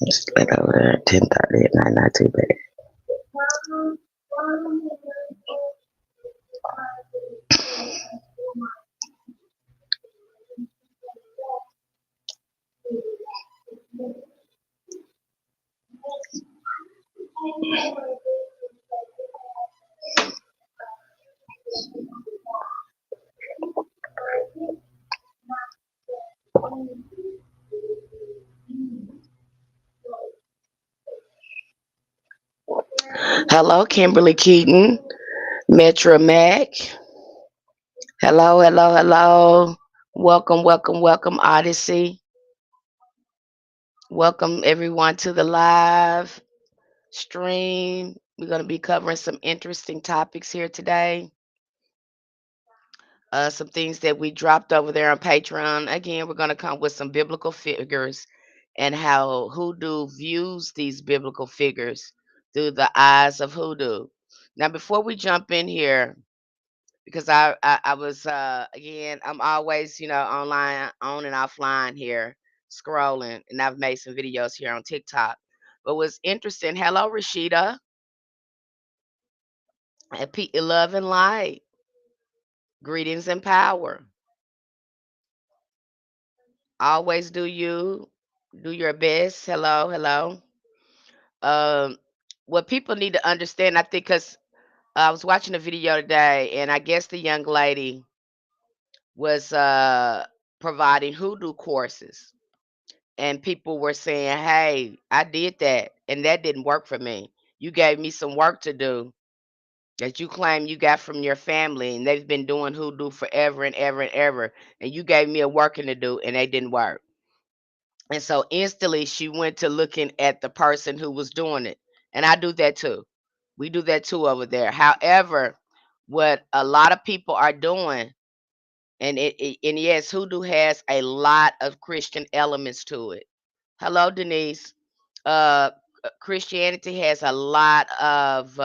It's late over there, 10:30 at night, not too bad. Hello, Kimberly Keaton, Metro Mac. Hello, hello, hello. Welcome, welcome, welcome, Odyssey. Welcome everyone to the live stream. We're going to be covering some interesting topics here today. Some things that we dropped over there on Patreon. Again, we're going to come with some biblical figures and how hoodoo views these biblical figures through the eyes of hoodoo. Now, before we jump in here, because I was again, I'm always online, on and offline here, scrolling, and I've made some videos here on TikTok. But what's interesting, hello Rashida and Love and Light, greetings and power. Always do your best. Hello, hello. Um, what people need to understand, I think, because I was watching a video today, and I guess the young lady was providing hoodoo courses, and people were saying, "Hey, I did that, and that didn't work for me. You gave me some work to do that you claim you got from your family, and they've been doing hoodoo forever and ever and ever, and you gave me a working to do, and they didn't work." And so instantly she went to looking at the person who was doing it. And I do that too. We do that too over there. However, what a lot of people are doing, and yes, hoodoo has a lot of Christian elements to it. Hello, Denise. Uh, Christianity has a lot of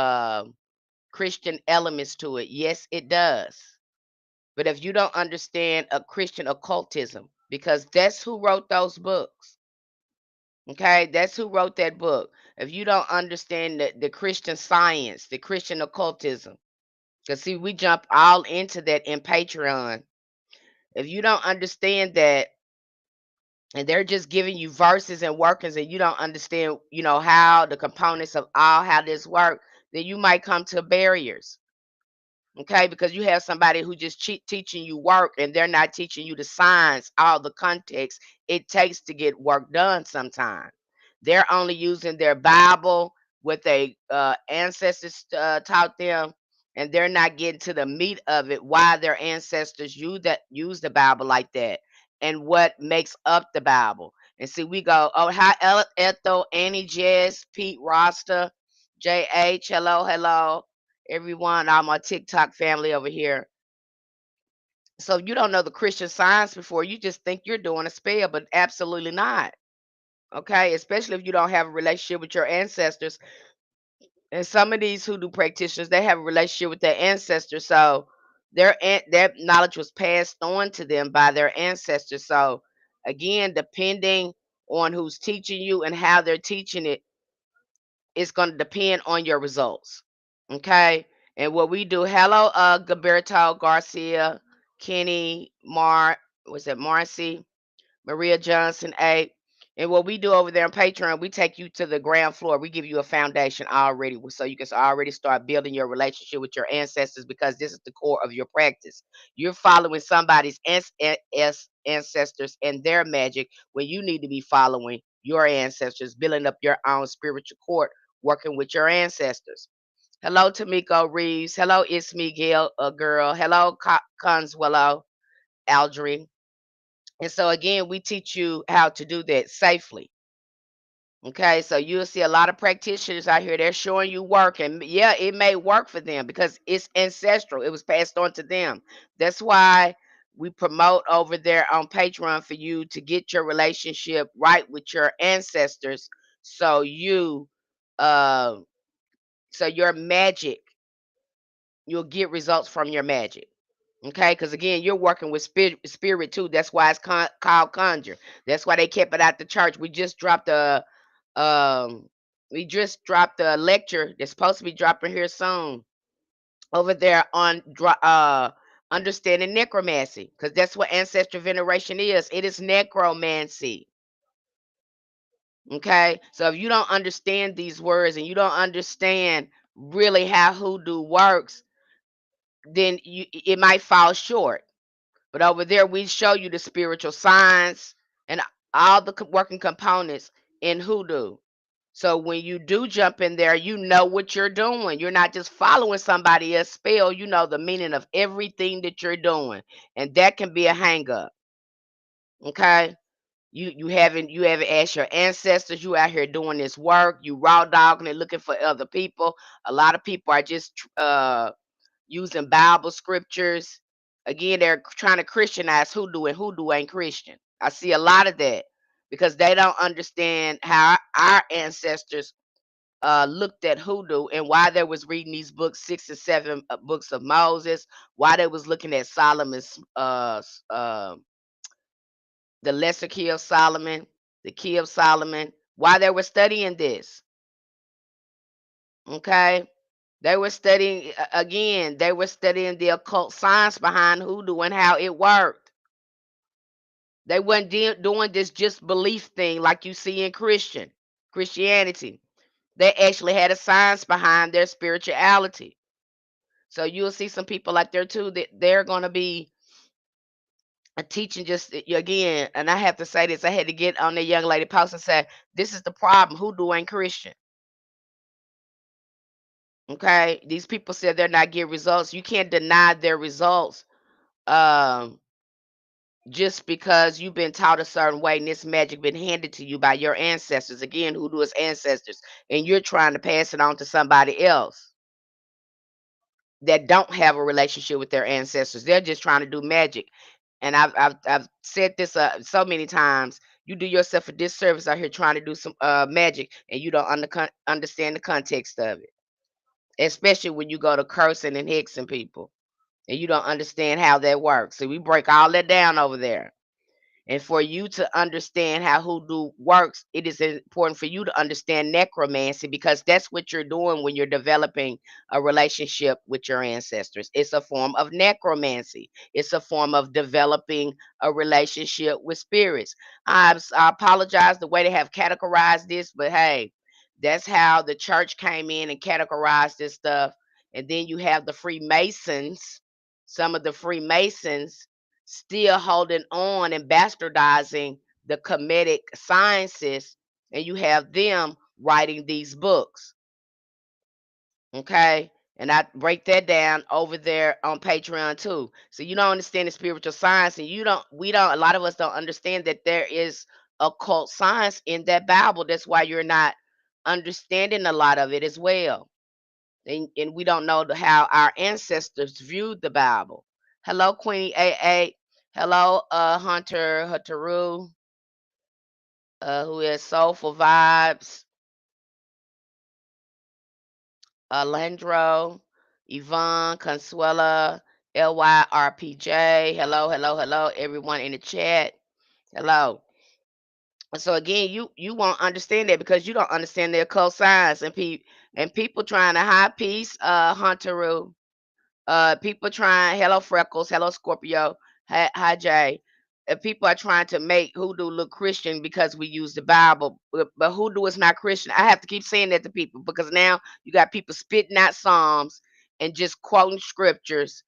Christian elements to it. Yes, it does. But if you don't understand a Christian occultism, because that's who wrote those books. Okay, that's who wrote that book. If you don't understand the Christian science, the Christian occultism, because see, we jump all into that in Patreon. If you don't understand that, and they're just giving you verses and workings, and you don't understand, how the components of all how this work, then you might come to barriers. Okay, because you have somebody who just teaching you work, and they're not teaching you the science, all the context it takes to get work done. Sometimes they're only using their Bible, what they ancestors taught them, and they're not getting to the meat of it, why their ancestors use the Bible like that, and what makes up the Bible. And see, we go, oh, hi Ethel, Annie, Jess, Pete, Rasta, JH, hello, hello everyone, all my TikTok family over here. So you don't know the Christian science before, you just think you're doing a spell, but absolutely not. Okay, especially if you don't have a relationship with your ancestors. And some of these hoodoo practitioners, they have a relationship with their ancestors, so their knowledge was passed on to them by their ancestors. So again, depending on who's teaching you and how they're teaching it, it's going to depend on your results. Okay. And what we do, hello, Gilberto Garcia, Kenny, was it Marcy, Maria Johnson, A. And what we do over there on Patreon, we take you to the ground floor. We give you a foundation already, so you can already start building your relationship with your ancestors, because this is the core of your practice. You're following somebody's ancestors and their magic when you need to be following your ancestors, building up your own spiritual court, working with your ancestors. Hello, Tamiko Reeves. Hello, it's Miguel, a girl. Hello, Consuelo Aldrin. And so again, we teach you how to do that safely. Okay, so you'll see a lot of practitioners out here, they're showing you work, and yeah, it may work for them because it's ancestral. It was passed on to them. That's why we promote over there on Patreon for you to get your relationship right with your ancestors, so uh so your magic, you'll get results from your magic. Okay, because again, you're working with spirit too. That's why it's called conjure. That's why they kept it out the church. We just dropped Um, we just dropped a lecture that's supposed to be dropping here soon over there on understanding necromancy, because that's what ancestral veneration is. It is necromancy. Okay, so if you don't understand these words and you don't understand really how hoodoo works, then it might fall short. But over there, we show you the spiritual science and all the working components in hoodoo. So when you do jump in there, you know what you're doing. You're not just following somebody else's spell. You know the meaning of everything that you're doing, and that can be a hang up. Okay, you haven't asked your ancestors. You out here doing this work. You raw dogging and looking for other people. A lot of people are just using Bible scriptures. Again, they're trying to Christianize hoodoo, and hoodoo ain't Christian. I see a lot of that because they don't understand how our ancestors looked at hoodoo and why they was reading these books, 6 and 7 books of Moses, why they was looking at Solomon's, the Lesser Key of Solomon, the Key of Solomon, why they were studying this. Okay, they were studying again. They were studying the occult science behind hoodoo and how it worked. They weren't doing this just belief thing like you see in Christianity. They actually had a science behind their spirituality. So you'll see some people out there too that they're going to be teaching just again. And I have to say this: I had to get on the young lady post and say, "This is the problem. Hoodoo ain't Christian." Okay, these people said they're not getting results. You can't deny their results um, just because you've been taught a certain way and this magic been handed to you by your ancestors. Again, hoodoo is ancestors, and you're trying to pass it on to somebody else that don't have a relationship with their ancestors. They're just trying to do magic. And I've said this so many times. You do yourself a disservice out here trying to do some magic, and you don't understand the context of it, especially when you go to cursing and hexing people, and you don't understand how that works. So we break all that down over there. And for you to understand how hoodoo works, it is important for you to understand necromancy, because that's what you're doing when you're developing a relationship with your ancestors. It's a form of necromancy, it's a form of developing a relationship with spirits. I apologize the way they have categorized this, but hey, that's how the church came in and categorized this stuff. And then you have the Freemasons, some of the Freemasons still holding on and bastardizing the Kemetic sciences, and you have them writing these books. Okay, and I break that down over there on Patreon too. So you don't understand the spiritual science, and we don't, a lot of us don't understand that there is occult science in that Bible. That's why you're not understanding a lot of it as well. And we don't know how our ancestors viewed the Bible. Hello, Queenie AA. Hello, Hunter Hutaru, who is Soulful Vibes, Alejandro, Yvonne, Consuela, LYRPJ. Hello, hello, hello, everyone in the chat. Hello. So again, you won't understand that because you don't understand the occult science, and people trying to high piece Hunteru. People trying, hello Freckles, hello Scorpio, hi Jay. People are trying to make hoodoo look Christian because we use the Bible, but hoodoo is not Christian. I have to keep saying that to people because now you got people spitting out Psalms and just quoting scriptures,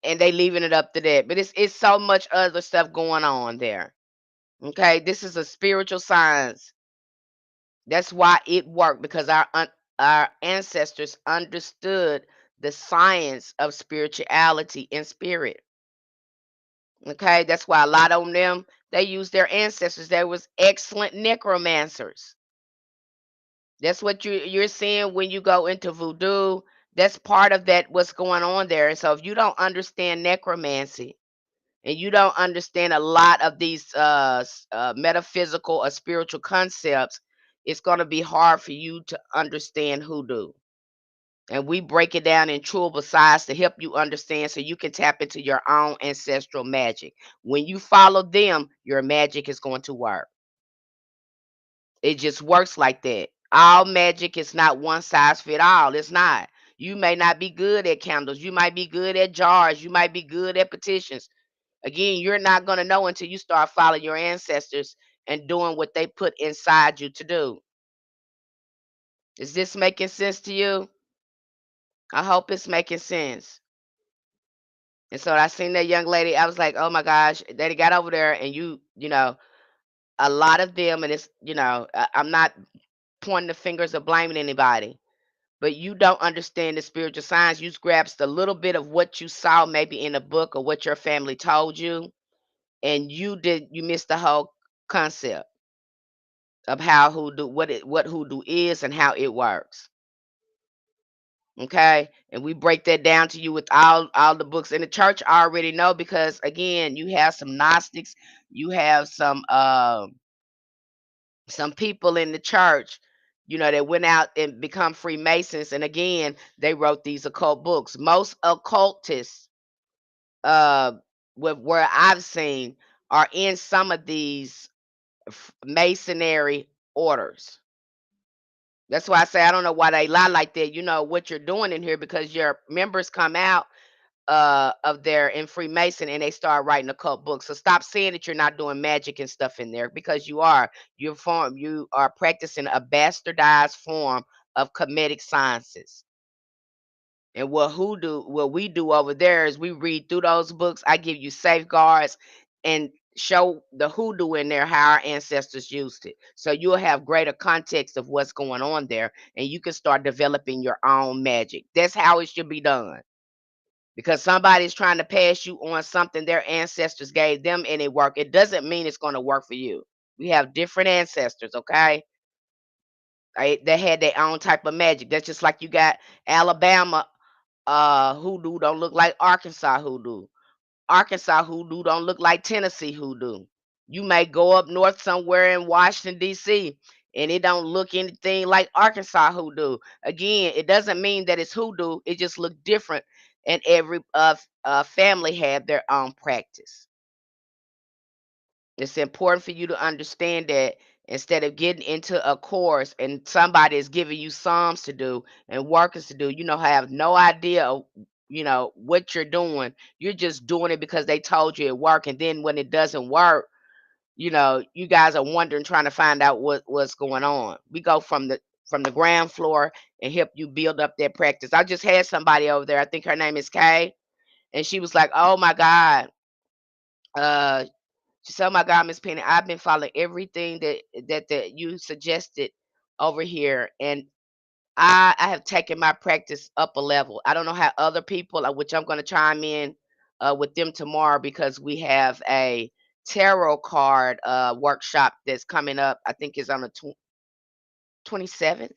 and they leaving it up to that. But it's so much other stuff going on there. Okay, this is a spiritual science. That's why it worked, because our ancestors understood the science of spirituality and spirit. Okay, that's why a lot of them, they used their ancestors. They was excellent necromancers. That's what you're seeing when you go into voodoo. That's part of that what's going on there. And so if you don't understand necromancy and you don't understand a lot of these metaphysical or spiritual concepts, it's going to be hard for you to understand hoodoo. And we break it down in chewable size to help you understand so you can tap into your own ancestral magic. When you follow them, your magic is going to work. It just works like that. All magic is not one size fit all. It's not. You may not be good at candles. You might be good at jars. You might be good at petitions. Again, you're not going to know until you start following your ancestors and doing what they put inside you to do. Is this making sense to you? I hope it's making sense. And so I seen that young lady. I was like, oh my gosh, they got over there, and a lot of them, and I'm not pointing the fingers or blaming anybody, but you don't understand the spiritual science. You grasp a little bit of what you saw maybe in a book or what your family told you, and you missed the whole concept of how hoodoo, what hoodoo is and how it works. Okay, and we break that down to you with all the books, and the church already know, because again, you have some Gnostics, you have some people in the church, that went out and become Freemasons, and again, they wrote these occult books. Most occultists, uh, where I've seen, are in some of these masonry orders. That's why I say I don't know why they lie like that. You know what you're doing in here, because your members come out of there in Freemason, and they start writing occult books. So stop saying that you're not doing magic and stuff in there, because you are. You are practicing a bastardized form of Kemetic sciences. And what we do over there is we read through those books. I give you safeguards and show the hoodoo in there how our ancestors used it. So you'll have greater context of what's going on there, and you can start developing your own magic. That's how it should be done. Because somebody's trying to pass you on something their ancestors gave them and it worked, it doesn't mean it's going to work for you. We have different ancestors, okay? They had their own type of magic. That's just like you got Alabama hoodoo don't look like Arkansas hoodoo. Arkansas hoodoo don't look like Tennessee hoodoo. You may go up north somewhere in Washington D.C. and it don't look anything like Arkansas hoodoo. Again, it doesn't mean that it's hoodoo. It just look different, and every family have their own practice. It's important for you to understand that, instead of getting into a course and somebody is giving you psalms to do and workers to do, have no idea of, what you're doing. You're just doing it because they told you it worked. And then when it doesn't work, you guys are wondering, trying to find out what's going on. We go from the ground floor and help you build up that practice. I just had somebody over there. I think her name is Kay, and she was like, "Oh my God." Uh, she said, "Oh my God, Miss Penny, I've been following everything that you suggested over here, and I have taken my practice up a level. I don't know how other people, which I'm going to chime in with them tomorrow, because we have a tarot card workshop that's coming up. I think it's on the 27th.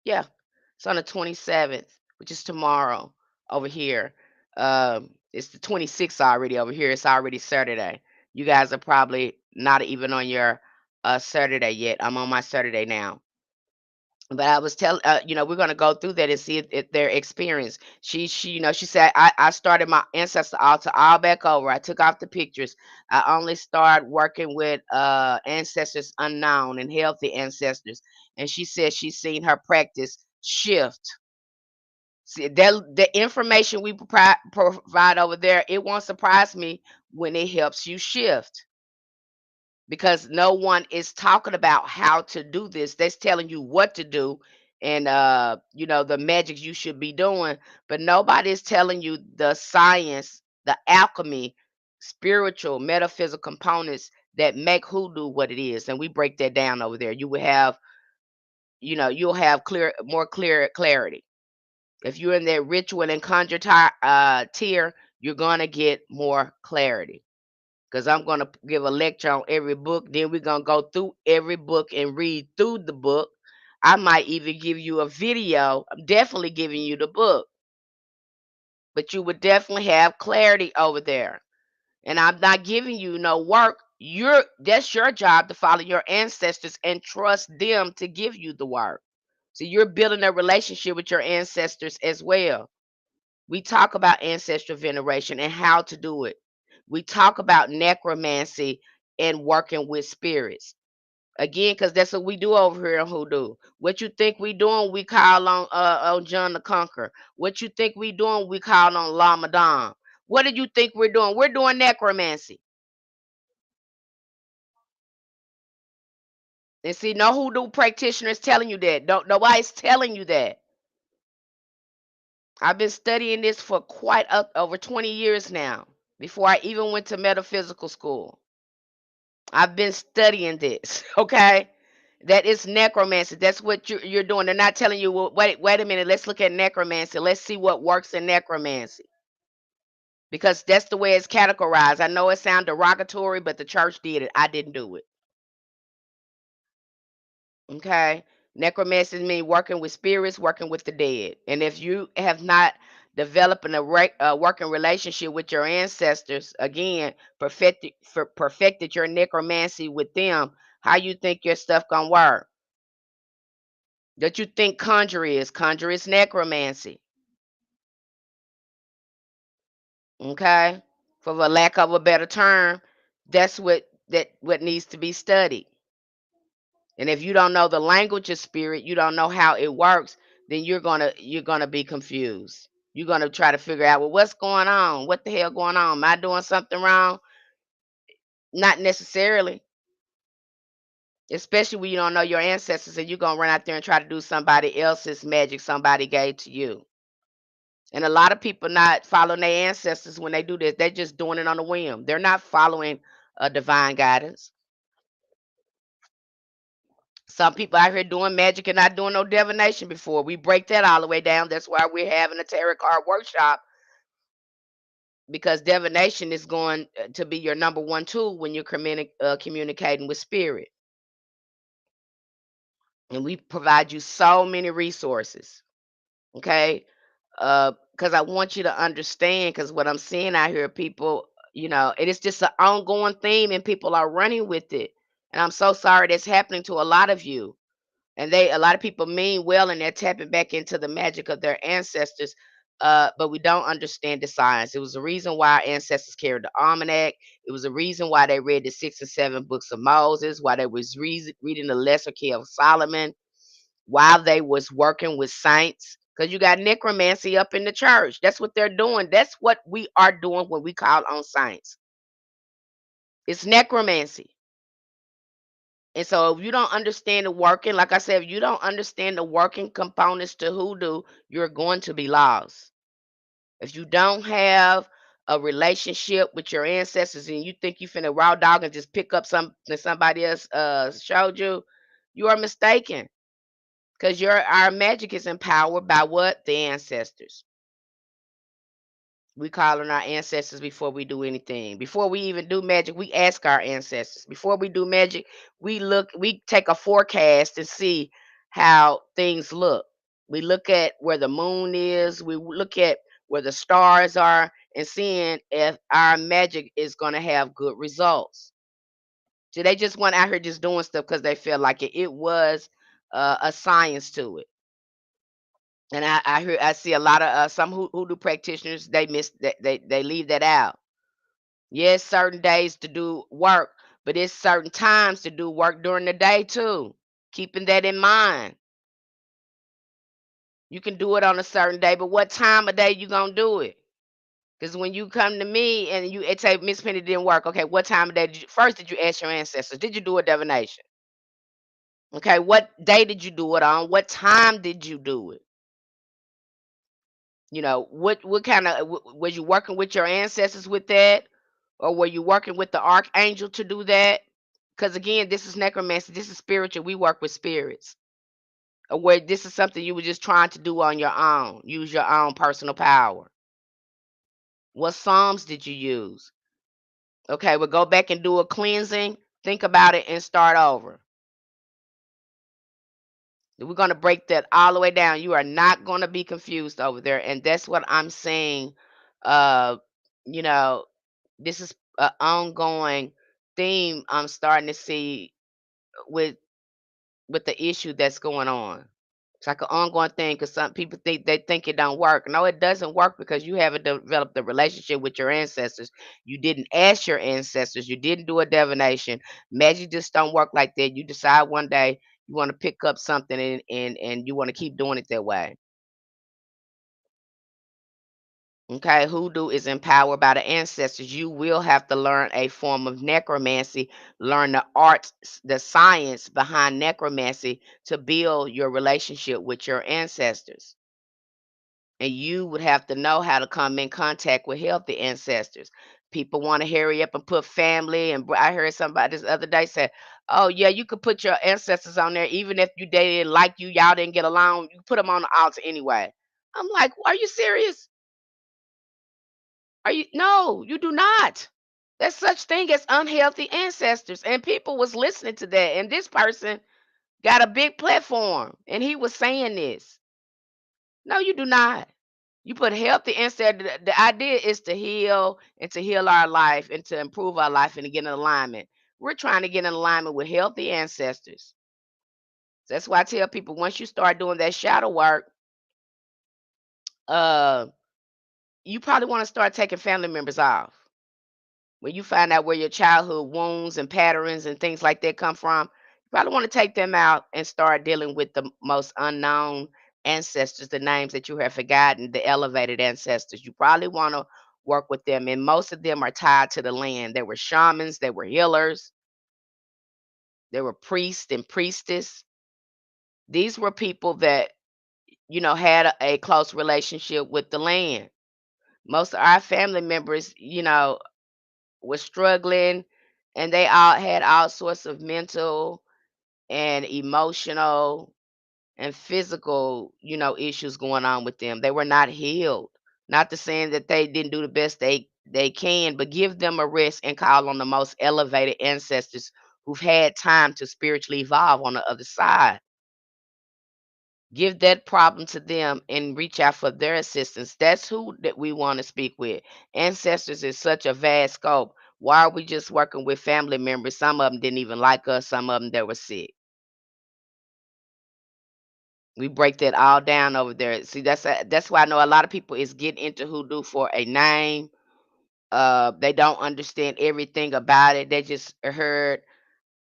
Yeah, it's on the 27th, which is tomorrow over here. It's the 26th already over here. It's already Saturday. You guys are probably not even on your Saturday yet. I'm on my Saturday now. But I was telling, we're gonna go through that and see if their experience. She said, I started my ancestor altar all back over. I took off the pictures. I only started working with ancestors unknown and healthy ancestors. And she said she's seen her practice shift. See, that the information we provide over there, it won't surprise me when it helps you shift, because no one is talking about how to do this. They're telling you what to do, and the magic you should be doing, but nobody is telling you the science, the alchemy, spiritual, metaphysical components that make hoodoo what it is. And we break that down over there. You'll have clear clarity. If you're in that ritual and conjure tier, you're gonna get more clarity, because I'm going to give a lecture on every book. Then we're going to go through every book and read through the book. I might even give you a video. I'm definitely giving you the book, but you would definitely have clarity over there. And I'm not giving you no work. That's your job, to follow your ancestors and trust them to give you the work. So you're building a relationship with your ancestors as well. We talk about ancestral veneration and how to do it. We talk about necromancy and working with spirits. Again, because that's what we do over here in Hoodoo. What you think we doing? We call on John the Conqueror. What you think we doing? We call on La Madame. What do you think we're doing? We're doing necromancy. And see, no Hoodoo practitioner is telling you that. Don't nobody's telling you that. I've been studying this for quite over 20 years now. Before I even went to metaphysical school, I've been studying this. Okay, that is necromancy. That's what you're doing. They're not telling you. Well, wait a minute. Let's look at necromancy. Let's see what works in necromancy because that's the way it's categorized. I know it sounds derogatory, but the church did it. I didn't do it. Okay. Necromancy means working with spirits, working with the dead. And if you have not developed a working relationship with your ancestors, again, perfected your necromancy with them, how you think your stuff gonna work? That you think conjure is? Conjure is necromancy. Okay. For the lack of a better term, that's what needs to be studied. And if you don't know the language of spirit, you don't know how it works, then you're gonna be confused. You're gonna try to figure out, well, what's going on? What the hell going on? Am I doing something wrong? Not necessarily. Especially when you don't know your ancestors and you're gonna run out there and try to do somebody else's magic somebody gave to you. And a lot of people not following their ancestors when they do this. They're just doing it on a whim. They're not following a divine guidance. Some people out here doing magic and not doing no divination before. We break that all the way down. That's why we're having a tarot card workshop because divination is going to be your number one tool when you're communicating with spirit. And we provide you so many resources. Okay. Because I want you to understand, because what I'm seeing out here, people, it is just an ongoing theme and people are running with it. And I'm so sorry that's happening to a lot of you. And a lot of people mean well and they're tapping back into the magic of their ancestors, but we don't understand the science. It was the reason why our ancestors carried the almanac. It was the reason why they read the 6 and 7 books of Moses, why they was reading the lesser key of Solomon, while they was working with saints, because you got necromancy up in the church. That's what they're doing. That's what we are doing when we call on saints. It's necromancy. And so if you don't understand the working, like I said, if you don't understand the working components to hoodoo, you're going to be lost. If you don't have a relationship with your ancestors and you think you finna raw dog and just pick up something somebody else showed you, you are mistaken. Because our magic is empowered by what? The ancestors. We call on our ancestors before we do anything. Before we even do magic, we ask our ancestors. Before we do magic, we take a forecast and see how things look. We look at where the moon is, we look at where the stars are, and seeing if our magic is going to have good results. So they just went out here just doing stuff because they feel like it. It was a science to it. And I see a lot of some hoodoo practitioners, they miss that, they leave that out. Yes, certain days to do work, but it's certain times to do work during the day too. Keeping that in mind. You can do it on a certain day, but what time of day you gonna do it? Because when you come to me and it say Miss Penny didn't work, okay, what time of day did you ask your ancestors? Did you do a divination? Okay, what day did you do it on? What time did you do it? What kind of was you working with your ancestors with that, or were you working with the archangel to do that? Because again, this is necromancy. This is spiritual. We work with spirits. Or where this is something you were just trying to do on your own. Use your own personal power. What psalms did you use? Okay, we'll go back and do a cleansing. Think about it and start over. We're going to break that all the way down. You are not going to be confused over there. And that's what I'm saying. Uh, you know, this is an ongoing theme I'm starting to see with with the issue that's going on. It's like an ongoing thing because some people think it don't work. No, it doesn't work because you haven't developed a relationship with your ancestors. You didn't ask your ancestors. You didn't do a divination. Magic just don't work like that. You decide one day you want to pick up something and you want to keep doing it that way. Okay, hoodoo is empowered by the ancestors. You will have to learn a form of necromancy, learn the arts, the science behind necromancy to build your relationship with your ancestors. And you would have to know how to come in contact with healthy ancestors. People want to hurry up and put family and I heard somebody this other day say, "Oh yeah, you could put your ancestors on there even if they didn't like you, y'all didn't get along. You put them on the altar anyway." I'm like, "Are you serious? Are you No, you do not. There's such thing as unhealthy ancestors." And people was listening to that. And this person got a big platform and he was saying this. No, you do not. You put healthy ancestors. The idea is to heal and to heal our life and to improve our life and to get in alignment. We're trying to get in alignment with healthy ancestors. That's why I tell people once you start doing that shadow work, uh, you probably want to start taking family members off. When you find out where your childhood wounds and patterns and things like that come from, you probably want to take them out and start dealing with the most unknown ancestors, the names that you have forgotten, the elevated ancestors. You probably want to work with them, and most of them are tied to the land. They were shamans, they were healers, they were priests and priestess. These were people that had a close relationship with the land. Most of our family members, was struggling, and they all had all sorts of mental and emotional and physical, issues going on with them. They were not healed. Not to saying that they didn't do the best they can, but give them a rest and call on the most elevated ancestors who've had time to spiritually evolve on the other side. Give that problem to them and reach out for their assistance. That's who that we want to speak with. Ancestors is such a vast scope. Why are we just working with family members? Some of them didn't even like us. Some of them that were sick. We break that all down over there. See, that's why I know a lot of people is getting into hoodoo for a name. They don't understand everything about it. They just heard,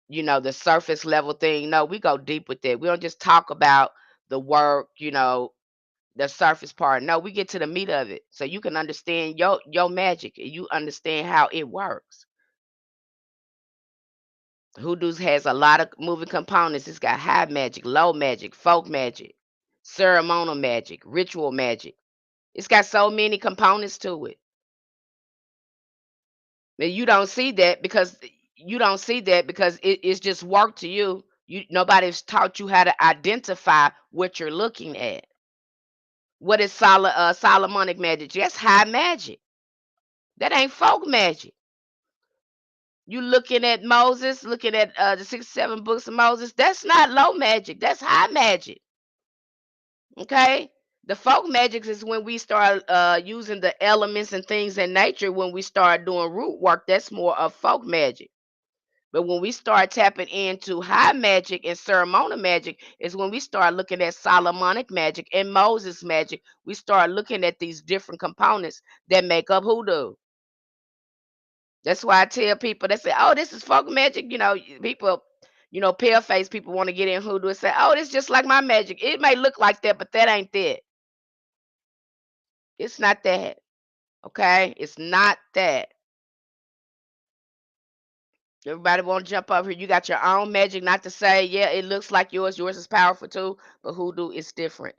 the surface level thing. No, we go deep with that. We don't just talk about the work, the surface part. No, we get to the meat of it so you can understand your magic and you understand how it works. Hoodoo has a lot of moving components. It's got high magic, low magic, folk magic, ceremonial magic, ritual magic. It's got so many components to it. And you don't see that because it's just work to you. Nobody's taught you how to identify what you're looking at. What is Solomonic magic? That's high magic. That ain't folk magic. You looking at Moses, looking at the 67 books of Moses. That's not low magic. That's high magic. Okay. The folk magic is when we start using the elements and things in nature. When we start doing root work, that's more of folk magic. But when we start tapping into high magic and ceremonial magic, is when we start looking at Solomonic magic and Moses magic. We start looking at these different components that make up hoodoo. That's why I tell people they say, "Oh, this is folk magic." People, pale face people want to get in hoodoo and say, "Oh, this just like my magic." It may look like that, but that ain't that. It's not that. Okay, it's not that. Everybody want to jump up here. You got your own magic. Not to say, yeah, it looks like yours. Yours is powerful too, but hoodoo is different.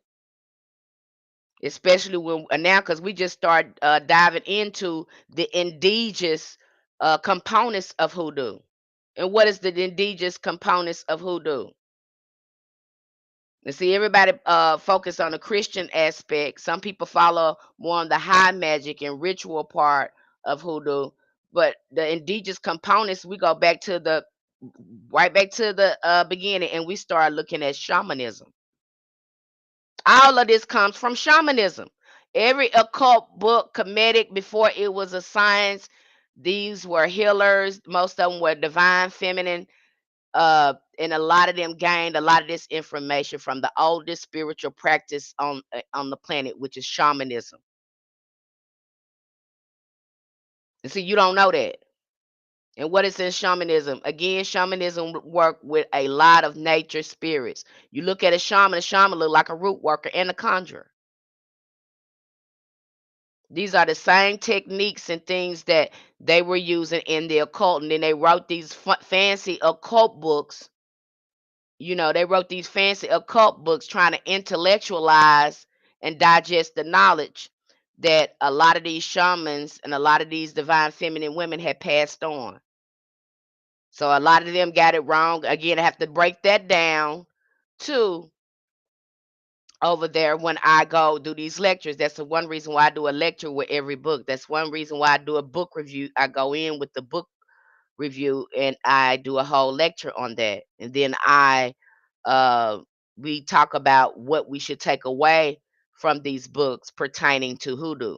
Especially when now, because we just start diving into the indigenous components of hoodoo. And what is the indigenous components of hoodoo? And see, everybody focus on the Christian aspect. Some people follow more on the high magic and ritual part of hoodoo. But the indigenous components, we go back to the right back to the beginning, and we start looking at shamanism. All of this comes from shamanism. Every occult book, Kemetic, before it was a science, these were healers. Most of them were divine feminine. And a lot of them gained a lot of this information from the oldest spiritual practice on the planet, which is shamanism. And see, you don't know that. And what is in shamanism? Again, shamanism work with a lot of nature spirits. You look at a shaman look like a root worker and a conjurer. These are the same techniques and things that they were using in the occult, and then they wrote these fancy occult books. They wrote these fancy occult books trying to intellectualize and digest the knowledge that a lot of these shamans and a lot of these divine feminine women had passed on. So a lot of them got it wrong. Again, I have to break that down too over there when I go do these lectures. That's the one reason why I do a lecture with every book. That's one reason why I do a book review. I go in with the book review and I do a whole lecture on that. And then uh we talk about what we should take away from these books pertaining to hoodoo.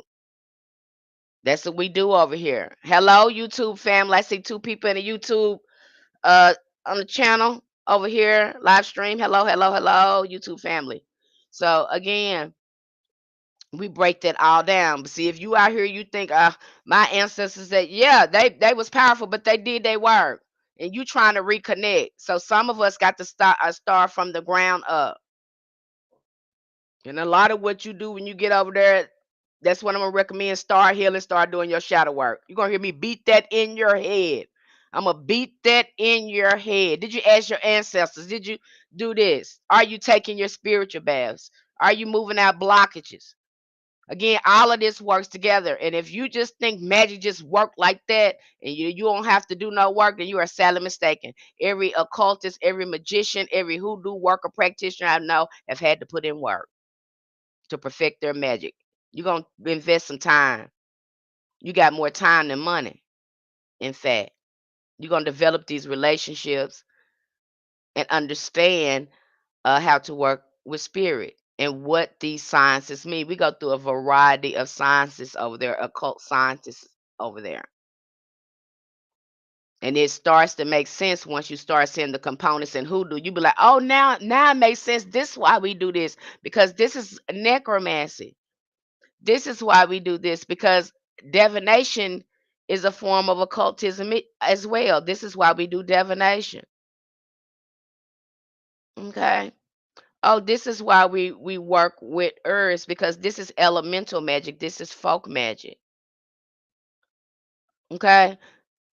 That's what we do over here. Hello, YouTube family. I see two people in the YouTube uh on the channel over here, live stream. Hello, hello, hello, YouTube family. So again, we break that all down. But see, if you out here, you think, my ancestors said, yeah, they was powerful, but they did their work, and you trying to reconnect. So some of us got to start from the ground up. And a lot of what you do when you get over there, that's what I'm gonna recommend. Start healing, start doing your shadow work. You're gonna hear me beat that in your head. I'm gonna beat that in your head. Did you ask your ancestors? Did you do this? Are you taking your spiritual baths? Are you moving out blockages? Again, all of this works together. And if you just think magic just work like that and you don't have to do no work, then you are sadly mistaken. Every occultist, every magician, every hoodoo worker practitioner I know have had to put in work to perfect their magic. You're going to invest some time. You got more time than money, in fact. You're going to develop these relationships and understand how to work with spirit and what these sciences mean. We go through a variety of sciences over there, occult scientists over there. And it starts to make sense once you start seeing the components in hoodoo. You be like, oh, now it makes sense. This is why we do this, because this is necromancy. This is why we do this, because divination is a form of occultism as well. This is why we do divination. Okay. Oh, this is why we work with herbs, because this is elemental magic. This is folk magic. Okay.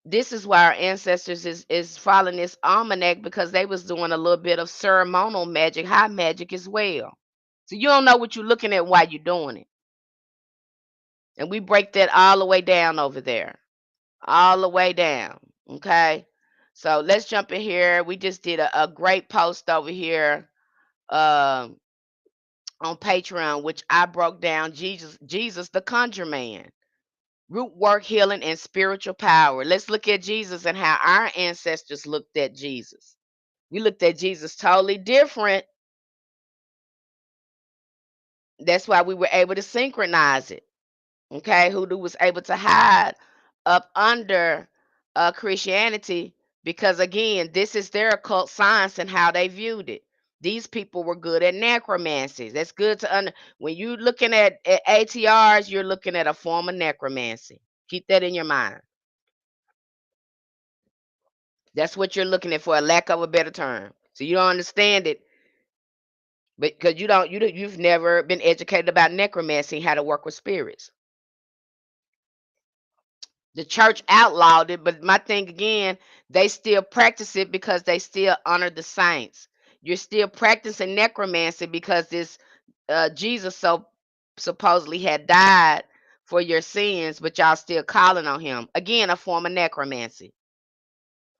This is why our ancestors is following this almanac, because they was doing a little bit of ceremonial magic, high magic as well. So you don't know what you're looking at while you're doing it. And we break that all the way down over there. All the way down. Okay. So let's jump in here. We just did a great post over here. Um on Patreon, which I broke down Jesus, the Conjure Man, root work, healing, and spiritual power. Let's look at Jesus and how our ancestors looked at Jesus. We looked at Jesus totally different. That's why we were able to synchronize it. Okay, Hoodoo was able to hide up under Christianity, because again, this is their occult science and how they viewed it. These people were good at necromancy. That's good to when you're looking at ATRs, you're looking at a form of necromancy. Keep that in your mind. That's what you're looking at, for a lack of a better term. So you don't understand it, but because you've never been educated about necromancy, how to work with spirits. The church outlawed it, but my thing again, they still practice it because they still honor the saints. You're still practicing necromancy because this Jesus supposedly had died for your sins, but y'all still calling on him. Again, a form of necromancy.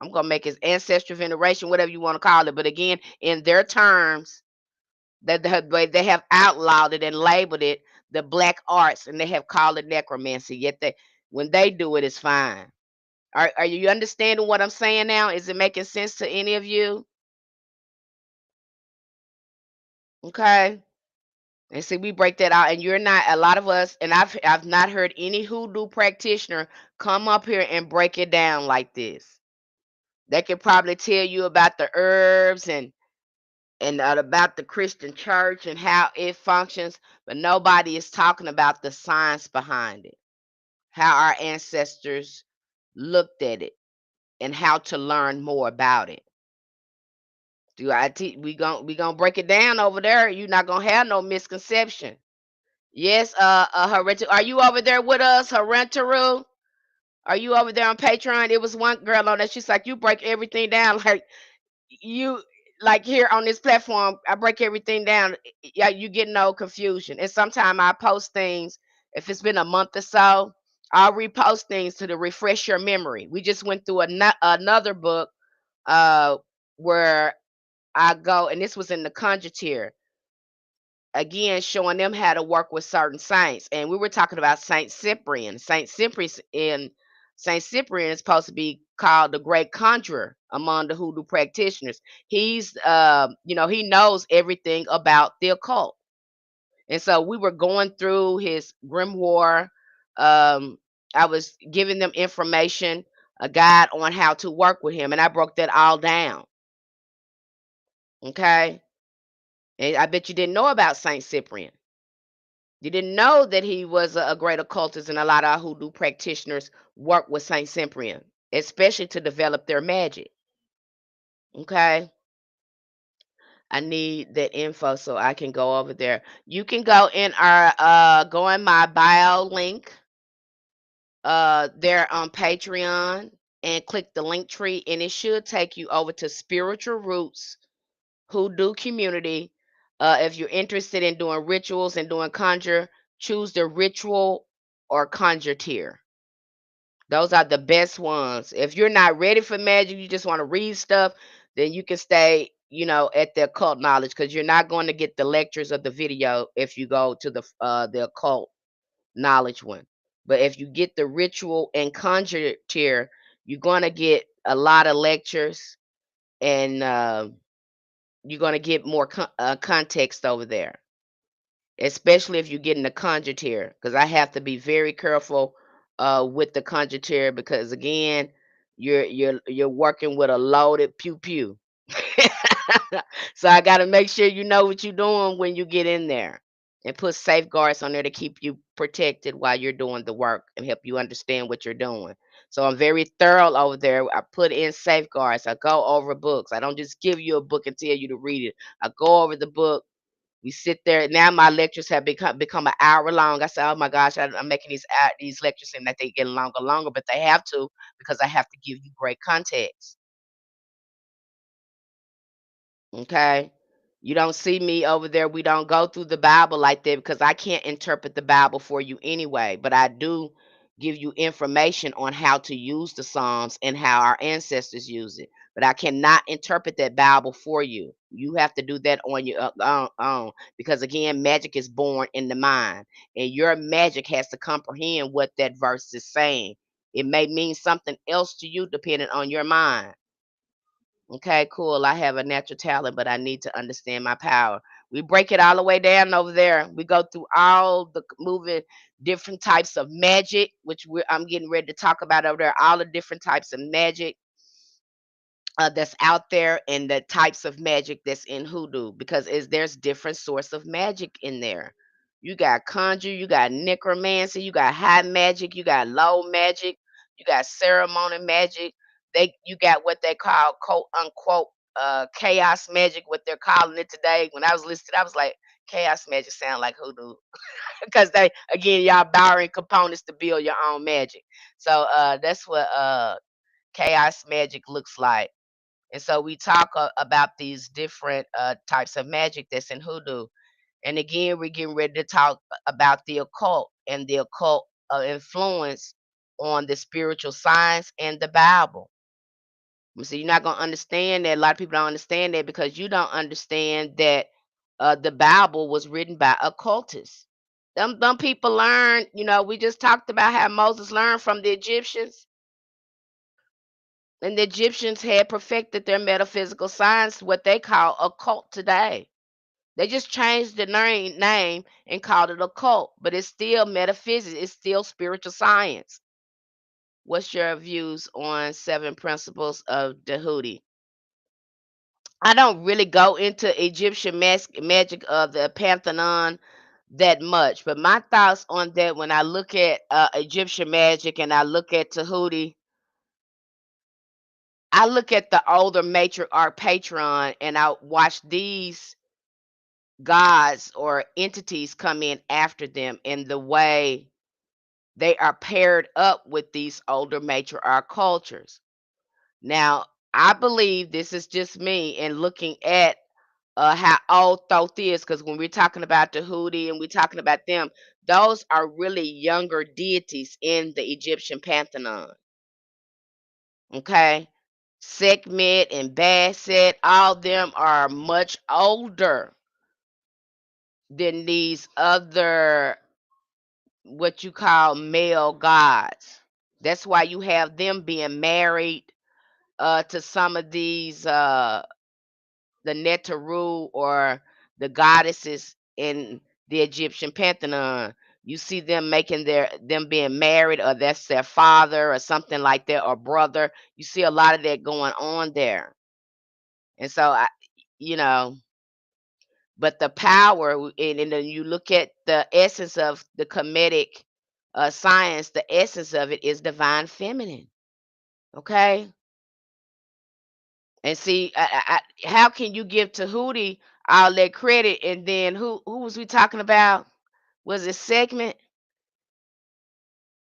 I'm gonna make his ancestral veneration, whatever you want to call it. But again, in their terms, that they have outlawed it and labeled it the black arts, and they have called it necromancy. Yet when they do it, it's fine. Are you understanding what I'm saying now? Is it making sense to any of you? Okay. And see, we break that out, and you're not a lot of us, and I've not heard any hoodoo practitioner come up here and break it down like this. They could probably tell you about the herbs and about the Christian church and how it functions, but nobody is talking about the science behind it, how our ancestors looked at it, and how to learn more about it. Do I teach? We gonna break it down over there. You're not gonna have no misconception. Yes, are you over there with us, Harentaru? Are you over there on Patreon? It was one girl on there. She's like, you break everything down like you like here on this platform. I break everything down. Yeah, you get no confusion. And sometimes I post things. If it's been a month or so, I'll repost things to refresh your memory. We just went through another book uh where I go, and this was in the Conjure, again showing them how to work with certain saints. And we were talking about Saint Cyprian. Saint Cyprian is supposed to be called the great conjurer among the hoodoo practitioners. He's he knows everything about the occult. And so we were going through his grimoire. um I was giving them information, a guide on how to work with him, and I broke that all down. Okay. And I bet you didn't know about Saint Cyprian. You didn't know that he was a great occultist, and a lot of our hoodoo practitioners work with Saint Cyprian, especially to develop their magic. Okay. I need that info so I can go over there. You can go in my bio link there on Patreon and click the link tree, and it should take you over to Spiritual Roots Hoodoo Community. If you're interested in doing rituals and doing conjure, choose the ritual or conjure tier. Those are the best ones. If you're not ready for magic, you just want to read stuff, then you can stay, at the occult knowledge, because you're not going to get the lectures of the video if you go to the occult knowledge one. But if you get the ritual and conjure tier, you're going to get a lot of lectures, and you're going to get more context over there, especially if you're getting the conjugator, because I have to be very careful with the conjugator, because again, you're working with a loaded pew pew. So I got to make sure you know what you're doing when you get in there, and put safeguards on there to keep you protected while you're doing the work and help you understand what you're doing. So I'm very thorough over there. I put in safeguards. I go over books. I don't just give you a book and tell you to read it. I go over the book. We sit there. Now my lectures have become an hour long. I said, "Oh my gosh, I'm making these lectures seem that they get longer, but they have to, because I have to give you great context." Okay. You don't see me over there. We don't go through the Bible like that, because I can't interpret the Bible for you anyway. But I do give you information on how to use the Psalms and how our ancestors use it. But I cannot interpret that Bible for you. You have to do that on your own, because again, magic is born in the mind, and your magic has to comprehend what that verse is saying. It may mean something else to you depending on your mind. Okay, cool. I have a natural talent, but I need to understand my power. We break it all the way down over there. We go through all the moving different types of magic, which I'm getting ready to talk about over there. All the different types of magic that's out there, and the types of magic that's in hoodoo, because there's different sorts of magic in there. You got conjure, you got necromancy, you got high magic, you got low magic, you got ceremony magic. You got what they call quote unquote chaos magic, what they're calling it today. When I was listed, I was like, chaos magic sound like hoodoo, because they, again, y'all borrowing components to build your own magic. So that's what chaos magic looks like. And so we talk about these different types of magic that's in hoodoo. And again, we're getting ready to talk about the occult and the occult influence on the spiritual science and the Bible. So you're not going to understand that. A lot of people don't understand that, because you don't understand that the Bible was written by occultists. Them people learn, we just talked about how Moses learned from the Egyptians. And the Egyptians had perfected their metaphysical science, what they call occult today. They just changed the name and called it occult, but it's still metaphysics. It's still spiritual science. What's your views on seven principles of the Houthi? I don't really go into Egyptian magic of the Pantheon that much, but my thoughts on that when I look at Egyptian magic and I look at Tahuti, I look at the older matriarch patron and I watch these gods or entities come in after them in the way they are paired up with these older matriarch cultures. Now, I believe this is just me and looking at how old Thoth is, because when we're talking about the Houthi and we're talking about them, those are really younger deities in the Egyptian pantheon. Okay, Sekhmet and Basset, all them are much older than these other what you call male gods. That's why you have them being married to some of these the Netaru or the goddesses in the Egyptian pantheon. You see them making them being married, or that's their father or something like that, or brother. You see a lot of that going on there. And so I, you know, but the power, and then you look at the essence of the Kemetic science, the essence of it is divine feminine. Okay. And see, how can you give Tahuti all that credit, and then who was we talking about? Was it Segment?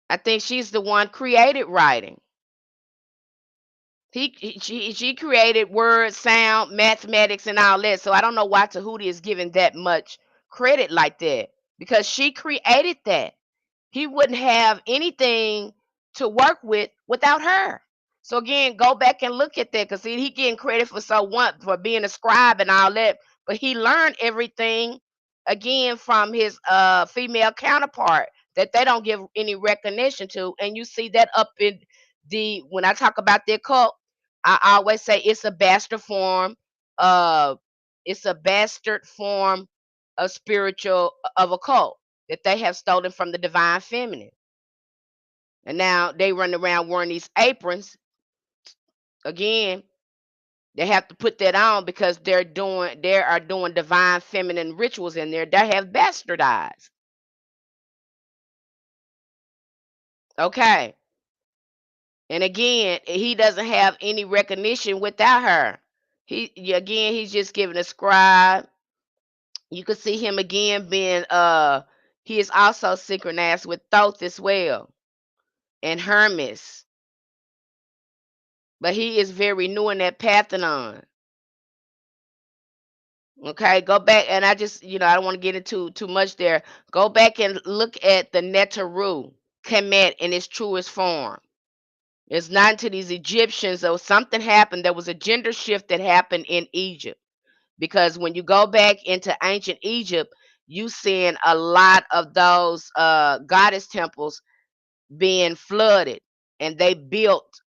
I think she's the one created writing. She created word, sound, mathematics, and all that. So I don't know why Tahuti is given that much credit like that, because she created that. He wouldn't have anything to work with without her. So again, go back and look at that, because he getting credit for for being a scribe and all that, but he learned everything again from his female counterpart that they don't give any recognition to. And you see that up in the when I talk about the occult, I always say uh it's a bastard form of spiritual of occult that they have stolen from the divine feminine. And now they run around wearing these aprons. Again, they have to put that on because they are doing divine feminine rituals in there that have bastardized. Okay. And again, he doesn't have any recognition without her. He's just giving a scribe. You can see him again being he is also synchronized with Thoth as well and Hermes. But he is very new in that Pantheon. Okay, go back and I just, I don't want to get into too much there. Go back and look at the Netaru Kemet in its truest form. It's not until these Egyptians, though something happened. There was a gender shift that happened in Egypt, because when you go back into ancient Egypt, you seeing a lot of those goddess temples being flooded, and they built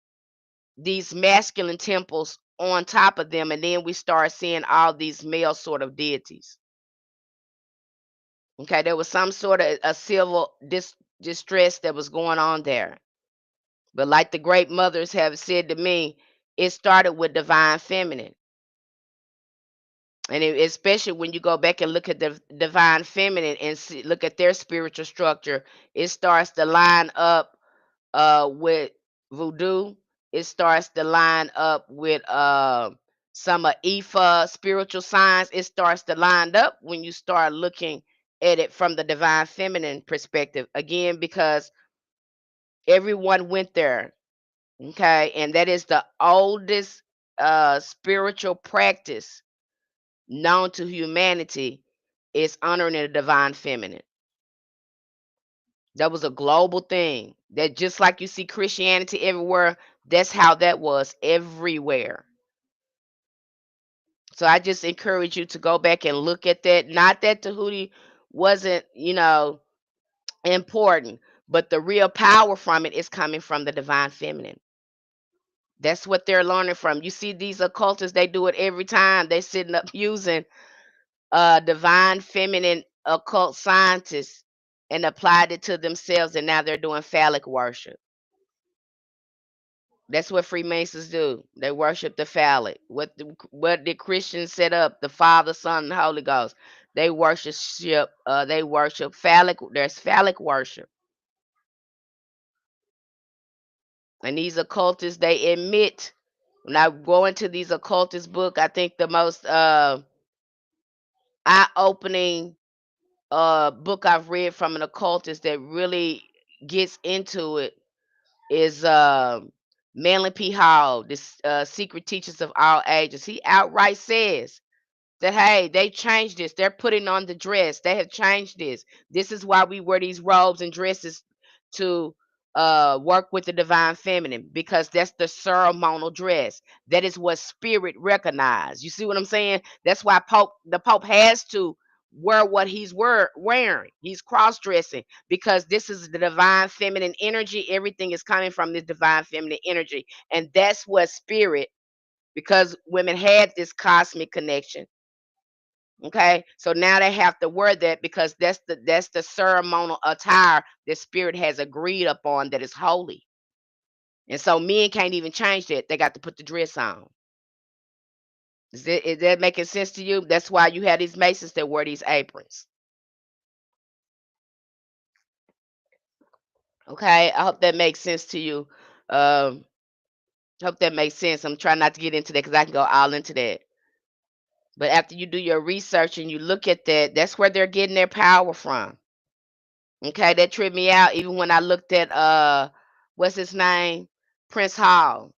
these masculine temples on top of them, and then we start seeing all these male sort of deities. Okay, there was some sort of a civil distress that was going on there. But like the great mothers have said to me, it started with divine feminine. And especially when you go back and look at the divine feminine and look at their spiritual structure, it starts to line up with voodoo. It starts to line up with some of Ifa spiritual science. It starts to line up when you start looking at it from the divine feminine perspective. Again, because everyone went there. Okay. And that is the oldest spiritual practice known to humanity, is honoring the divine feminine. That was a global thing. That just like you see Christianity everywhere, that's how that was everywhere. So I just encourage you to go back and look at that. Not that Tahuti wasn't, important, but the real power from it is coming from the divine feminine. That's what they're learning from. You see these occultists, they do it every time. They sitting up using divine feminine occult scientists and applied it to themselves, and now they're doing phallic worship. That's what Freemasons do. They worship the phallic. What did Christians set up? The Father, Son, and Holy Ghost. They worship phallic. There's phallic worship. And these occultists, they admit, when I go into these occultist book, I think the most eye-opening book I've read from an occultist that really gets into it is Manly P. Hall, this Secret Teachers of All Ages. He outright says that, hey, they changed this. They're putting on the dress. They have changed this. This is why we wear these robes and dresses to work with the divine feminine, because that's the ceremonial dress. That is what spirit recognized. You see what I'm saying? That's why the Pope has to wear what he's wearing. He's cross-dressing because this is the divine feminine energy. Everything is coming from this divine feminine energy. And that's what spirit, because women had this cosmic connection. Okay, so now they have to wear that because that's the ceremonial attire that spirit has agreed upon that is holy. And so men can't even change that. They got to put the dress on. Is that making sense to you? That's why you have these masons that wear these aprons. Okay, I hope that makes sense to you. Um, hope that makes sense. I'm trying not to get into that because I can go all into that. But after you do your research and you look at that, that's where they're getting their power from. Okay, that tripped me out even when I looked at what's his name? Prince Hall,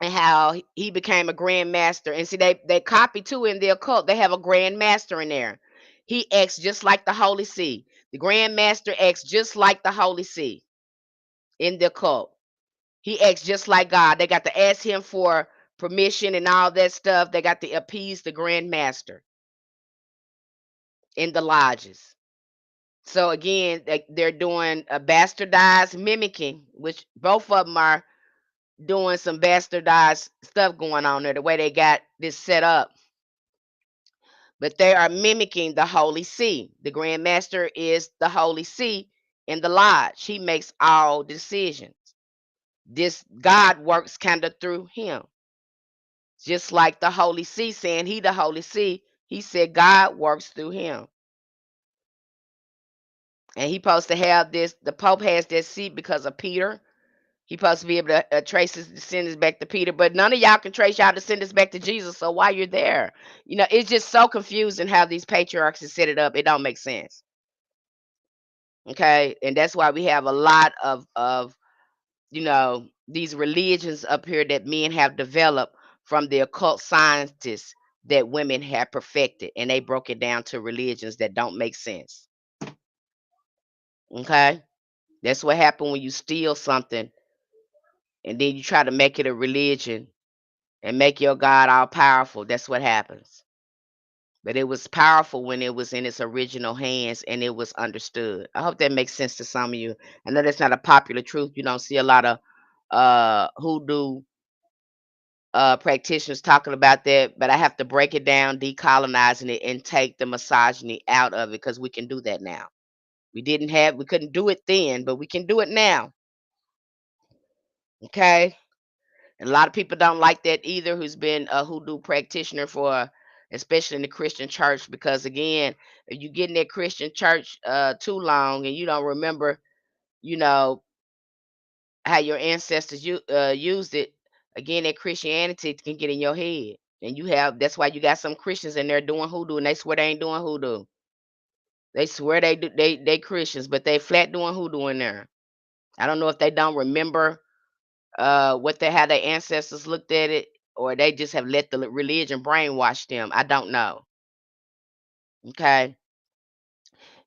and how he became a grand master. And see, they copy too in the occult. They have a grand master in there. He acts just like the Holy See. The grand master acts just like the Holy See in the occult. He acts just like God. They got to ask him for permission and all that stuff. They got to appease the grand master in the lodges. So again, they're doing a bastardized mimicking, which both of them are doing some bastardized stuff going on there, the way they got this set up. But they are mimicking the Holy See. The Grand Master is the Holy See in the lodge. He makes all decisions. This God works kind of through him. Just like the Holy See saying he the Holy See, he said God works through him. And he supposed to have this, the Pope has that seat because of Peter. He supposed to be able to trace his descendants back to Peter, but none of y'all can trace y'all descendants back to Jesus. So why you're there? It's just so confusing how these patriarchs have set it up. It don't make sense. Okay, and that's why we have a lot of these religions up here that men have developed from the occult scientists that women have perfected, and they broke it down to religions that don't make sense. Okay, that's what happened when you steal something and then you try to make it a religion and make your God all powerful. That's what happens. But it was powerful when it was in its original hands and it was understood. I hope that makes sense to some of you. I know that's not a popular truth. You don't see a lot of hoodoo practitioners talking about that, but I have to break it down, decolonizing it, and take the misogyny out of it because we can do that now. We couldn't do it then, but we can do it now. Okay. And a lot of people don't like that either, who's been a hoodoo practitioner for, especially in the Christian church, because again, if you get in that Christian church too long and you don't remember, you know, how your ancestors used it, again, that Christianity can get in your head. And that's why you got some Christians in there doing hoodoo and they swear they ain't doing hoodoo. They swear they Christians, but they flat doing hoodoo in there. I don't know if they don't remember how their ancestors looked at it, or they just have let the religion brainwash them. I don't know. Okay.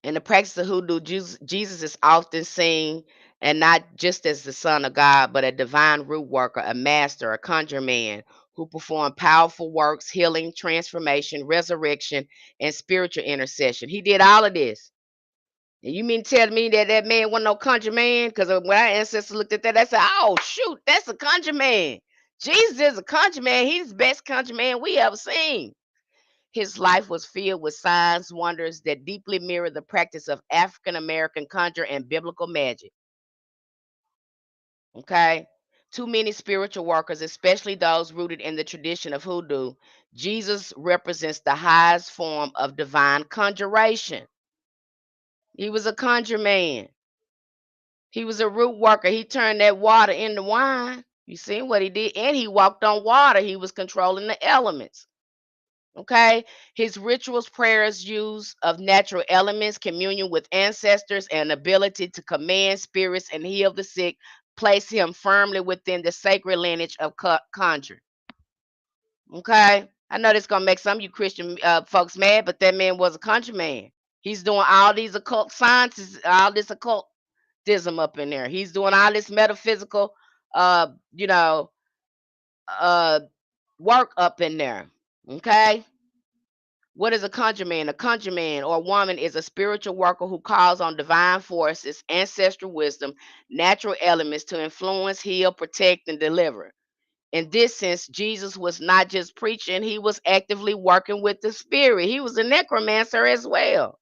In the practice of hoodoo, Jesus is often seen, and not just as the Son of God, but a divine root worker, a master, a conjure man who performed powerful works, healing, transformation, resurrection, and spiritual intercession. He did all of this. And you mean tell me that man wasn't no conjure man? Because when our ancestors looked at that, they said, "Oh shoot, that's a conjure man. Jesus is a conjure man. He's the best conjure man we ever seen." His life was filled with signs, wonders that deeply mirror the practice of African American conjure and biblical magic. Okay, To many spiritual workers, especially those rooted in the tradition of hoodoo, Jesus represents the highest form of divine conjuration. He was a conjure man. He was a root worker. He turned that water into wine. You see what he did? And he walked on water. He was controlling the elements. Okay. His rituals, prayers, use of natural elements, communion with ancestors, and ability to command spirits and heal the sick place him firmly within the sacred lineage of conjure. Okay. I know this gonna make some of you Christian folks mad, but that man was a conjure man. He's doing all these occult sciences, all this occultism up in there. He's doing all this metaphysical, uh, you know, uh, work up in there. Okay. What is a conjure man? A conjure man or woman is a spiritual worker who calls on divine forces, ancestral wisdom, natural elements to influence, heal, protect, and deliver. In this sense, Jesus was not just preaching, he was actively working with the spirit. He was a necromancer as well.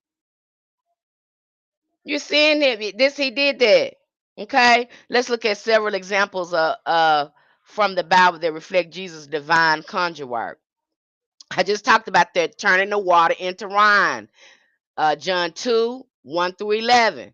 You're seeing it. This he did that. Okay. Let's look at several examples from the Bible that reflect Jesus' divine conjure work. I just talked about that turning the water into wine. John 2, 1 through 11.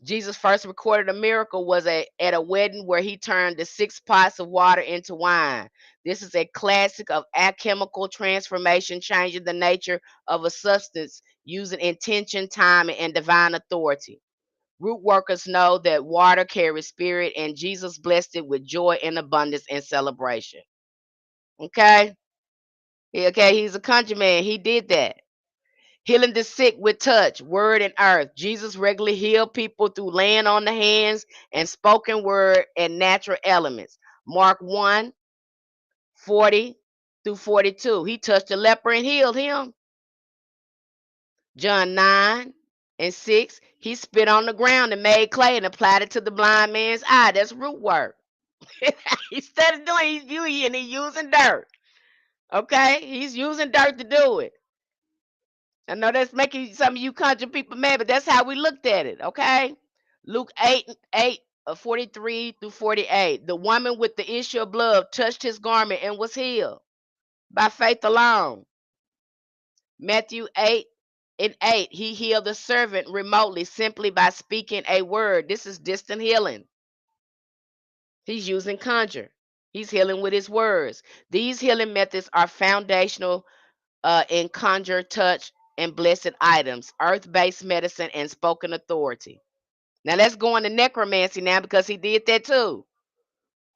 Jesus' first recorded a miracle was at a wedding where he turned the 6 pots of water into wine. This is a classic of alchemical transformation, changing the nature of a substance using intention, time, and divine authority. Root workers know that water carries spirit, and Jesus blessed it with joy and abundance and celebration. Okay? Okay, he's a country man. He did that. Healing the sick with touch, word, and earth. Jesus regularly healed people through laying on the hands and spoken word and natural elements. Mark 1, 40 through 42. He touched a leper and healed him. John 9 and 6. He spit on the ground and made clay and applied it to the blind man's eye. That's root work. Instead of doing, he's using dirt. Okay? He's using dirt to do it. I know that's making some of you country people mad, but that's how we looked at it, okay? Luke 8, 43 through 48. The woman with the issue of blood touched his garment and was healed by faith alone. Matthew 8 and 8. He healed the servant remotely simply by speaking a word. This is distant healing. He's using conjure. He's healing with his words. These healing methods are foundational in conjure, touch, and blessed items, earth-based medicine, and spoken authority. Now let's go into necromancy now because he did that too.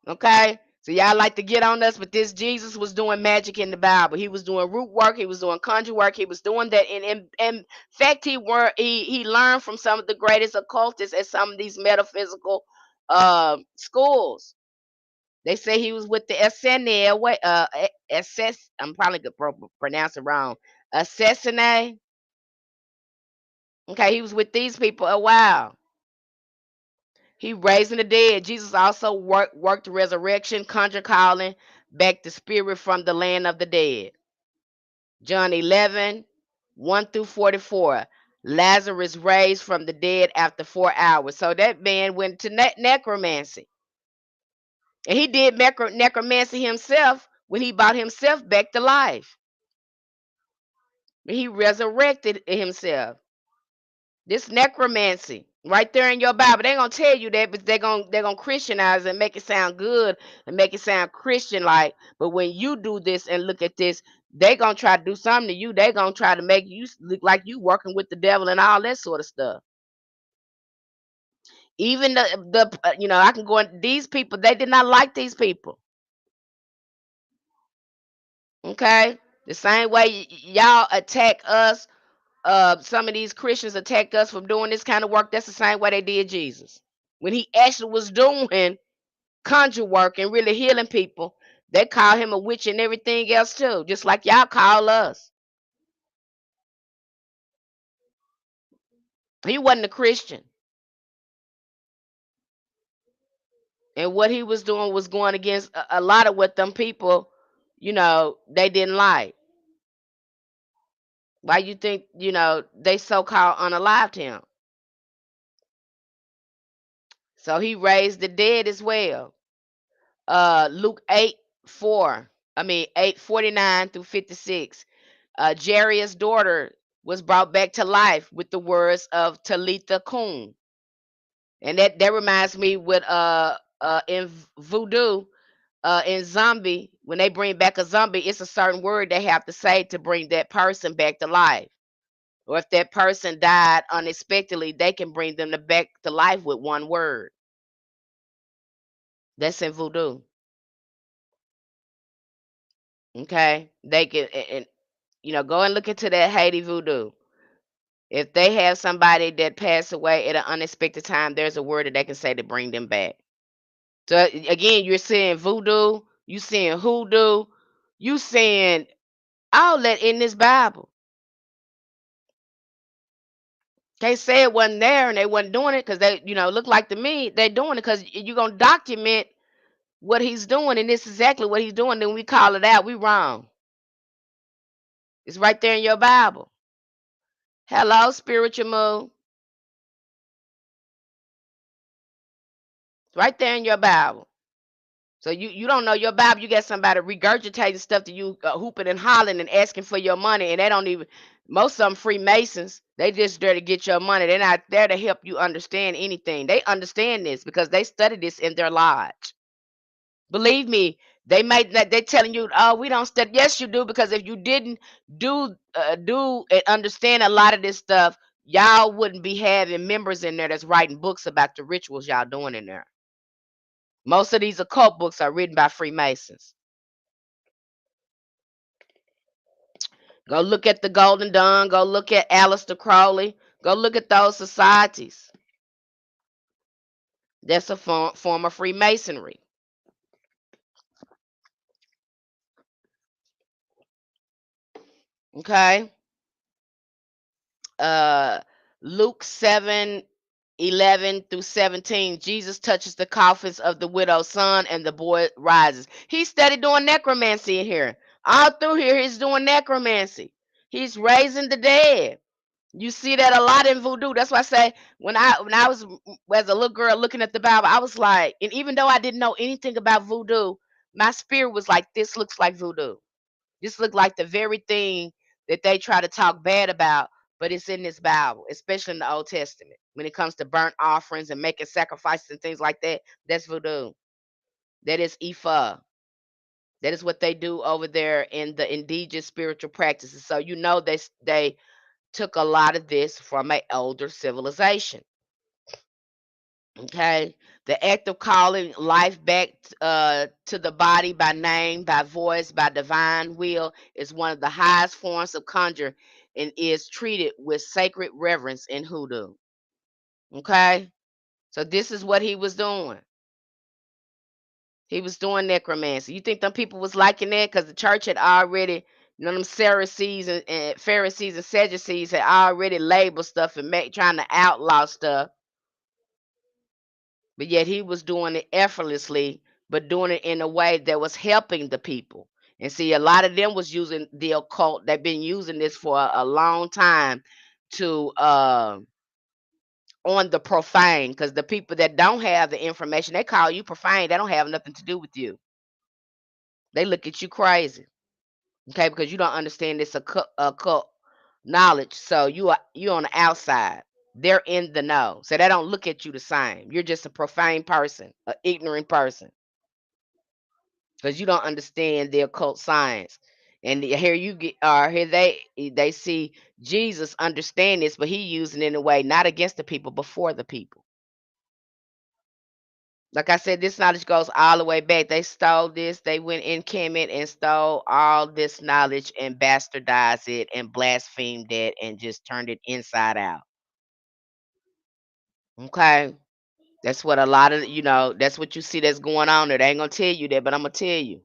Okay? So y'all like to get on us, but this Jesus was doing magic in the Bible. He was doing root work. He was doing conjure work. He was doing that. In fact, he learned from some of the greatest occultists at some of these metaphysical schools. They say he was with the SNL, I'm probably going to pronounce it wrong. Assassine. Okay, he was with these people a while. He raising the dead. Jesus also worked resurrection, conjure calling back the spirit from the land of the dead. John 11, 1 through 44. Lazarus raised from the dead after 4 hours. So that man went to necromancy. And he did necromancy himself when he brought himself back to life. He resurrected himself. This necromancy right there in your Bible. They gonna tell you that, but they're gonna Christianize and make it sound good and make it sound Christian like. But when you do this and look at this, they gonna try to do something to you. They gonna try to make you look like you working with the devil and all that sort of stuff. Even I can go in these people. They did not like these people. Okay, the same way y'all attack us. Some of these Christians attacked us from doing this kind of work. That's the same way they did Jesus. When he actually was doing conjure work and really healing people, they call him a witch and everything else too, just like y'all call us. He wasn't a Christian. And what he was doing was going against a lot of what them people, they didn't like. Why you think, they so-called unalived him? So he raised the dead as well. Luke 8:4. I mean 8:49 through 56. Jairus' daughter was brought back to life with the words of Talitha Kum. And that reminds me with in voodoo, in zombie, when they bring back a zombie, it's a certain word they have to say to bring that person back to life. Or if that person died unexpectedly, they can bring them back to life with one word. That's in voodoo. Okay, they can, and go and look into that Haiti voodoo. If they have somebody that passed away at an unexpected time, there's a word that they can say to bring them back. So again, you're saying voodoo, you saying hoodoo, you saying all that in this Bible. They say it wasn't there and they wasn't doing it because they, look like to me they're doing it because you're gonna document what he's doing, and this is exactly what he's doing. Then we call it out, we wrong. It's right there in your Bible. Hello, spiritual move. It's right there in your Bible. So you don't know your Bible. You got somebody regurgitating stuff to you, hooping and hollering and asking for your money, and they don't even. Most of them Freemasons. They just there to get your money. They're not there to help you understand anything. They understand this because they study this in their lodge. Believe me, they might not. They're telling you, "Oh, we don't study." Yes, you do, because if you didn't do and understand a lot of this stuff, y'all wouldn't be having members in there that's writing books about the rituals y'all doing in there. Most of these occult books are written by Freemasons. Go look at the Golden Dawn. Go look at Aleister Crowley. Go look at those societies. That's a form of Freemasonry. Okay. uh Luke 7:11 through 17. Jesus touches the coffins of the widow's son and the boy rises. He started doing necromancy in here. All through here, he's doing necromancy. He's raising the dead. You see that a lot in voodoo. That's why I say when I was as a little girl looking at the Bible, I was like, and even though I didn't know anything about voodoo, my spirit was like, this looks like voodoo. This looked like the very thing that they try to talk bad about, but it's in this Bible, especially in the Old Testament. When it comes to burnt offerings and making sacrifices and things like that, that's voodoo. That is Ifa. That is what they do over there in the indigenous spiritual practices. So they took a lot of this from an older civilization. Okay. The act of calling life back to the body by name, by voice, by divine will is one of the highest forms of conjure and is treated with sacred reverence in hoodoo. Okay. So this is what he was doing. He was doing necromancy. You think them people was liking that? Because the church had already, them Pharisees and Pharisees and Sadducees had already labeled stuff and trying to outlaw stuff. But yet he was doing it effortlessly, but doing it in a way that was helping the people. And see, a lot of them was using the occult. They've been using this for a long time to on the profane, because the people that don't have the information, they call you profane. They don't have nothing to do with you. They look at you crazy, okay, because you don't understand this occult knowledge. So you on the outside. They're in the know, so they don't look at you the same. You're just a profane person, an ignorant person, because you don't understand the occult science. And here you get, here they see Jesus understand this, but he using it in a way not against the people, but for the people. Like I said, this knowledge goes all the way back. They stole this. They went in Kemet and stole all this knowledge and bastardized it and blasphemed it and just turned it inside out. Okay. That's what a lot of, that's what you see that's going on there. They ain't gonna tell you that, but I'm gonna tell you.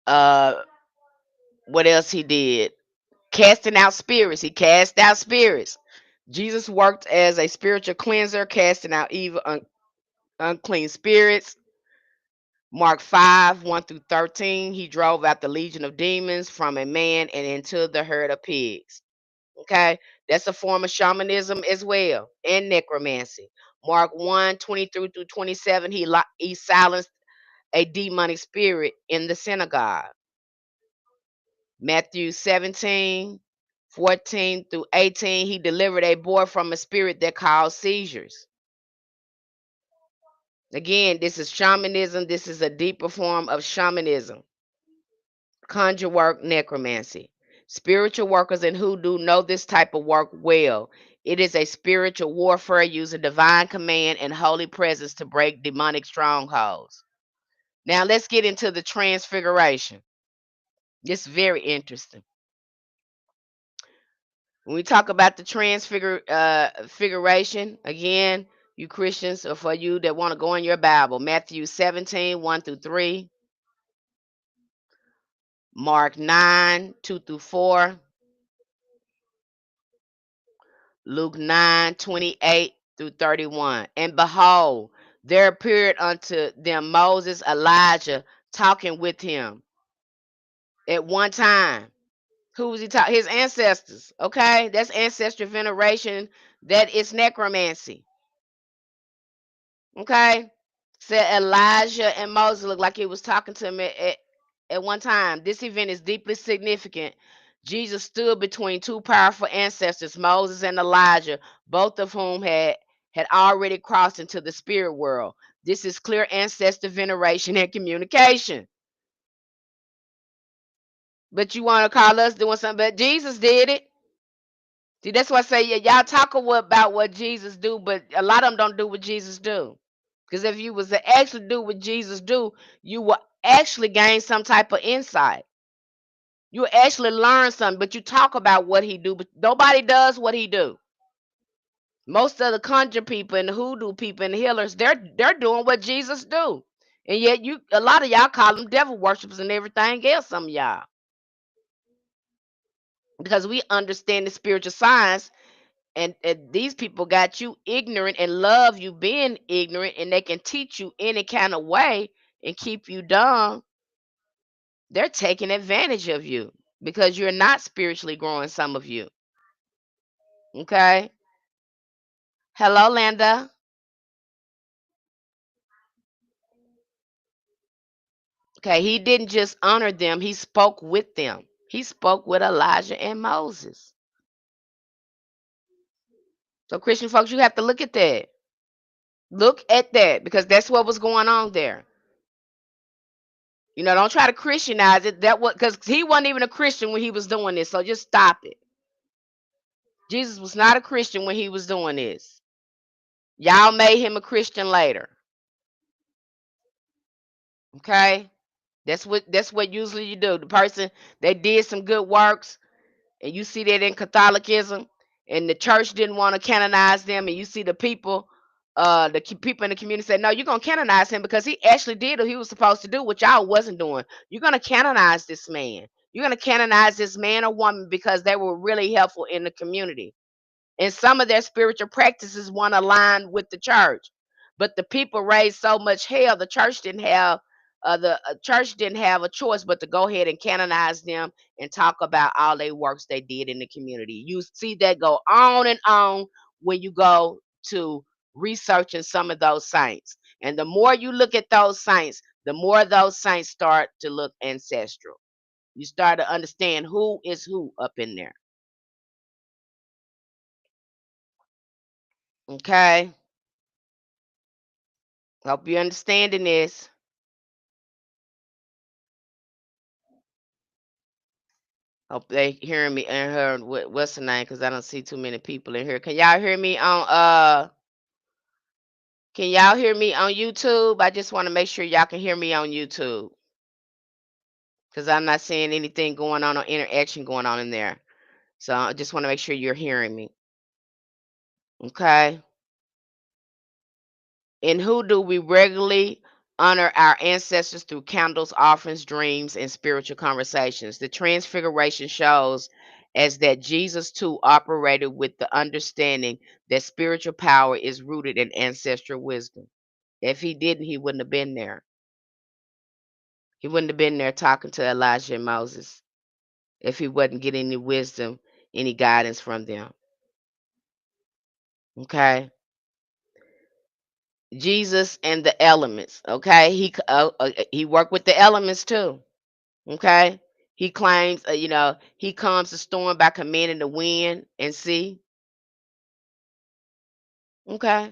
Uh what else he did? Casting out spirits. He cast out spirits. Jesus worked as a spiritual cleanser, casting out evil, unclean spirits. Mark 5:1 through 13. He drove out the legion of demons from a man and into the herd of pigs. Okay, that's a form of shamanism as well, and necromancy. Mark 1:23 through 27, he silenced a demonic spirit in the synagogue. Matthew 17:14 through 18, he delivered a boy from a spirit that caused seizures. Again, this is shamanism. This is a deeper form of shamanism. Conjure work, necromancy. Spiritual workers in hoodoo know this type of work well. It is a spiritual warfare using divine command and holy presence to break demonic strongholds. Now let's get into the transfiguration. It's very interesting. When we talk about the transfiguration, again, you Christians, or for you that want to go in your Bible, Matthew 17:1 through 3, Mark 9:2 through 4, Luke 9:28 through 31. And behold, there appeared unto them Moses, Elijah, talking with him at one time. Who was he talking? His ancestors. Okay, that's ancestral veneration. That is necromancy. Okay, said Elijah and Moses looked like he was talking to him at one time. This event is deeply significant. Jesus stood between two powerful ancestors, Moses and Elijah, both of whom had already crossed into the spirit world. This is clear ancestor veneration and communication. But you want to call us doing something, but Jesus did it. See, that's why I say, yeah, y'all talk about what Jesus do, but a lot of them don't do what Jesus do. Because if you was to actually do what Jesus do, you will actually gain some type of insight. You will actually learn something, but you talk about what he do, but nobody does what he do. Most of the conjure people and the hoodoo people and the healers, they're doing what Jesus do. And yet a lot of y'all call them devil worshippers and everything else, some of y'all. Because we understand the spiritual science, and these people got you ignorant and love you being ignorant, and they can teach you any kind of way and keep you dumb. They're taking advantage of you because you're not spiritually growing, some of you. Okay. Hello, Linda. Okay, he didn't just honor them, he spoke with them. He spoke with Elijah and Moses. So Christian folks, you have to look at that. Look at that, because that's what was going on there. Don't try to Christianize it. That was because he wasn't even a Christian when he was doing this. So just stop it. Jesus was not a Christian when he was doing this. Y'all made him a Christian later. Okay? That's what usually you do. The person they did some good works, and you see that in Catholicism, and the church didn't want to canonize them, and you see the people, people in the community say, no, you're gonna canonize him because he actually did what he was supposed to do, which y'all wasn't doing. You're gonna canonize this man. You're gonna canonize this man or woman because they were really helpful in the community. And some of their spiritual practices want to align with the church, but the people raised so much hell, the church didn't have a choice but to go ahead and canonize them and talk about all their works they did in the community. You see that go on and on when you go to researching some of those saints, and the more you look at those saints, the more those saints start to look ancestral. You start to understand who is who up in there. Okay, hope you're understanding this. Hope they hearing me and her. What's the name? Because I don't see too many people in here. Can y'all hear me on YouTube? I just want to make sure y'all can hear me on YouTube because I'm not seeing anything going on or interaction going on in there. So I just want to make sure you're hearing me. Okay. In hoodoo, we regularly honor our ancestors through candles, offerings, dreams, and spiritual conversations. The transfiguration shows as that Jesus too operated with the understanding that spiritual power is rooted in ancestral wisdom. If he didn't, he wouldn't have been there. He wouldn't have been there talking to Elijah and Moses if he wasn't getting any wisdom, any guidance from them. Okay. Jesus and the elements. Okay, he worked with the elements too. Okay, he claims, he calms the storm by commanding the wind and sea. Okay,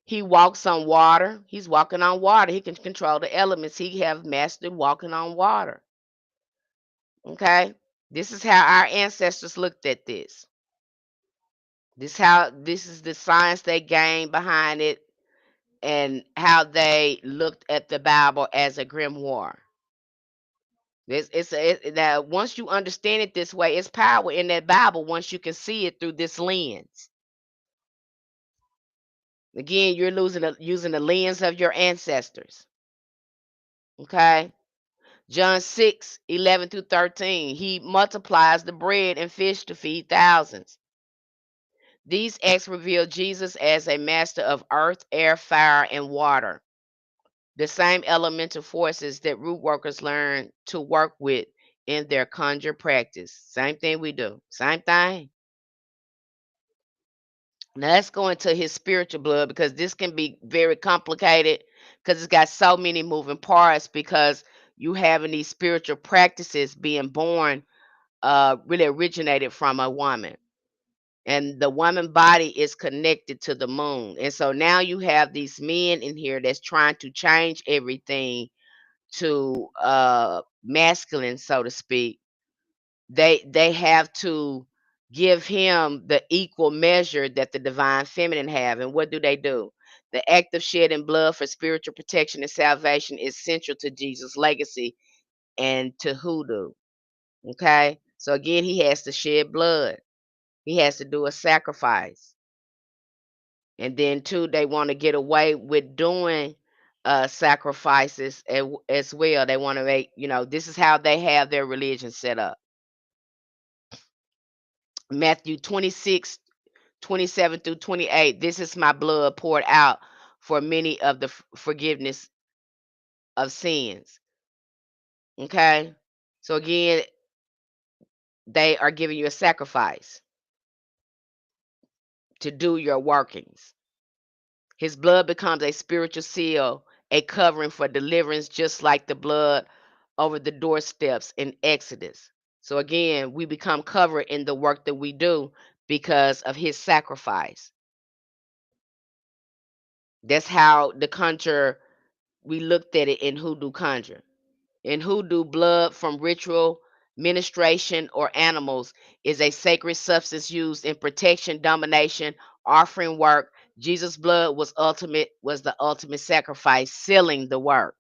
he walks on water. He's walking on water. He can control the elements. He have mastered walking on water. Okay, this is how our ancestors looked at this. This is the science they gained behind it, and how they looked at the Bible as a grimoire. Now once you understand it this way, it's power in that Bible once you can see it through this lens. Again, you're using the lens of your ancestors. Okay. John 6:11 through 13. He multiplies the bread and fish to feed thousands. These acts reveal Jesus as a master of earth, air, fire, and water, the same elemental forces that root workers learn to work with in their conjure practice. Same thing we do. Same thing. Now let's go into his spiritual blood, because this can be very complicated because it's got so many moving parts, because you having these spiritual practices being born really originated from a woman. And the woman body is connected to the moon. And so now you have these men in here that's trying to change everything to masculine, so to speak. They have to give him the equal measure that the divine feminine have. And what do? The act of shedding blood for spiritual protection and salvation is central to Jesus' legacy and to hoodoo. Okay, so again, he has to shed blood. He has to do a sacrifice. And then too, they want to get away with doing sacrifices as well. They want to make, this is how they have their religion set up. Matthew 26:27 through 28. This is my blood poured out for many of the forgiveness of sins. Okay. So again, they are giving you a sacrifice to do your workings. His blood becomes a spiritual seal, a covering for deliverance, just like the blood over the doorsteps in Exodus. So again, we become covered in the work that we do because of his sacrifice. That's how the conjure, we looked at it in hoodoo conjure. In hoodoo, blood from ritual, ministration, or animals is a sacred substance used in protection, domination, offering work. Jesus' blood was the ultimate sacrifice, sealing the work.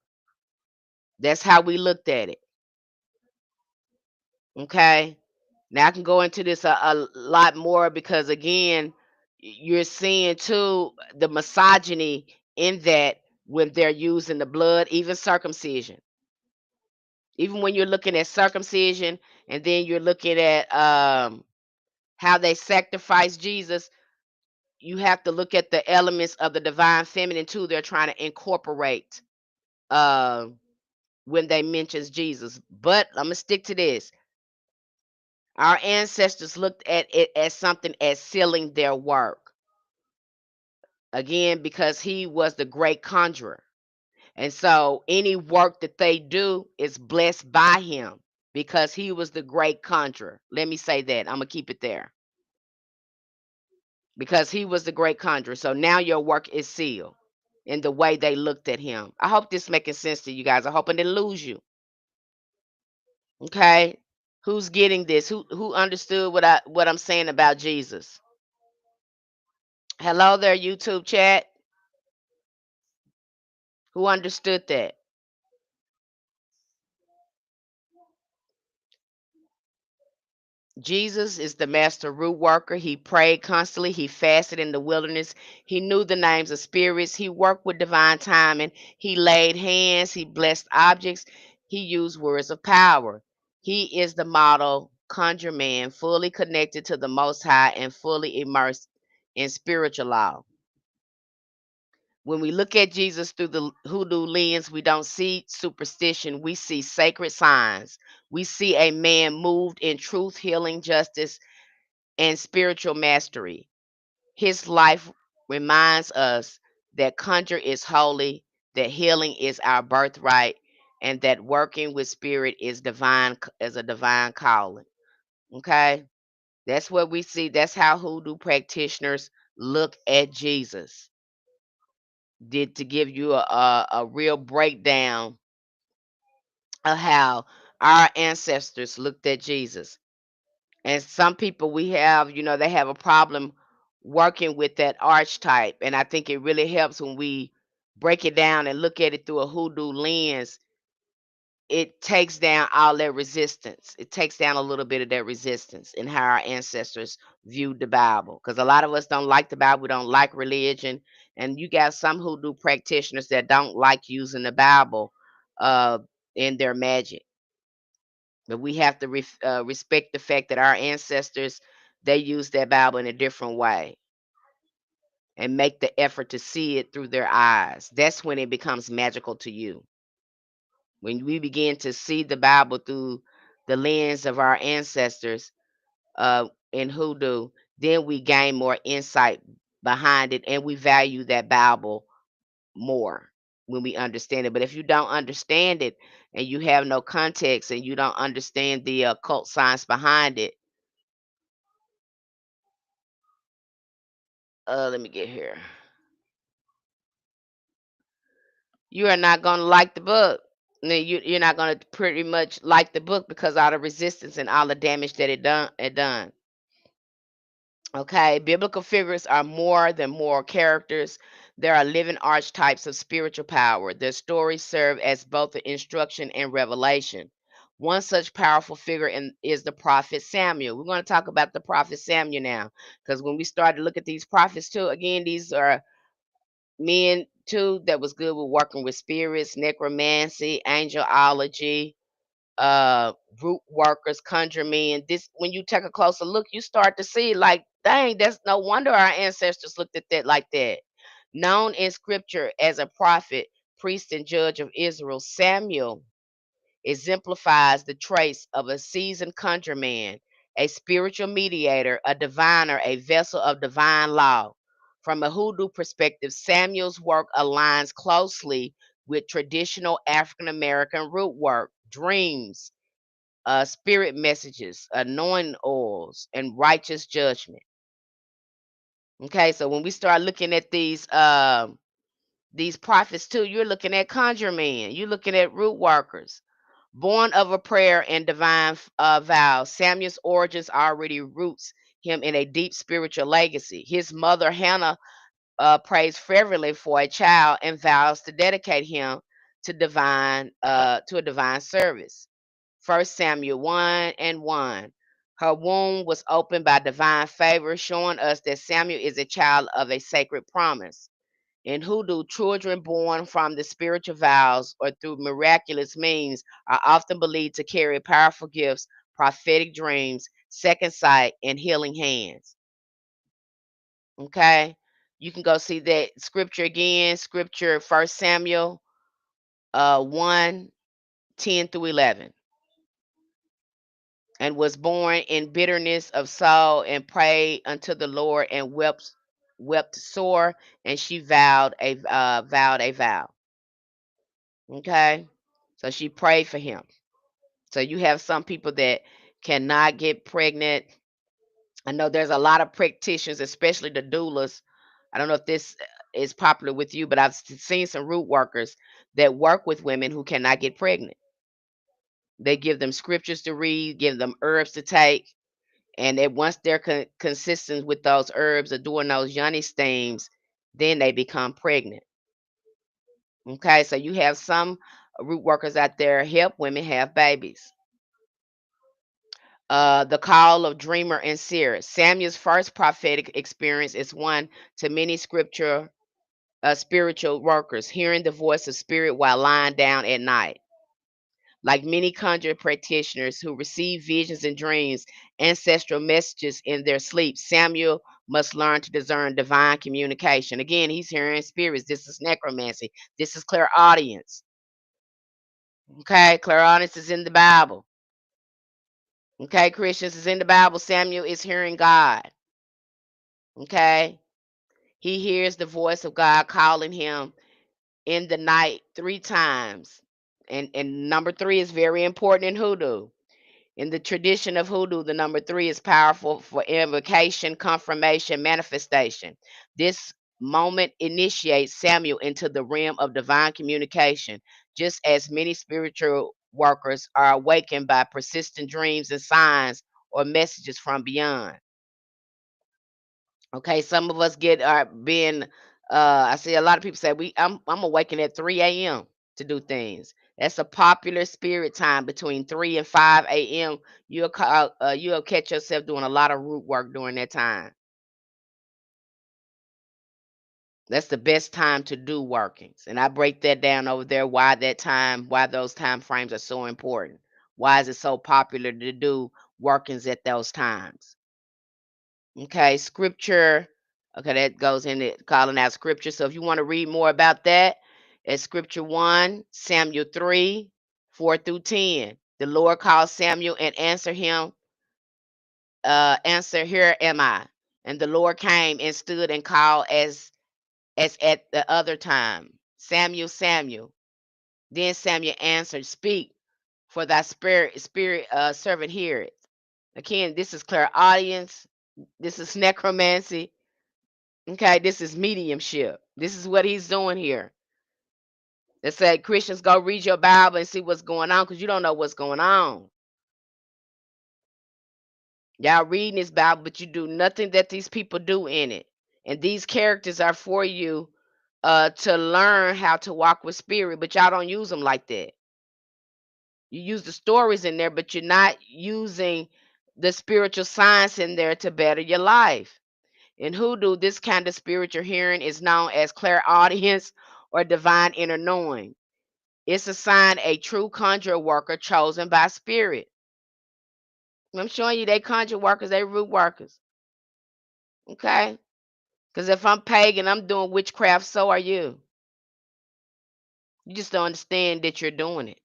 That's how we looked at it. Okay. Now I can go into this a lot more, because again, you're seeing too the misogyny in that when they're using the blood, even circumcision. Even when you're looking at circumcision, and then you're looking at how they sacrifice Jesus, you have to look at the elements of the divine feminine too. They're trying to incorporate uh, when they mentions Jesus. But I'm gonna stick to this. Our ancestors looked at it as something as sealing their work. Again, because he was the great conjurer. And so any work that they do is blessed by him, because he was the great conjurer. Let me say that. I'm going to keep it there. Because he was the great conjurer. So now your work is sealed in the way they looked at him. I hope this making sense to you guys. I hope I didn't lose you. Okay? Who's getting this? Who understood what I'm saying about Jesus? Hello there, YouTube chat. Who understood that? Jesus is the master root worker. He prayed constantly. He fasted in the wilderness. He knew the names of spirits. He worked with divine timing. He laid hands. He blessed objects. He used words of power. He is the model conjure man, fully connected to the Most High and fully immersed in spiritual law. When we look at Jesus through the hoodoo lens, we don't see superstition. We see sacred signs. We see a man moved in truth, healing, justice, and spiritual mastery. His life reminds us that conjure is holy, that healing is our birthright, and that working with spirit is divine as a divine calling. Okay? That's what we see. That's how hoodoo practitioners look at Jesus. Did to give you a real breakdown of how our ancestors looked at Jesus. And some people we have, they have a problem working with that archetype. And I think it really helps when we break it down and look at it through a hoodoo lens. It takes down all that resistance. It takes down a little bit of that resistance in how our ancestors viewed the Bible. Because a lot of us don't like the Bible, we don't like religion. And you got some hoodoo practitioners that don't like using the Bible uh, in their magic. But we have to respect the fact that our ancestors, they use that Bible in a different way and make the effort to see it through their eyes. That's when it becomes magical to you. When we begin to see the Bible through the lens of our ancestors in hoodoo, then we gain more insight behind it and we value that Bible more when we understand it. But if you don't understand it and you have no context and you don't understand the occult science behind it, let me get here. You are not going to like the book. You're not going to pretty much like the book because all the resistance and all the damage that it done. Okay, biblical figures are more than moral characters. They are living archetypes of spiritual power. Their stories serve as both an instruction and revelation. One such powerful figure is the prophet Samuel. We're going to talk about the prophet Samuel now, because when we start to look at these prophets too, again, these are men too that was good with working with spirits, necromancy, angelology, uh root workers, conjure men. This, when you take a closer look, you start to see like, dang, that's no wonder our ancestors looked at that like that. Known in scripture as a prophet, priest, and judge of Israel, Samuel exemplifies the traits of a seasoned conjure man, a spiritual mediator, a diviner, a vessel of divine law. From a hoodoo perspective, Samuel's work aligns closely with traditional African American root work, dreams, spirit messages, anointing oils, and righteous judgment. Okay, so when we start looking at these prophets too, you're looking at conjure men, you're looking at root workers. Born of a prayer and divine vow, Samuel's origins already roots him in a deep spiritual legacy. His mother Hannah prays fervently for a child and vows to dedicate him to a divine service. First Samuel 1:1. Her womb was opened by divine favor, showing us that Samuel is a child of a sacred promise. In hoodoo, children born from the spiritual vows or through miraculous means are often believed to carry powerful gifts, prophetic dreams, second sight, and healing hands. Okay? You can go see that scripture again, scripture First Samuel 1:10-11. And was born in bitterness of soul and prayed unto the Lord and wept sore, and she vowed a vow. Okay, so she prayed for him. So you have some people that cannot get pregnant. I know there's a lot of practitioners, especially the doulas. I don't know if this is popular with you, but I've seen some root workers that work with women who cannot get pregnant. They give them scriptures to read, give them herbs to take, and then once they're consistent with those herbs or doing those yoni steams, then they become pregnant. Okay, so you have some root workers out there help women have babies. The call of dreamer and seer. Samuel's first prophetic experience is one to many spiritual workers, hearing the voice of spirit while lying down at night. Like many conjure practitioners who receive visions and dreams, ancestral messages in their sleep, Samuel must learn to discern divine communication. Again, he's hearing spirits. This is necromancy. This is clairaudience. Okay, clairaudience is in the Bible. Okay, Christians is in the Bible. Samuel is hearing God. Okay, He hears the voice of God calling him in the night 3 times. And number 3 is very important in hoodoo. In the tradition of hoodoo, the number 3 is powerful for invocation, confirmation, manifestation. This moment initiates Samuel into the realm of divine communication, just as many spiritual workers are awakened by persistent dreams and signs or messages from beyond. Okay, some of us get are being I see a lot of people say I'm awakened at 3 a.m. to do things. That's a popular spirit time between 3 and 5 a.m. You'll catch yourself doing a lot of root work during that time. That's the best time to do workings. And I break that down over there why that time, why those time frames are so important. Why is it so popular to do workings at those times? Okay, scripture. Okay, that goes into calling out scripture. So if you want to read more about that, it's scripture 1, Samuel 3, 4 through 10. The Lord called Samuel and answered him, answer, here am I. And the Lord came and stood and called as at the other time. Samuel, Samuel. Then Samuel answered, speak, for thy spirit servant heareth. Again, this is clairaudience. This is necromancy. Okay, this is mediumship. This is what he's doing here. They said Christians go read your Bible and see what's going on because you don't know what's going on. Y'all reading this Bible, but you do nothing that these people do in it. And these characters are for you to learn how to walk with spirit, but y'all don't use them like that. You use the stories in there, but you're not using the spiritual science in there to better your life. In hoodoo, this kind of spiritual hearing is known as clairaudience or divine inner knowing. It's assigned a true conjure worker chosen by spirit. I'm showing you they conjure workers, they root workers. Okay? Because if I'm pagan, I'm doing witchcraft, so are you. You just don't understand that you're doing it.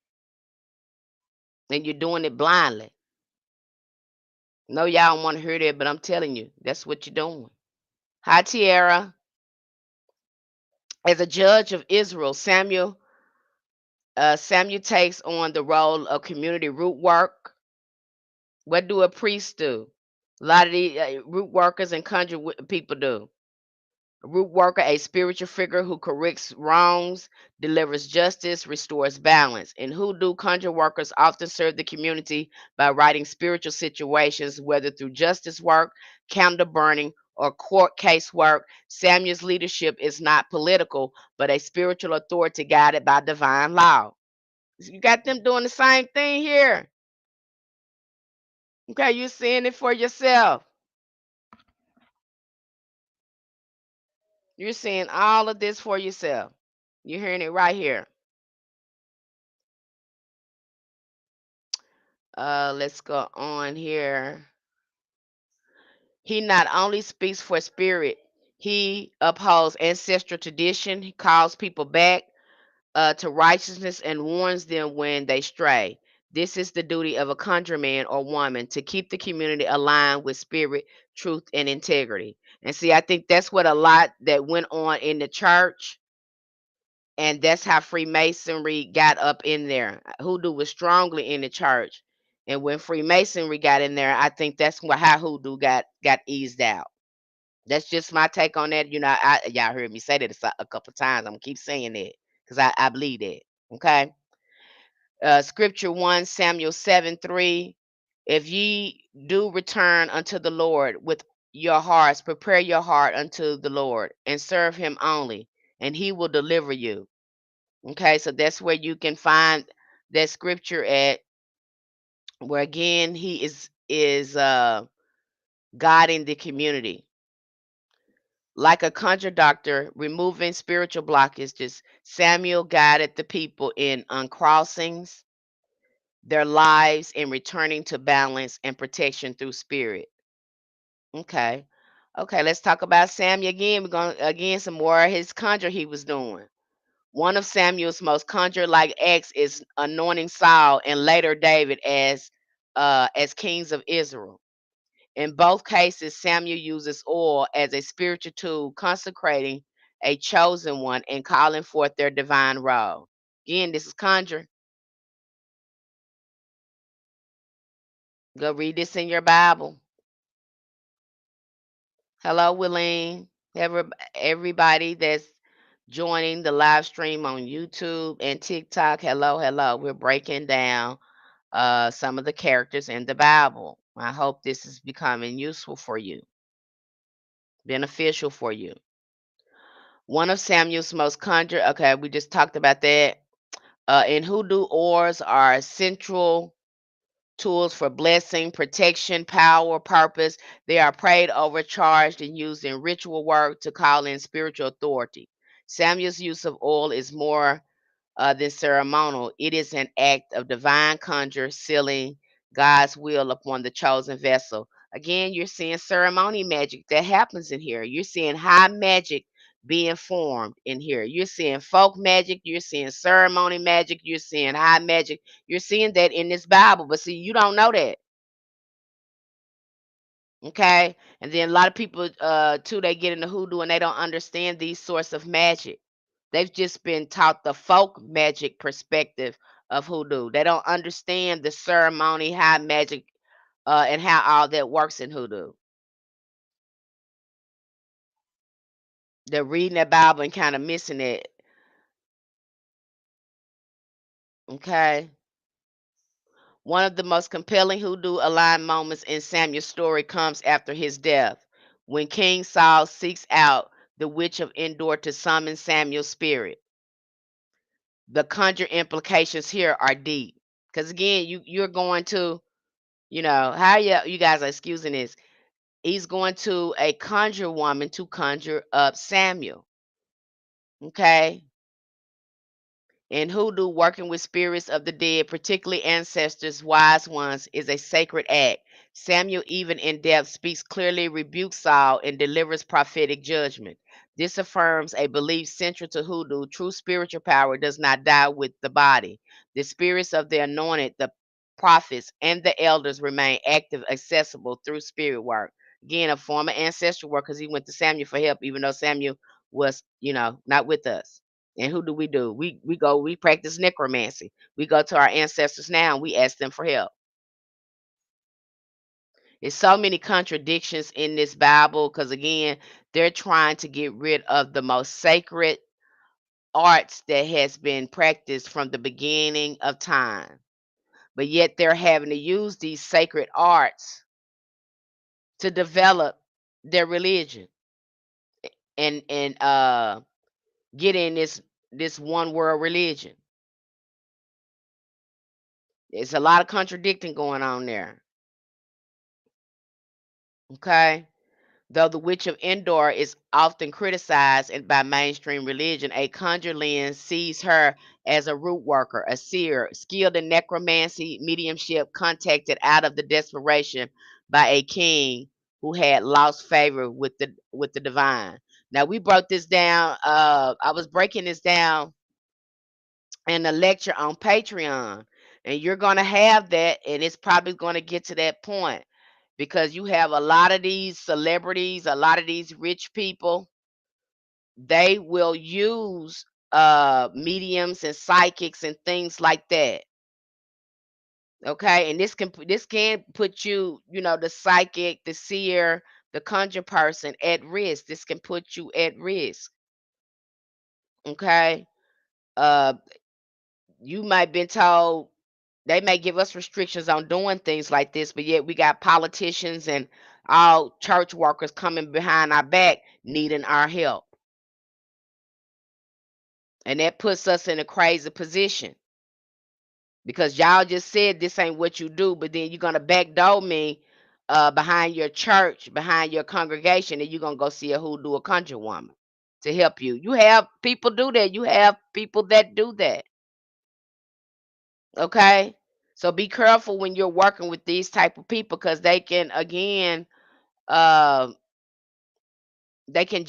And you're doing it blindly. No, y'all don't want to hear that, but I'm telling you, that's what you're doing. Hi, Tierra. As a judge of Israel, Samuel takes on the role of community root work. What do a priest do? A lot of the root workers and people do. A root worker, a spiritual figure who corrects wrongs, delivers justice, restores balance. In hoodoo, conjure workers often serve the community by writing spiritual situations, whether through justice work, candle burning, or court case work. Samuel's leadership is not political, but a spiritual authority guided by divine law. You got them doing the same thing here. Okay, you're seeing it for yourself. You're seeing all of this for yourself. You're hearing it right here. Let's go on here. He not only speaks for spirit, he upholds ancestral tradition. He calls people back to righteousness and warns them when they stray. This is the duty of a conjure man or woman to keep the community aligned with spirit, truth, and integrity. And see, I think that's what a lot that went on in the church, and that's how Freemasonry got up in there. Hoodoo was strongly in the church, and when Freemasonry got in there, I think that's how hoodoo got eased out. That's just my take on that. Y'all heard me say that a couple times. I'm gonna keep saying that because I believe that. Okay. Scripture 1 Samuel 7:3. If ye do return unto the Lord with your hearts, prepare your heart unto the Lord and serve him only, and he will deliver you. Okay, so that's where you can find that scripture at, where again he is guiding the community. Like a conjure doctor, removing spiritual blockages, Samuel guided the people in uncrossings their lives and returning to balance and protection through spirit. Okay. Okay, let's talk about Samuel again. We're going again some more of his conjure he was doing. One of Samuel's most conjure-like acts is anointing Saul and later David as kings of Israel. In both cases, Samuel uses oil as a spiritual tool, consecrating a chosen one and calling forth their divine role. Again, this is Conjure. Go read this in your Bible. Hello, Willeen. Everybody that's joining the live stream on YouTube and TikTok. Hello, hello. We're breaking down some of the characters in the Bible. I hope this is becoming useful for you, beneficial for you. One of Samuel's most conjured, okay, we just talked about that. In hoodoo, oars are central tools for blessing, protection, power, purpose. They are prayed over, charged, and used in ritual work to call in spiritual authority. Samuel's use of oil is more than ceremonial. It is an act of divine conjure, sealing God's will upon the chosen vessel. Again, you're seeing ceremony magic that happens in here. You're seeing high magic being formed in here. You're seeing folk magic. You're seeing ceremony magic. You're seeing high magic. You're seeing that in this Bible. But see, you don't know that. Okay. And then a lot of people too, they get into hoodoo and they don't understand these sorts of magic. They've just been taught the folk magic perspective of hoodoo. They don't understand the ceremony, high magic, and how all that works in hoodoo. They're reading that Bible and kind of missing it. Okay. One of the most compelling hoodoo aligned moments in Samuel's story comes after his death, when King Saul seeks out the witch of Endor to summon Samuel's spirit. The conjure implications here are deep. Because again, you're going to, how you guys are excusing this. He's going to a conjure woman to conjure up Samuel. Okay. In hoodoo, working with spirits of the dead, particularly ancestors, wise ones, is a sacred act. Samuel, even in death, speaks clearly, rebukes Saul, and delivers prophetic judgment. This affirms a belief central to hoodoo. True spiritual power does not die with the body. The spirits of the anointed, the prophets, and the elders remain active, accessible through spirit work. Again, a form of ancestral work because he went to Samuel for help, even though Samuel was, not with us. And who do? We practice necromancy. We go to our ancestors now and we ask them for help. There's so many contradictions in this Bible because again, they're trying to get rid of the most sacred arts that has been practiced from the beginning of time. But yet they're having to use these sacred arts to develop their religion and get in this one world religion. There's a lot of contradicting going on there. Okay. Though the witch of Endor is often criticized by mainstream religion, a conjurer sees her as a root worker, a seer, skilled in necromancy, mediumship, contacted out of the desperation by a king who had lost favor with the divine. Now we broke this down. I was breaking this down in a lecture on Patreon, and you're gonna have that, and it's probably gonna get to that point because you have a lot of these celebrities, a lot of these rich people, they will use mediums and psychics and things like that. Okay, and this can put you, the psychic, the seer, the conjure person at risk. This can put you at risk. Okay. Uh you might been told they may give us restrictions on doing things like this, but yet we got politicians and all church workers coming behind our back needing our help. And that puts us in a crazy position because y'all just said this ain't what you do, but then you're gonna backdoor me behind your church, behind your congregation, and you're gonna go see a hoodoo or conjure woman to help you. You have people do that. You have people that do that. Okay? So be careful when you're working with these type of people because they can again uh, they can eh,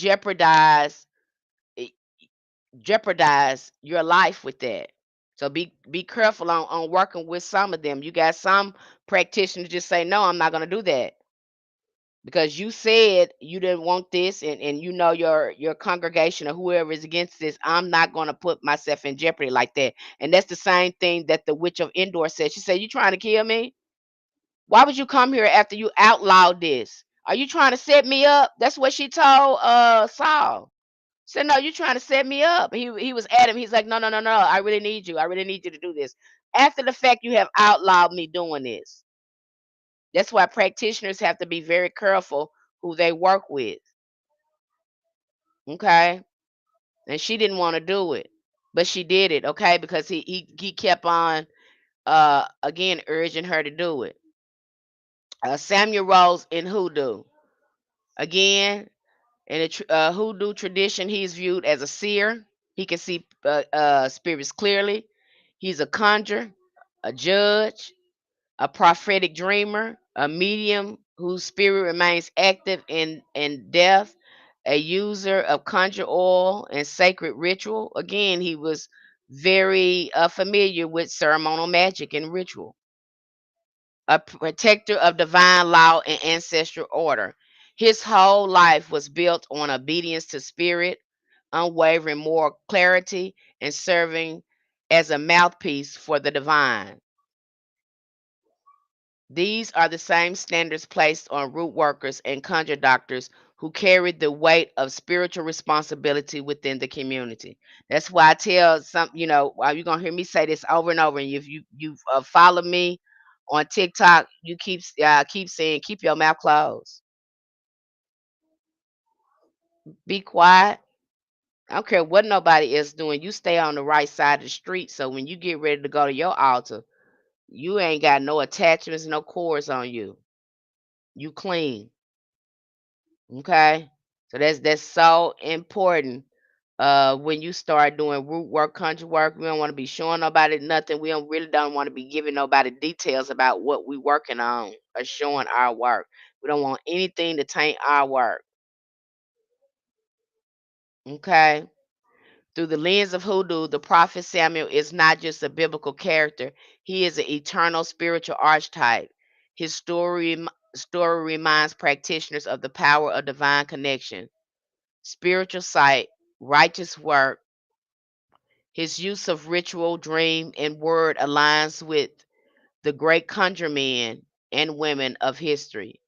jeopardize your life with that. So be careful on working with some of them. You got some practitioners just say, no, I'm not gonna do that. because you said you didn't want this, and you know your congregation or whoever is against this. I'm not going to put myself in jeopardy like that. And that's the same thing that the witch of Endor said. She said, you trying to kill me? Why would you come here after you outlawed this? Are you trying to set me up? That's what she told Saul. Said, no, you trying to set me up. He was at him. He's like, no, no, no, no. I really need you. I really need you to do this. After the fact, you have outlawed me doing this. That's why practitioners have to be very careful who they work with. Okay. And she didn't want to do it. But she did it, okay, because he kept on again urging her to do it. Samuel Rose in hoodoo. Again, in the hoodoo tradition, he's viewed as a seer. He can see spirits clearly. He's a conjurer, a judge, a prophetic dreamer, a medium whose spirit remains active in death, a user of conjure oil and sacred ritual. Again, he was very familiar with ceremonial magic and ritual, a protector of divine law and ancestral order. His whole life was built on obedience to spirit, unwavering moral clarity, and serving as a mouthpiece for the divine. These are the same standards placed on root workers and conjure doctors who carry the weight of spiritual responsibility within the community. That's why I tell some, you're gonna hear me say this over and over. And if you follow me on TikTok, you keep saying keep your mouth closed, be quiet. I don't care what nobody is doing. You stay on the right side of the street. So when you get ready to go to your altar, you ain't got no attachments, no cords on you. You clean. Okay. So that's so important. When you start doing root work, country work, we don't want to be showing nobody nothing. We don't want to be giving nobody details about what we working on or showing our work. We don't want anything to taint our work. Okay. Through the lens of hoodoo, the prophet Samuel is not just a biblical character. He is an eternal spiritual archetype. His story reminds practitioners of the power of divine connection, spiritual sight, righteous work. His use of ritual, dream, and word aligns with the great conjure men and women of history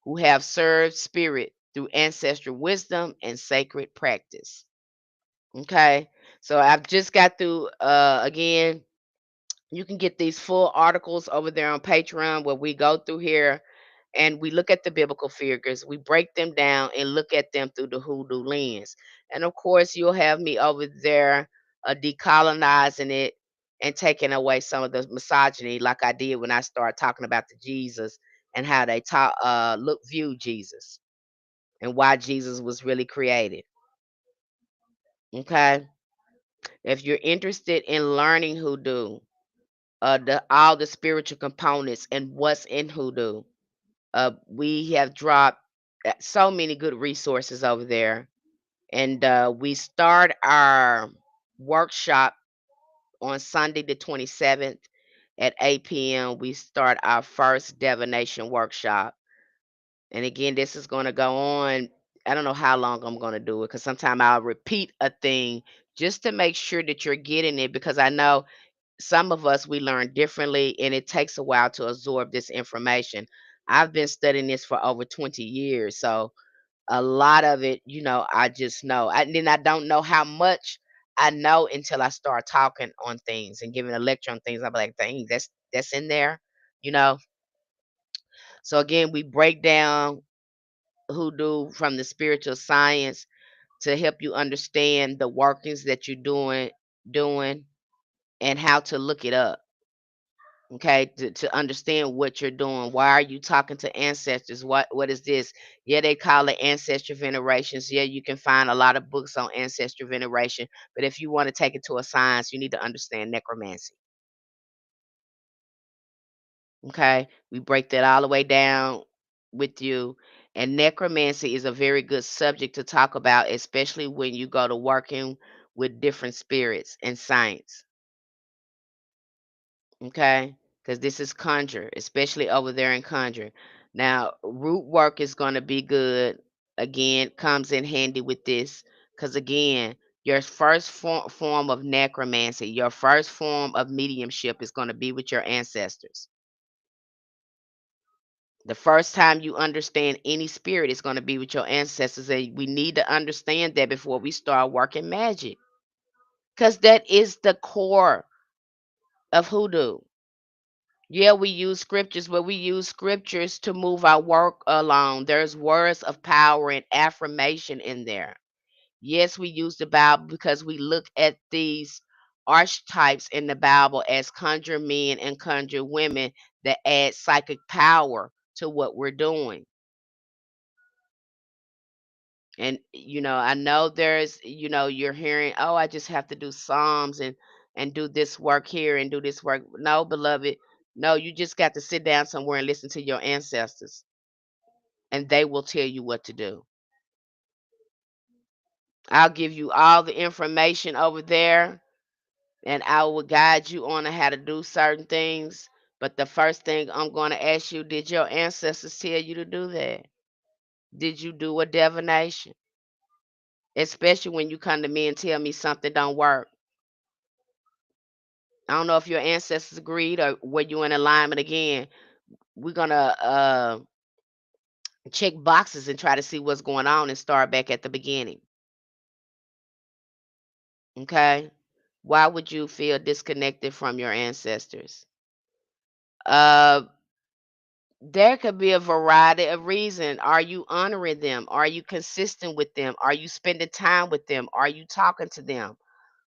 who have served spirit through ancestral wisdom and sacred practice. Okay, so I've just got through again. You can get these full articles over there on Patreon where we go through here and we look at the biblical figures, we break them down and look at them through the hoodoo lens. And of course, you'll have me over there decolonizing it and taking away some of the misogyny, like I did when I started talking about the Jesus and how they view Jesus and why Jesus was really created. Okay, if you're interested in learning hoodoo, all the spiritual components and what's in hoodoo, we have dropped so many good resources over there. And we start our workshop on Sunday, the 27th at 8 p.m. We start our first divination workshop. And again, this is going to go on. I don't know how long I'm going to do it because sometimes I'll repeat a thing just to make sure that you're getting it because I know some of us we learn differently and it takes a while to absorb this information. I've been studying this for over 20 years, so a lot of it, I just know. And then I don't know how much I know until I start talking on things and giving a lecture on things. I'm like, dang, that's in there, you know. So again, we break down hoodoo from the spiritual science to help you understand the workings that you're doing and how to look it up. Okay, to understand what you're doing. Why are you talking to ancestors? What is this? Yeah, they call it ancestral venerations. Yeah, you can find a lot of books on ancestral veneration, but if you want to take it to a science, you need to understand necromancy. Okay, we break that all the way down with you. And necromancy is a very good subject to talk about, especially when you go to working with different spirits and saints. Okay, because this is conjure, especially over there in conjure. Now, root work is going to be good. Again, comes in handy with this because, again, your first form of necromancy, your first form of mediumship is going to be with your ancestors. The first time you understand any spirit is going to be with your ancestors. And we need to understand that before we start working magic because that is the core of hoodoo. Yeah, we use scriptures, but we use scriptures to move our work along. There's words of power and affirmation in there. Yes, we use the Bible because we look at these archetypes in the Bible as conjure men and conjure women that add psychic power to what we're doing. And I know there's, you're hearing, oh, I just have to do Psalms and do this work here and do this work. No, beloved, no, you just got to sit down somewhere and listen to your ancestors, and they will tell you what to do. I'll give you all the information over there, and I will guide you on how to do certain things. But the first thing I'm going to ask you, did your ancestors tell you to do that? Did you do a divination? Especially when you come to me and tell me something don't work. I don't know if your ancestors agreed or were you in alignment again. We're gonna check boxes and try to see what's going on and start back at the beginning. Okay? Why would you feel disconnected from your ancestors? Uh there could be a variety of reasons. Are you honoring them? Are you consistent with them? Are you spending time with them? Are you talking to them?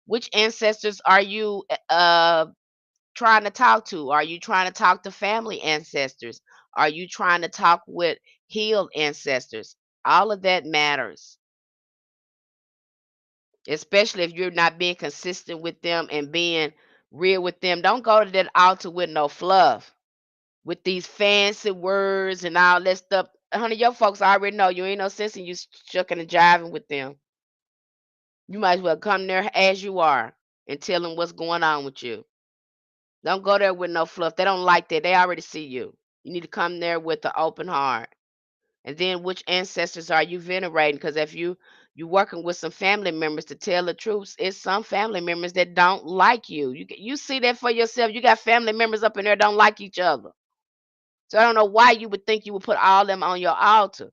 Which ancestors are you trying to talk to? Are you trying to talk to family ancestors? Are you trying to talk with healed ancestors? All of that matters, especially if you're not being consistent with them and being real with them. Don't go to that altar with no fluff, with these fancy words and all that stuff. Honey, your folks already know you ain't no sense in you shucking and jiving with them. You might as well come there as you are and tell them what's going on with you. Don't go there with no fluff. They don't like that. They already see you. You need to come there with an open heart. And then which ancestors are you venerating? Because if you working with some family members, to tell the truth, it's some family members that don't like you. You see that for yourself. You got family members up in there don't like each other. So I don't know why you would think you would put all them on your altar.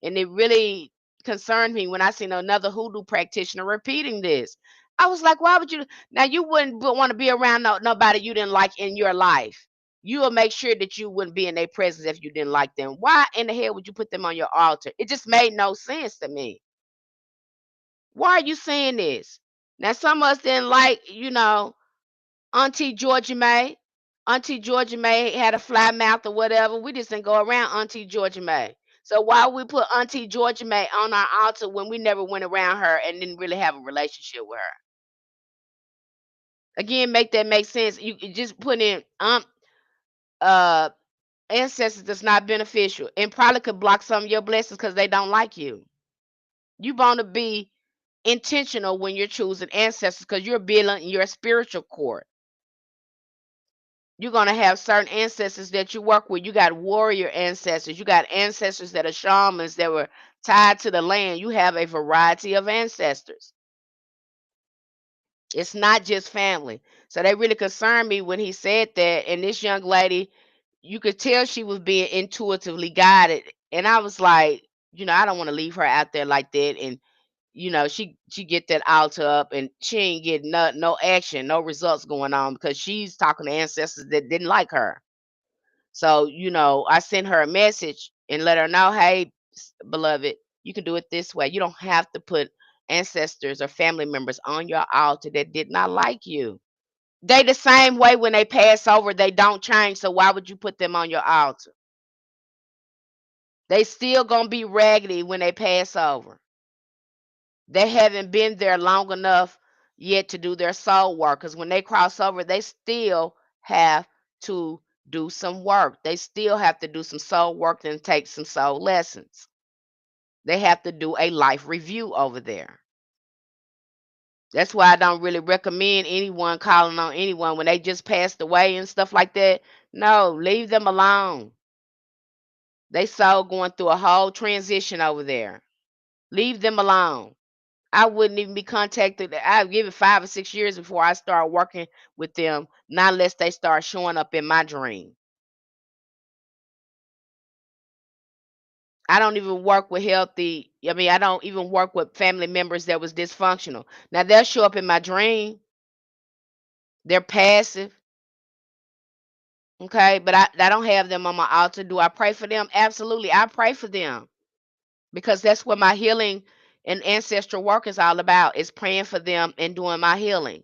And it really concerned me when I seen another hoodoo practitioner repeating this. I was like, why would you? Now you wouldn't want to be around nobody you didn't like in your life. You will make sure that you wouldn't be in their presence if you didn't like them. Why in the hell would you put them on your altar? It just made no sense to me. Why are you saying this? Now some of us didn't like, Auntie Georgia May. Auntie Georgia May had a fly mouth or whatever. We just didn't go around Auntie Georgia May. So why would we put Auntie Georgia May on our altar when we never went around her and didn't really have a relationship with her? Again, make that make sense. You just put in uh ancestors that's not beneficial and probably could block some of your blessings because they don't like you. You want to be intentional when you're choosing ancestors because you're building your spiritual core. You're gonna have certain ancestors that you work with. You got warrior ancestors. You got ancestors that are shamans that were tied to the land. You have a variety of ancestors. It's not just family. So they really concerned me when he said that. And this young lady, you could tell she was being intuitively guided. And I was like, I don't want to leave her out there like that. And she get that altar up and she ain't getting no action, no results going on because she's talking to ancestors that didn't like her. So, I sent her a message and let her know, hey, beloved, you can do it this way. You don't have to put ancestors or family members on your altar that did not like you. They the same way when they pass over, they don't change. So why would you put them on your altar? They still gonna be raggedy when they pass over. They haven't been there long enough yet to do their soul work. Because when they cross over, they still have to do some work. They still have to do some soul work and take some soul lessons. They have to do a life review over there. That's why I don't really recommend anyone calling on anyone when they just passed away and stuff like that. No, leave them alone. They soul going through a whole transition over there. Leave them alone. I wouldn't even be contacted. I'd give it 5 or 6 years before I start working with them, not unless they start showing up in my dream. I don't even work with healthy. I mean, I don't even work with family members that was dysfunctional. Now they'll show up in my dream. They're passive, okay, but I don't have them on my altar. Do I pray for them? Absolutely, I pray for them because that's what my healing and ancestral work is all about. Is praying for them and doing my healing.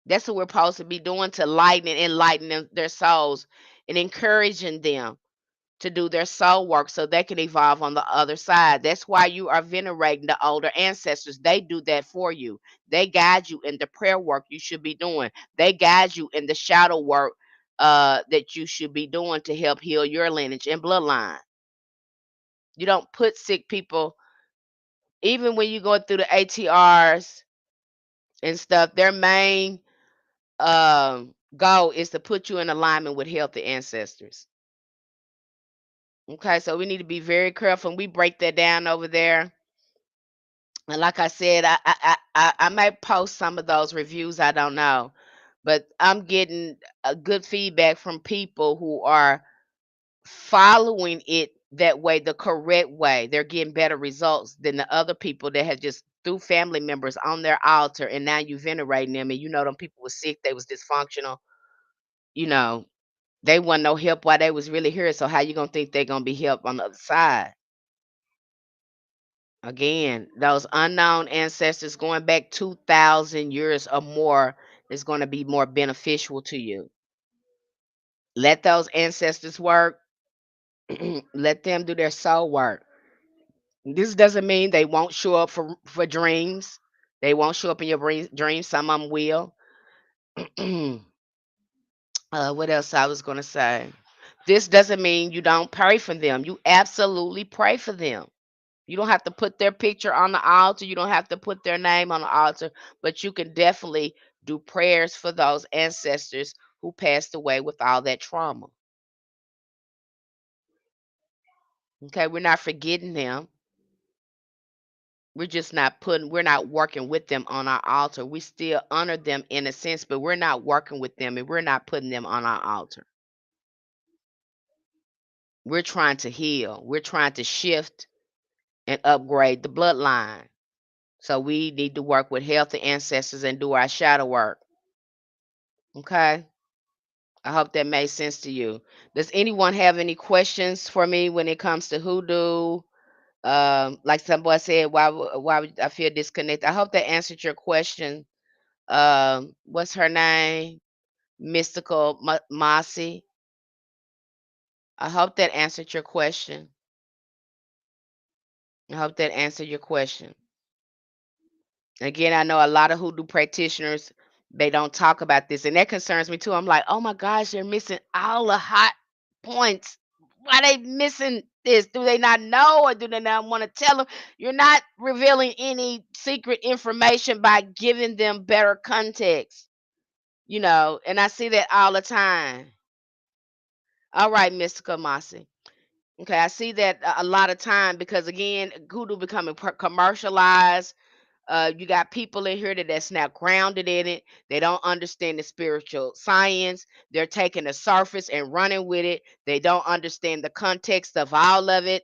That's what we're supposed to be doing to lighten and enlighten their souls and encouraging them to do their soul work so they can evolve on the other side. That's why you are venerating the older ancestors. They do that for you. They guide you in the prayer work you should be doing. They guide you in the shadow work that you should be doing to help heal your lineage and bloodline. You don't put sick people, even when you go through the ATRs and stuff, their main goal is to put you in alignment with healthy ancestors. Okay, so we need to be very careful. And we break that down over there. And like I said, I might post some of those reviews. I don't know, but I'm getting a good feedback from people who are following it that way, the correct way. They're getting better results than the other people that had just threw family members on their altar, and now you venerating them, and you know them people was sick, they was dysfunctional. You know, they wasn't no help while they was really here. So how you gonna think they're gonna be helped on the other side? Again, those unknown ancestors going back 2,000 years or more is going to be more beneficial to you. Let those ancestors work. Let them do their soul work. This doesn't mean they won't show up for dreams. They won't show up in your dreams. Some of them will. What else I was going to say? This doesn't mean you don't pray for them. You absolutely pray for them. You don't have to put their picture on the altar. You don't have to put their name on the altar, but you can definitely do prayers for those ancestors who passed away with all that trauma. Okay, we're not forgetting them. We're not working with them on our altar. We still honor them in a sense, but we're not working with them and we're not putting them on our altar. We're trying to heal. We're trying to shift and upgrade the bloodline. So we need to work with healthy ancestors and do our shadow work. Okay? I hope that made sense to you. Does anyone have any questions for me when it comes to hoodoo? Like somebody said, why would I feel disconnected? I hope that answered your question. What's her name? Mystical Mossy. I hope that answered your question. I hope that answered your question. Again, I know a lot of hoodoo practitioners, they don't talk about this, and that concerns me too. I'm like, oh my gosh, they're missing all the hot points. Why they missing this? Do they not know, or do they not want to tell them? You're not revealing any secret information by giving them better context, and I see that all the time. All right, Mr. Kamasi. Okay, I see that a lot of time because again, hoodoo becoming commercialized. You got people in here that's now grounded in it. They don't understand the spiritual science. They're taking the surface and running with it. They don't understand the context of all of it,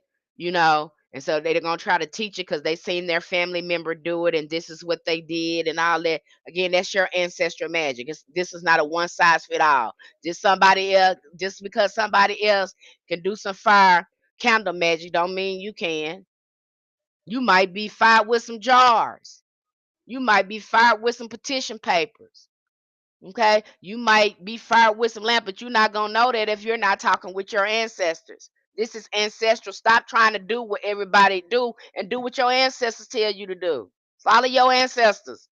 And so they're gonna try to teach it because they seen their family member do it, and this is what they did, and all that. Again, that's your ancestral magic. This is not a one size fit all. Just because somebody else can do some fire candle magic, don't mean you can. You might be fired with some jars. You might be fired with some petition papers. Okay. You might be fired with some lamp, but you're not going to know that if you're not talking with your ancestors. This is ancestral. Stop trying to do what everybody do and do what your ancestors tell you to do. Follow your ancestors.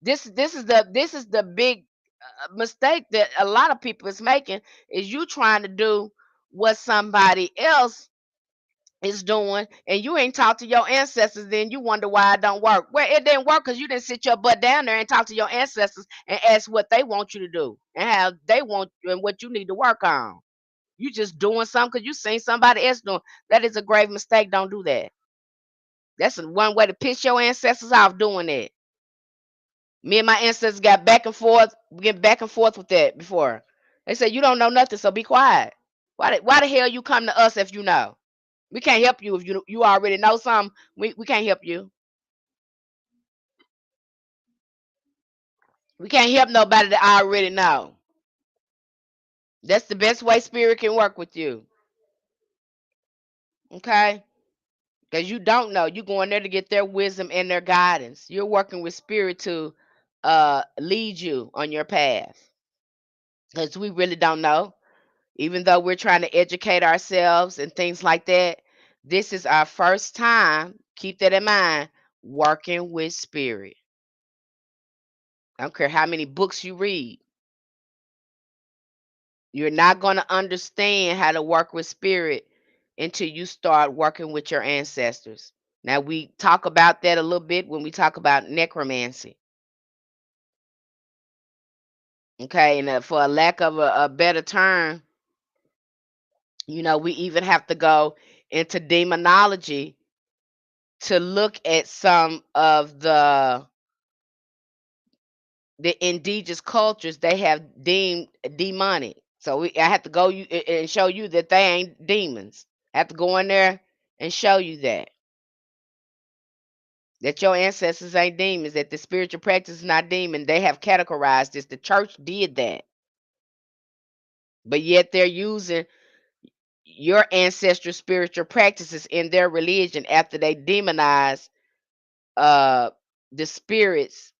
This is the big mistake that a lot of people is making is you trying to do what somebody else is doing, and you ain't talk to your ancestors, then you wonder why it don't work. Well, it didn't work because you didn't sit your butt down there and talk to your ancestors and ask what they want you to do and how they want and what you need to work on. You just doing something because you seen somebody else doing. That is a grave mistake. Don't do that. That's one way to piss your ancestors off doing that. Me and my ancestors got back and forth. We get back and forth with that before. They said you don't know nothing, so be quiet. Why the hell you come to us if you know? We can't help you if you already know something. We can't help you. We can't help nobody that already know. That's the best way spirit can work with you. Okay? Because you don't know. You going there to get their wisdom and their guidance. You're working with spirit to lead you on your path. Because we really don't know. Even though we're trying to educate ourselves and things like that, this is our first time, keep that in mind, working with spirit. I don't care how many books you read. You're not going to understand how to work with spirit until you start working with your ancestors. Now, we talk about that a little bit when we talk about necromancy. Okay, and for a lack of a better term, we even have to go into demonology to look at some of the indigenous cultures they have deemed demonic. So I have to go and show you that they ain't demons. I have to go in there and show you that your ancestors ain't demons, that the spiritual practice is not demon. They have categorized this. The church did that, but yet they're using your ancestral spiritual practices in their religion after they demonize uh the spirits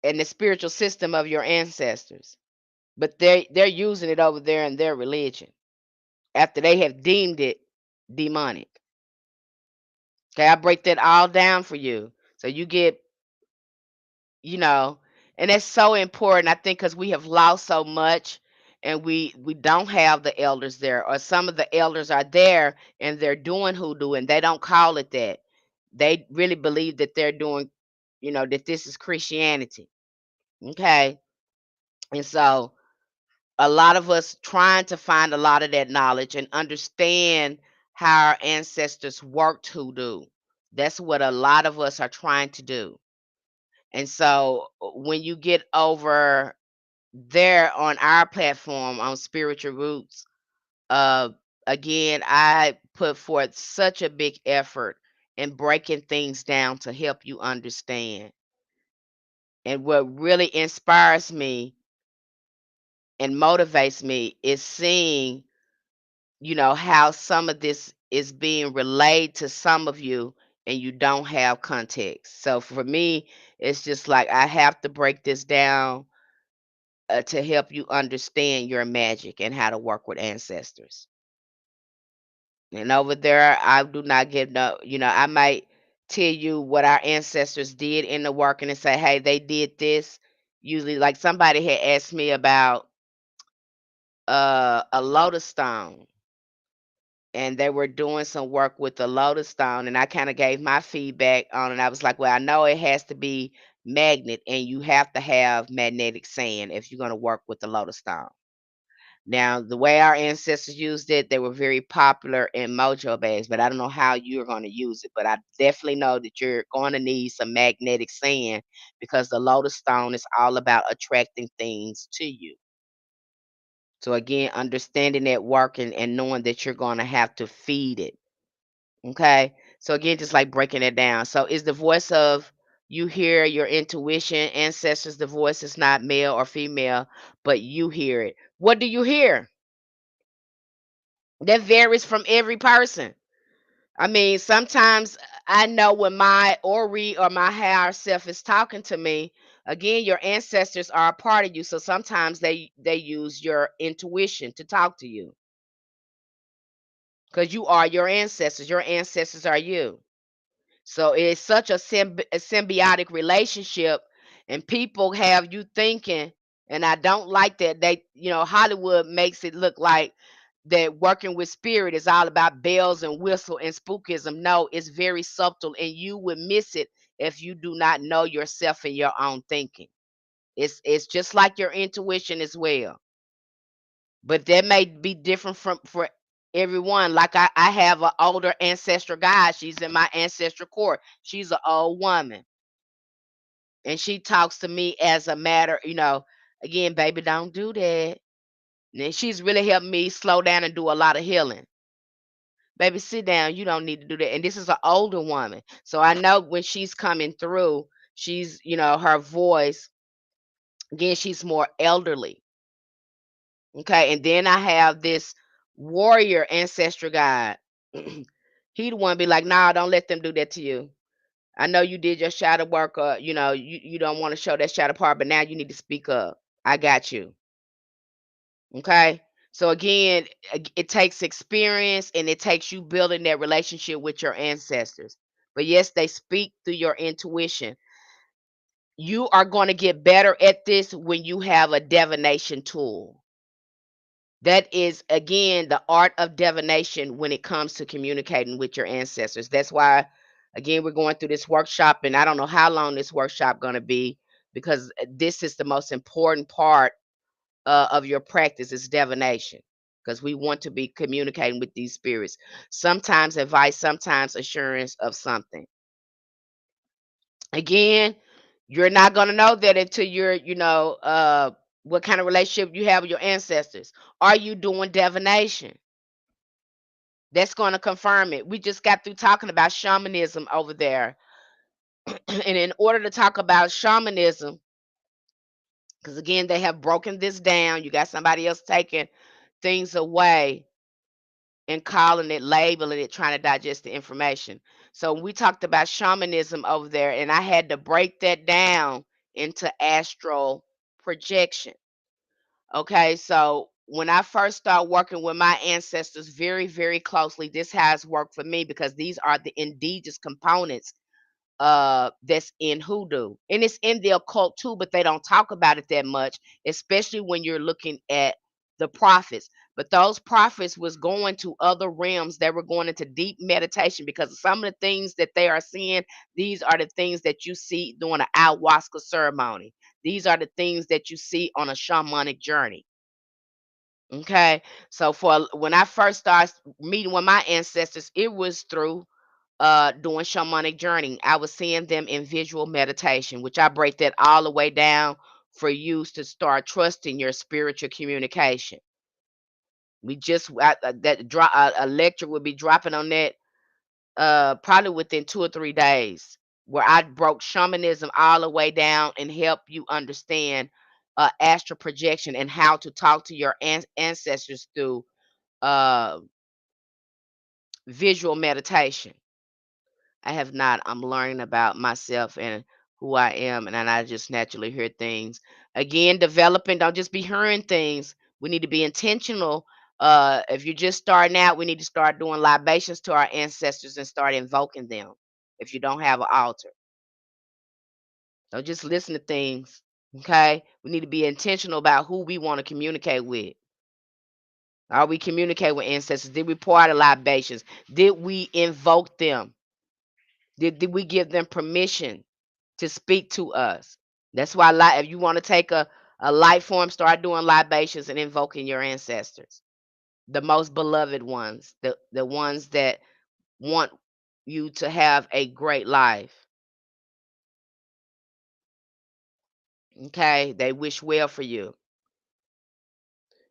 and the spiritual system of your ancestors. But they're using it over there in their religion after they have deemed it demonic. Okay, I break that all down for you. So you get, you know, and that's so important, I think, because we have lost so much and we don't have the elders there, or some of the elders are there and they're doing hoodoo and they don't call it that. They really believe that they're doing, that this is Christianity. Okay. And so a lot of us trying to find a lot of that knowledge and understand how our ancestors worked hoodoo. That's what a lot of us are trying to do. And so when you get over there on our platform on Spiritual Roots, uh, again, I put forth such a big effort in breaking things down to help you understand. And what really inspires me and motivates me is seeing, how some of this is being relayed to some of you and you don't have context. So for me, it's just like I have to break this down to help you understand your magic and how to work with ancestors. And over there, I do not give no, I might tell you what our ancestors did in the working and say, hey, they did this. Usually, like somebody had asked me about a lotus stone, and they were doing some work with the lotus stone, and I kind of gave my feedback on it. I was like, well, I know it has to be magnet, and you have to have magnetic sand if you're going to work with the lotus stone. Now, the way our ancestors used it, they were very popular in mojo bags, but I don't know how you're going to use it. But I definitely know that you're going to need some magnetic sand because the lotus stone is all about attracting things to you. So again, understanding that work and knowing that you're going to have to feed it. Okay. So again, just like breaking it down. So is the voice of you hear your intuition, ancestors, the voice is not male or female, but you hear it. What do you hear? That varies from every person. I mean, sometimes I know when my Ori or my higher self is talking to me. Again, your ancestors are a part of you, so sometimes they use your intuition to talk to you because you are your ancestors. Your ancestors are you. So it's such a symbiotic relationship, and people have you thinking, and I don't like that. Hollywood makes it look like that working with spirit is all about bells and whistle and spookism. No, it's very subtle, and you would miss it if you do not know yourself and your own thinking. It's just like your intuition as well. but that may be different from for everyone. Like I have an older ancestral guide. She's in my ancestral court. She's an old woman, and she talks to me as a matter, again, baby, don't do that. And she's really helped me slow down and do a lot of healing. Baby, sit down. You don't need to do that. And this is an older woman. So I know when she's coming through, she's, her voice, again, she's more elderly. Okay. And then I have this warrior ancestral guide. He the one be like, nah, don't let them do that to you. I know you did your shadow work, or you don't want to show that shadow part, but now you need to speak up. I got you. Okay. So again, it takes experience and it takes you building that relationship with your ancestors. But yes, they speak through your intuition. You are going to get better at this when you have a divination tool. That is, again, the art of divination when it comes to communicating with your ancestors. That's why, again, we're going through this workshop, and I don't know how long this workshop going to be, because this is the most important part of your practice is divination, because we want to be communicating with these spirits. Sometimes advice, sometimes assurance of something. Again, you're not going to know that until you're, what kind of relationship you have with your ancestors. Are you doing divination? That's going to confirm it. We just got through talking about shamanism over there. And in order to talk about shamanism, because again, they have broken this down, you got somebody else taking things away and calling it, labeling it, trying to digest the information. So we talked about shamanism over there, and I had to break that down into astral projection. Okay, so when I first started working with my ancestors very, very closely, this has worked for me because these are the indigenous components that's in hoodoo. And it's in the occult too, but they don't talk about it that much, especially when you're looking at the prophets. But those prophets was going to other realms. They were going into deep meditation because some of the things that they are seeing, these are the things that you see during an ayahuasca ceremony. These are the things that you see on a shamanic journey. Okay. So for when I first started meeting with my ancestors, it was through doing shamanic journey. I was seeing them in visual meditation, which I break that all the way down for you to start trusting your spiritual communication. We just that drop a lecture will be dropping on that probably within 2 or 3 days, where I broke shamanism all the way down and help you understand astral projection and how to talk to your ancestors through uh, visual meditation. I have not. I'm learning about myself and who I am, and then I just naturally hear things. Again, developing, don't just be hearing things. We need to be intentional. If you're just starting out, we need to start doing libations to our ancestors and start invoking them. If you don't have an altar, don't just listen to things. Okay, we need to be intentional about who we want to communicate with. Are we communicating with ancestors? Did we pour out the libations? Did we invoke them? Did we give them permission to speak to us? That's why if you want to take a life form, start doing libations and invoking your ancestors, the most beloved ones, the ones that want you to have a great life. Okay, they wish well for you.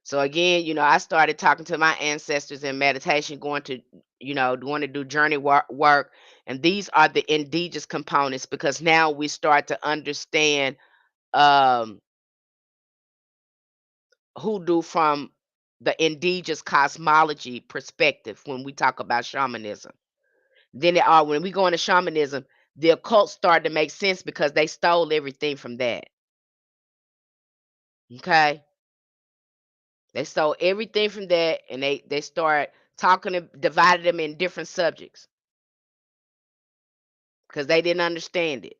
So again, I started talking to my ancestors in meditation, going to do journey work, and these are the indigenous components because now we start to understand um hoodoo from the indigenous cosmology perspective when we talk about shamanism. Then when we go into shamanism, the occult started to make sense because they stole everything from that. Okay, they stole everything from that, and they start talking and divided them in different subjects because they didn't understand it.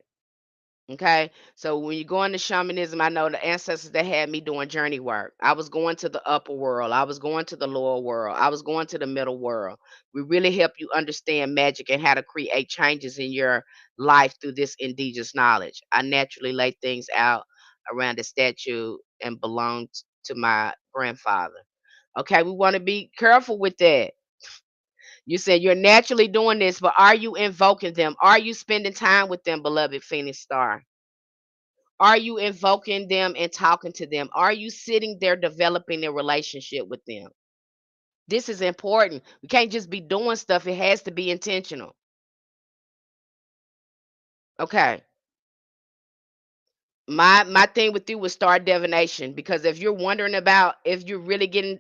Okay. So when you go into shamanism, I know the ancestors that had me doing journey work. I was going to the upper world. I was going to the lower world. I was going to the middle world. We really help you understand magic and how to create changes in your life through this indigenous knowledge. I naturally lay things out around the statue and belonged to my grandfather. Okay, we want to be careful with that. You said you're naturally doing this, but are you invoking them? Are you spending time with them, beloved Phoenix Star? Are you invoking them and talking to them? Are you sitting there developing a relationship with them? This is important. We can't just be doing stuff, it has to be intentional. Okay. My thing with you was start divination, because if you're wondering about if you're really getting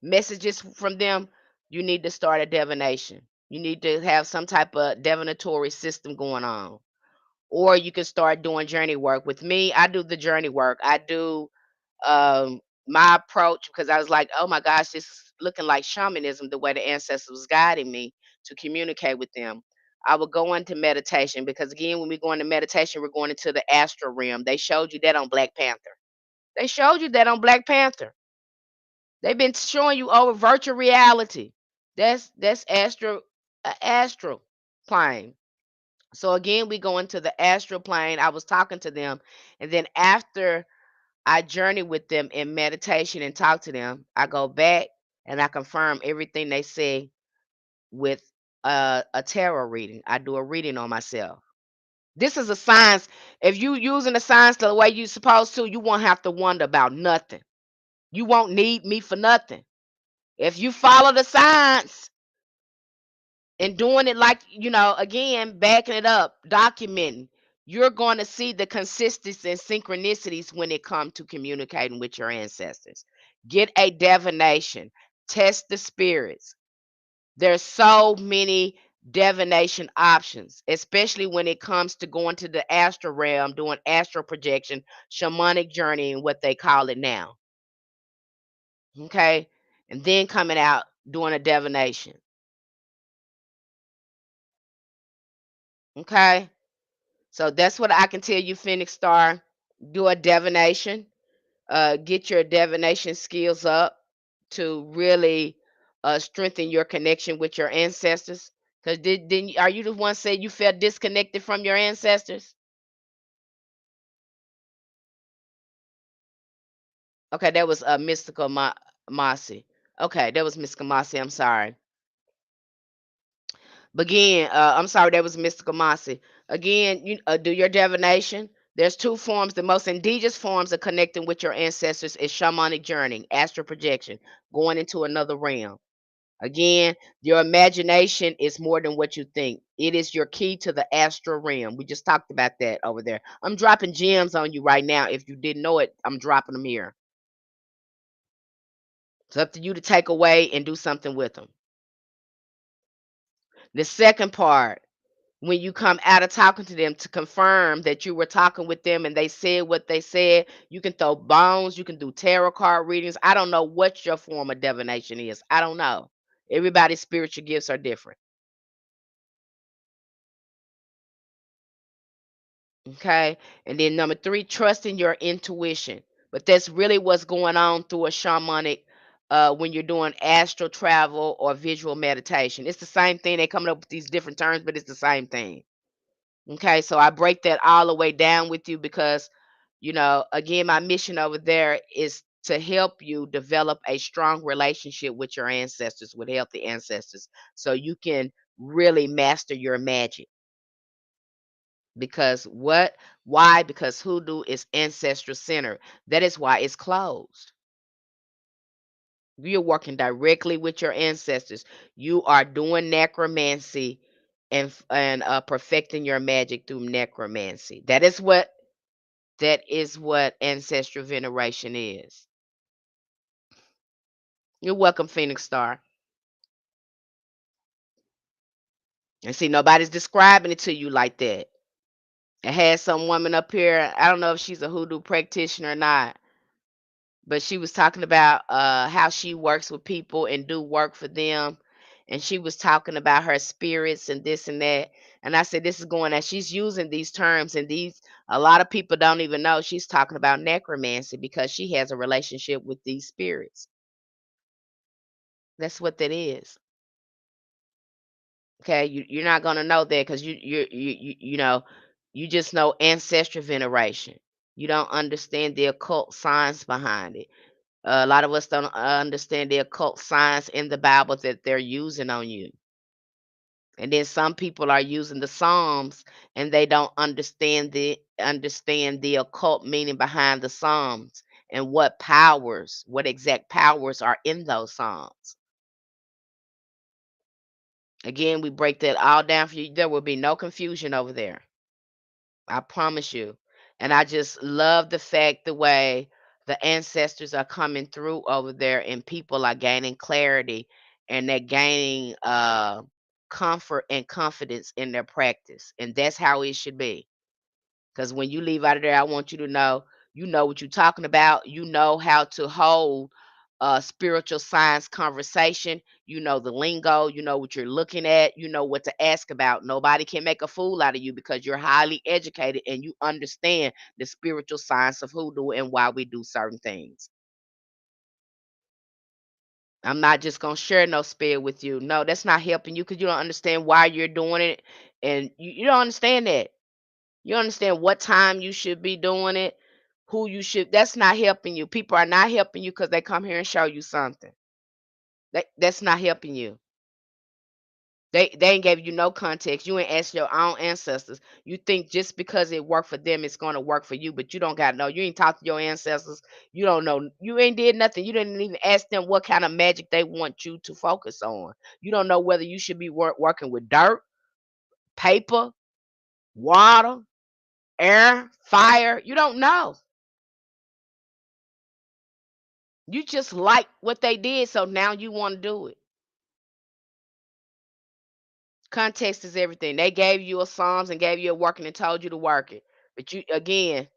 messages from them, you need to start a divination. You need to have some type of divinatory system going on. Or you can start doing journey work. With me, I do the journey work. I do my approach, because I was like, oh my gosh, this is looking like shamanism, the way the ancestors was guiding me to communicate with them. I would go into meditation, because again, when we go into meditation, we're going into the astral realm. They showed you that on Black Panther. They showed you that on Black Panther. They've been showing you over virtual reality. That's astral plane. So again, we go into the astral plane. I was talking to them, and then after I journey with them in meditation and talk to them, I go back and I confirm everything they say with a tarot reading. I do a reading on myself. This is a science. If you using the science the way you supposed to, you won't have to wonder about nothing. You won't need me for nothing. If you follow the science and doing it like, again, backing it up, documenting, you're going to see the consistency and synchronicities when it comes to communicating with your ancestors. Get a divination, test the spirits. There's so many divination options, especially when it comes to going to the astral realm, doing astral projection, shamanic journey, and what they call it now. Okay. And then coming out doing a divination. Okay. So that's what I can tell you, Phoenix Star. Do a divination. Get your divination skills up to really strengthen your connection with your ancestors. Because are you the one said you felt disconnected from your ancestors? Okay, that was Mystical Mossy. Okay, that was Mystical Mossy. I'm sorry. But again, I'm sorry, that was Mystical Mossy. Again, you do your divination. There's two forms. The most indigenous forms of connecting with your ancestors is shamanic journey, astral projection, going into another realm. Again, your imagination is more than what you think. It is your key to the astral realm. We just talked about that over there. I'm dropping gems on you right now. If you didn't know it, I'm dropping them here. It's up to you to take away and do something with them. The second part, when you come out of talking to them to confirm that you were talking with them and they said what they said, you can throw bones, you can do tarot card readings. I don't know what your form of divination is. I don't know. Everybody's spiritual gifts are different. Okay. And then number three, trusting your intuition. But that's really what's going on through a shamanic when you're doing astral travel or visual meditation. It's the same thing. They're coming up with these different terms, but it's the same thing. Okay, so I break that all the way down with you because, again, my mission over there is to help you develop a strong relationship with your ancestors, with healthy ancestors, so you can really master your magic. Because what? Why? Because hoodoo is ancestral centered. That is why it's closed. You're working directly with your ancestors. You are doing necromancy and perfecting your magic through necromancy. That is what ancestral veneration is. You're welcome, Phoenix Star. And see, nobody's describing it to you like that. I had some woman up here. I don't know if she's a hoodoo practitioner or not, but she was talking about how she works with people and do work for them. And she was talking about her spirits and this and that. And I said, this is going as she's using these terms, and these a lot of people don't even know she's talking about necromancy because she has a relationship with these spirits. That's what that is. Okay, you're not gonna know that because you just know ancestral veneration. You don't understand the occult science behind it. A lot of us don't understand the occult science in the Bible that they're using on you. And then some people are using the Psalms and they don't understand the occult meaning behind the Psalms and what exact powers are in those Psalms. Again, we break that all down for you. There will be no confusion over there. I promise you. And I just love the fact the way the ancestors are coming through over there and people are gaining clarity and they're gaining comfort and confidence in their practice. And that's how it should be. Because when you leave out of there, I want you know what you're talking about. You know how to hold spiritual science conversation. You know the lingo. You know what you're looking at. You know what to ask about. Nobody can make a fool out of you because you're highly educated and you understand the spiritual science of hoodoo and why we do certain things. I'm not just gonna share no spell with you. No, that's not helping you because you don't understand why you're doing it, and you don't understand that. You understand what time you should be doing it, who you should that's not helping you. People are not helping you because they come here and show you something. That's not helping you. They ain't gave you no context. You ain't asked your own ancestors. You think just because it worked for them, it's gonna work for you, but you don't got no. You ain't talked to your ancestors. You don't know. You ain't did nothing. You didn't even ask them what kind of magic they want you to focus on. You don't know whether you should be working with dirt, paper, water, air, fire. You don't know. You just like what they did, so now you wanna do it. Context is everything. They gave you a Psalms and gave you a working and told you to work it. But you again,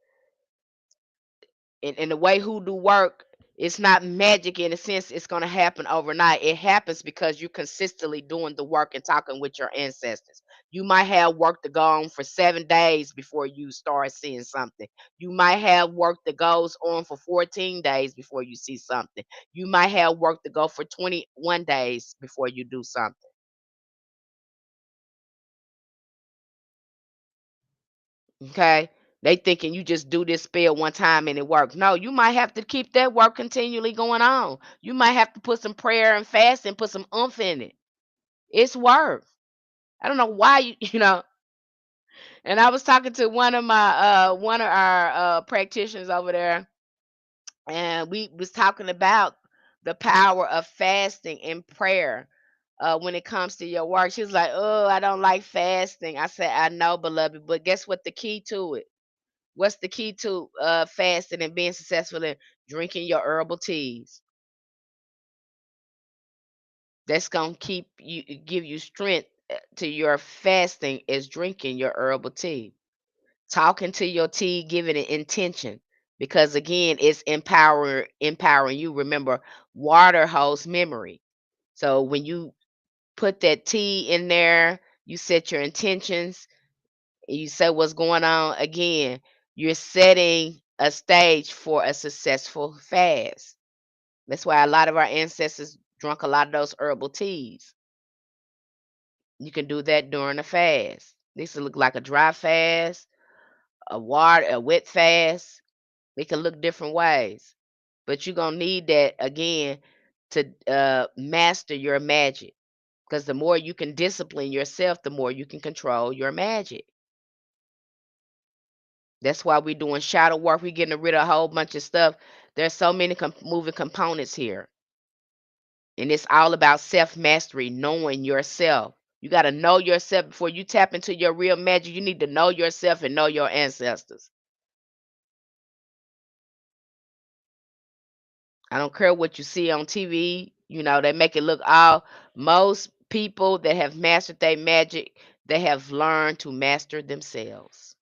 in the way hoodoo work, it's not magic in a sense it's gonna happen overnight. It happens because you're consistently doing the work and talking with your ancestors. You might have work to go on for 7 days before you start seeing something. You might have work that goes on for 14 days before you see something. You might have work to go for 21 days before you do something. Okay. They thinking you just do this spell one time and it works. No, you might have to keep that work continually going on. You might have to put some prayer and fast and put some oomph in it. It's work. I don't know why you you know. And I was talking to one of our practitioners over there, and we was talking about the power of fasting and prayer when it comes to your work. She was like, "Oh, I don't like fasting." I said, "I know, beloved, but guess what? The key to it. What's the key to fasting and being successful in drinking your herbal teas? That's gonna keep you give you strength to your fasting is drinking your herbal tea. Talking to your tea, giving it intention. Because again, it's empowering you. Remember, water holds memory. So when you put that tea in there, you set your intentions, you say what's going on again, you're setting a stage for a successful fast. That's why a lot of our ancestors drunk a lot of those herbal teas. You can do that during a fast. This will look like a dry fast, a wet fast. It can look different ways. But you're gonna need that again to master your magic. Because the more you can discipline yourself, the more you can control your magic. That's why we're doing shadow work. We're getting rid of a whole bunch of stuff. There's so many moving components here. And it's all about self mastery, knowing yourself. You got to know yourself before you tap into your real magic. You need to know yourself and know your ancestors. I don't care what you see on TV. You know, they make it look all. Most people that have mastered their magic, they have learned to master themselves.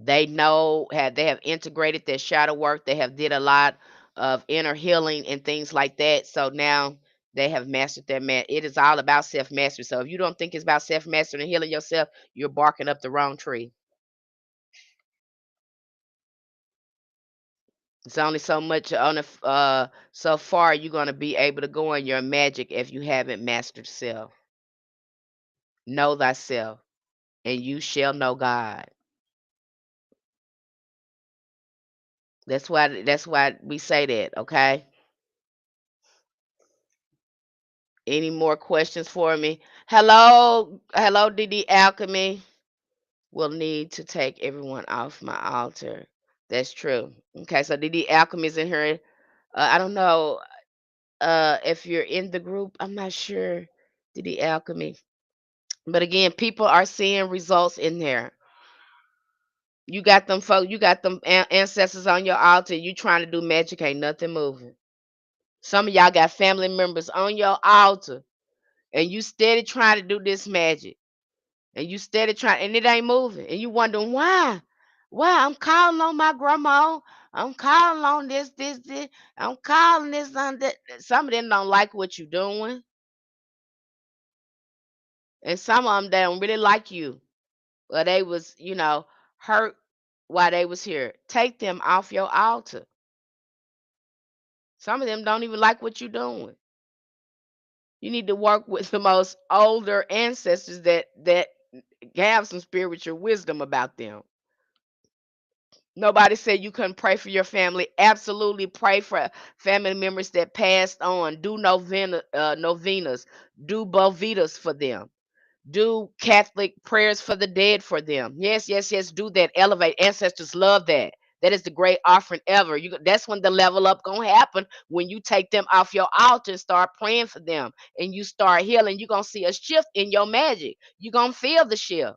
They have integrated their shadow work. They have did a lot of inner healing and things like that. So now they have mastered their man. It is all about self mastery. So if you don't think it's about self mastery and healing yourself, you're barking up the wrong tree. It's only so much on so far you're gonna be able to go in your magic if you haven't mastered self. Know thyself, and you shall know God. That's why we say that, okay? Any more questions for me? Hello, DD Alchemy. Will need to take everyone off my altar. That's true. Okay, so DD Alchemy is in here. I don't know if you're in the group. I'm not sure, DD Alchemy. But again, people are seeing results in there. You got them folks, you got them ancestors on your altar. You trying to do magic, ain't nothing moving. Some of y'all got family members on your altar, and you steady trying to do this magic, and you steady trying, and it ain't moving, and you wondering why. Why I'm calling on my grandma, I'm calling on this, I'm calling this on that. Some of them don't like what you doing, and some of them they don't really like you, or they was hurt while they was here. Take them off your altar. Some of them don't even like what you're doing. You need to work with the most older ancestors that have some spiritual wisdom about them. Nobody said you couldn't pray for your family. Absolutely pray for family members that passed on. Do novenas. Do bovitas for them. Do Catholic prayers for the dead for them. Yes, yes, yes. Do that. Elevate. Ancestors love that. That is the great offering ever. That's when the level up gonna happen, when you take them off your altar and start praying for them, and you start healing. You're gonna see a shift in your magic. You're gonna feel the shift.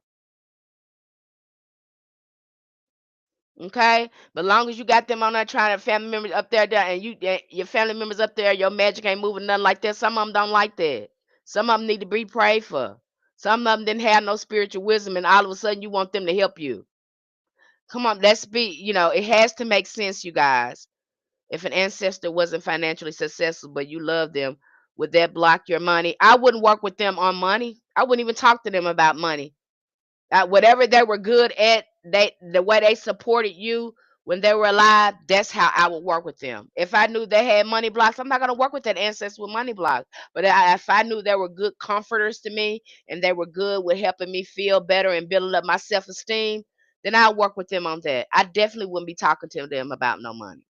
Okay, but long as you got them on there trying to family members up there, and your family members up there, your magic ain't moving nothing like that. Some of them don't like that. Some of them need to be prayed for. Some of them didn't have no spiritual wisdom, and all of a sudden you want them to help you. Come on, let's be. It has to make sense, you guys. If an ancestor wasn't financially successful, but you love them, would that block your money? I wouldn't work with them on money. I wouldn't even talk to them about money. Whatever they were good at, the way they supported you when they were alive, that's how I would work with them. If I knew they had money blocks, I'm not gonna work with that ancestor with money blocks. But if I knew they were good comforters to me, and they were good with helping me feel better and building up my self-esteem, then I'll work with them on that. I definitely wouldn't be talking to them about no money.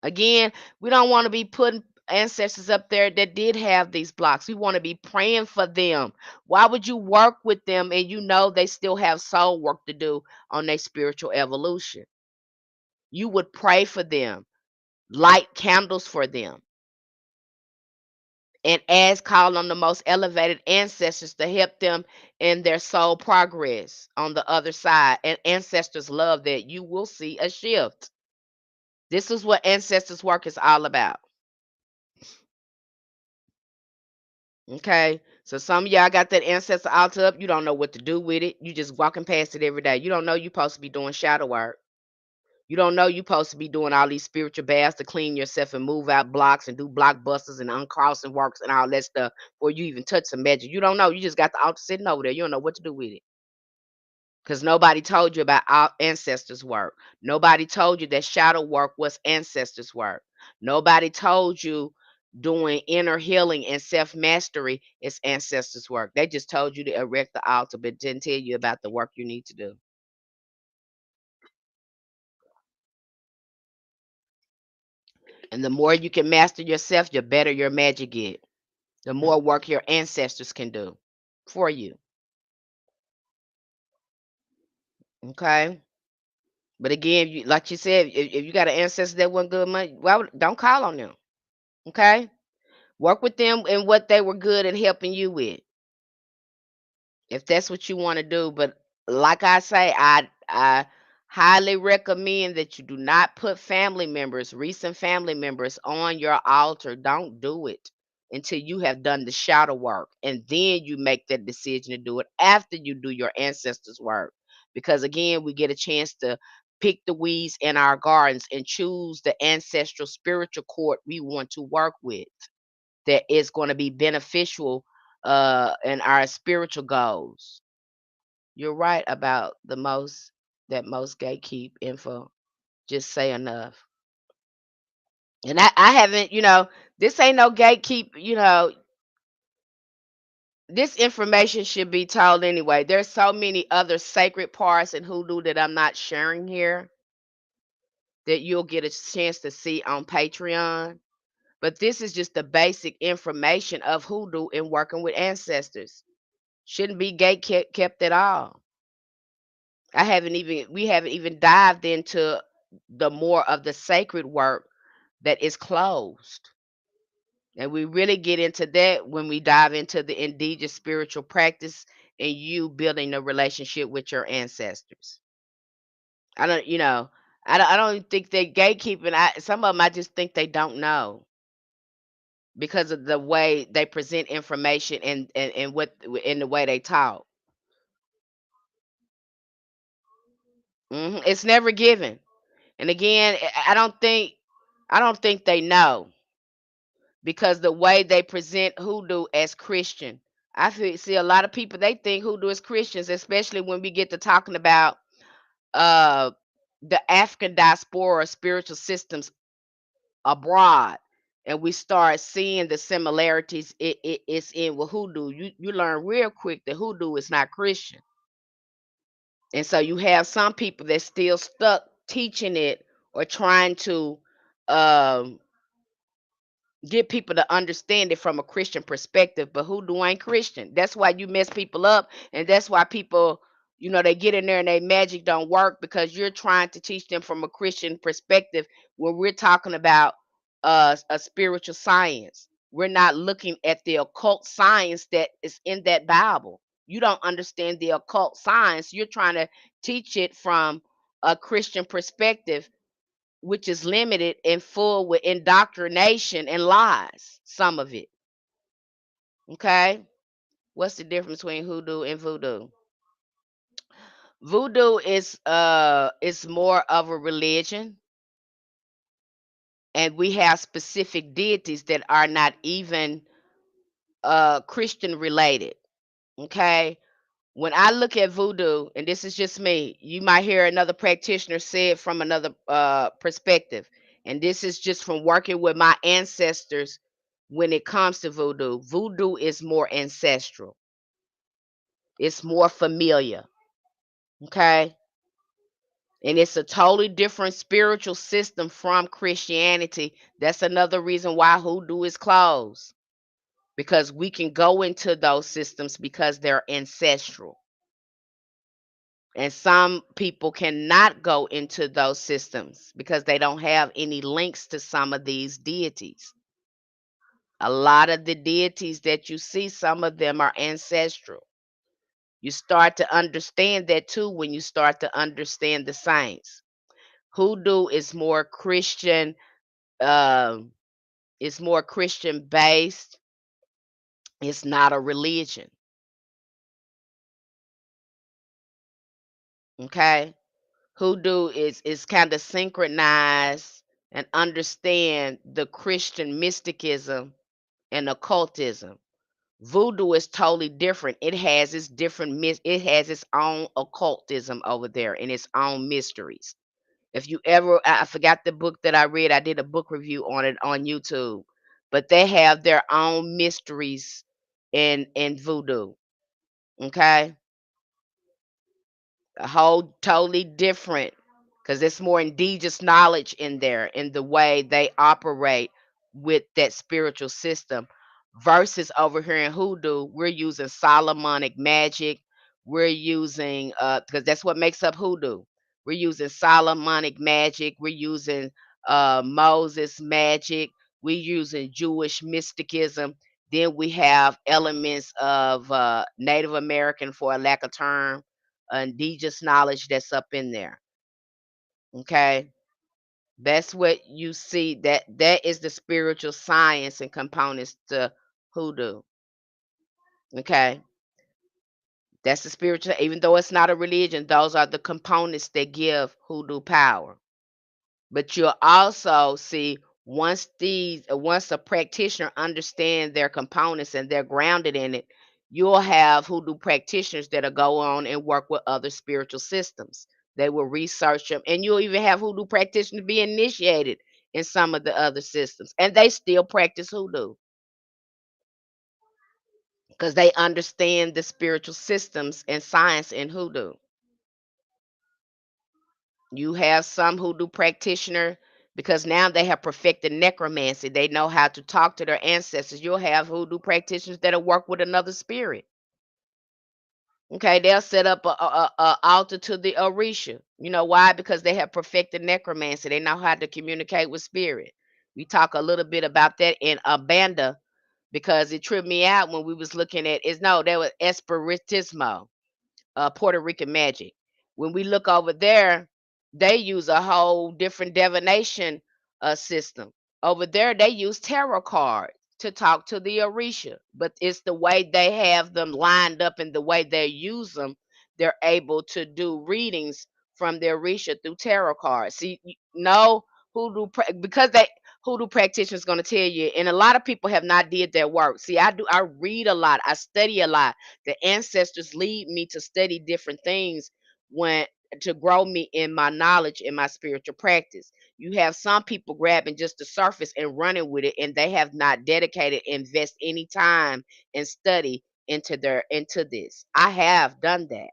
Again, we don't want to be putting ancestors up there that did have these blocks. We want to be praying for them. Why would you work with them and you know they still have soul work to do on their spiritual evolution? You would pray for them, light candles for them, and call on the most elevated ancestors to help them in their soul progress on the other side. And ancestors love that. You will see a shift. This is what ancestors work is all about. Okay. So some of y'all got that ancestor altar up. You don't know what to do with it. You just walking past it every day. You don't know you're supposed to be doing shadow work. You don't know you're supposed to be doing all these spiritual baths to clean yourself and move out blocks and do blockbusters and uncrossing works and all that stuff before you even touch some magic. You don't know. You just got the altar sitting over there. You don't know what to do with it. Because nobody told you about our ancestors' work. Nobody told you that shadow work was ancestors' work. Nobody told you doing inner healing and self mastery is ancestors' work. They just told you to erect the altar, but didn't tell you about the work you need to do. And the more you can master yourself, the better your magic get. The more work your ancestors can do for you. Okay. But again, like you said, if you got an ancestor that wasn't good money, well, don't call on them. Okay. Work with them and what they were good at helping you with, if that's what you want to do. But like I say, I highly recommend that you do not put family members, recent family members, on your altar. Don't do it until you have done the shadow work, and then you make that decision to do it after you do your ancestors' work. Because again, we get a chance to pick the weeds in our gardens and choose the ancestral spiritual court we want to work with, that is going to be beneficial in our spiritual goals. You're right about the most, that most gatekeep info. Just say enough. And I haven't, this ain't no gatekeep, this information should be told anyway. There's so many other sacred parts in hoodoo that I'm not sharing here. that you'll get a chance to see on Patreon. But this is just the basic information of hoodoo and working with ancestors. Shouldn't be gate kept at all. We haven't even dived into the more of the sacred work that is closed. And we really get into that when we dive into the indigenous spiritual practice and you building a relationship with your ancestors. I don't, you know, I don't think they gatekeeping. Some of them, I just think they don't know because of the way they present information and what in the way they talk. It's never given. And again, I don't think they know because the way they present hoodoo as Christian. See a lot of people they think hoodoo is Christians, especially when we get to talking about uh the African diaspora spiritual systems abroad, and we start seeing the similarities it's in with hoodoo. You learn real quick that hoodoo is not Christian. And so you have some people that still stuck teaching it or trying to um get people to understand it from a Christian perspective, but hoodoo ain't Christian. That's why you mess people up, and that's why people, they get in there and they magic don't work because you're trying to teach them from a Christian perspective when we're talking about a spiritual science. We're not looking at the occult science that is in that Bible. You don't understand the occult science. You're trying to teach it from a Christian perspective, which is limited and full with indoctrination and lies, some of it. Okay? What's the difference between hoodoo and voodoo? Voodoo is more of a religion, and we have specific deities that are not even Christian related. Okay? When I look at voodoo, and this is just me, you might hear another practitioner say it from another perspective. And this is just from working with my ancestors when it comes to voodoo. Voodoo is more ancestral, it's more familiar. Okay. And it's a totally different spiritual system from Christianity. That's another reason why hoodoo is closed, because we can go into those systems because they're ancestral. And some people cannot go into those systems because they don't have any links to some of these deities. A lot of the deities that you see, some of them are ancestral. You start to understand that too when you start to understand the science. Hoodoo is more Christian, um, it's more Christian based. It's not a religion. Okay. Hoodoo is kind of synchronized and understand the Christian mysticism and occultism. Voodoo is totally different. It has its own occultism over there and its own mysteries. If you ever I forgot the book that I read, I did a book review on it on YouTube. But they have their own mysteries in voodoo. Okay? A whole totally different, because it's more indigenous knowledge in there in the way they operate with that spiritual system versus over here in hoodoo we're using solomonic magic. We're using because that's what makes up hoodoo. We're using solomonic magic. We're using Moses magic. We're using Jewish mysticism. Then we have elements of Native American, for a lack of term, indigenous knowledge that's up in there. Okay. That's what you see. That is the spiritual science and components to hoodoo. Okay. That's the spiritual, even though it's not a religion, those are the components that give hoodoo power. But you'll also see once a practitioner understands their components and they're grounded in it, you'll have hoodoo practitioners that'll go on and work with other spiritual systems. They will research them, and you'll even have hoodoo practitioners be initiated in some of the other systems, and they still practice hoodoo because they understand the spiritual systems and science in hoodoo. You have some hoodoo practitioner because now they have perfected necromancy. They know how to talk to their ancestors. You'll have hoodoo practitioners that'll work with another spirit. Okay, they'll set up a altar to the Orisha. You know why? Because they have perfected necromancy. They know how to communicate with spirit. We talk a little bit about that in Abanda because it tripped me out when we was looking at is no, there was Espiritismo, Puerto Rican magic. When we look over there, they use a whole different divination system. Over there, they use tarot cards to talk to the Orisha, but it's the way they have them lined up and the way they use them. They're able to do readings from their Orisha through tarot cards. See, no because they hoodoo practitioners going to tell you, and a lot of people have not did their work. See, I read a lot, I study a lot. The ancestors lead me to study different things when to grow me in my knowledge in my spiritual practice. You have some people grabbing just the surface and running with it, and they have not dedicated, invest any time and study into this. I have done that.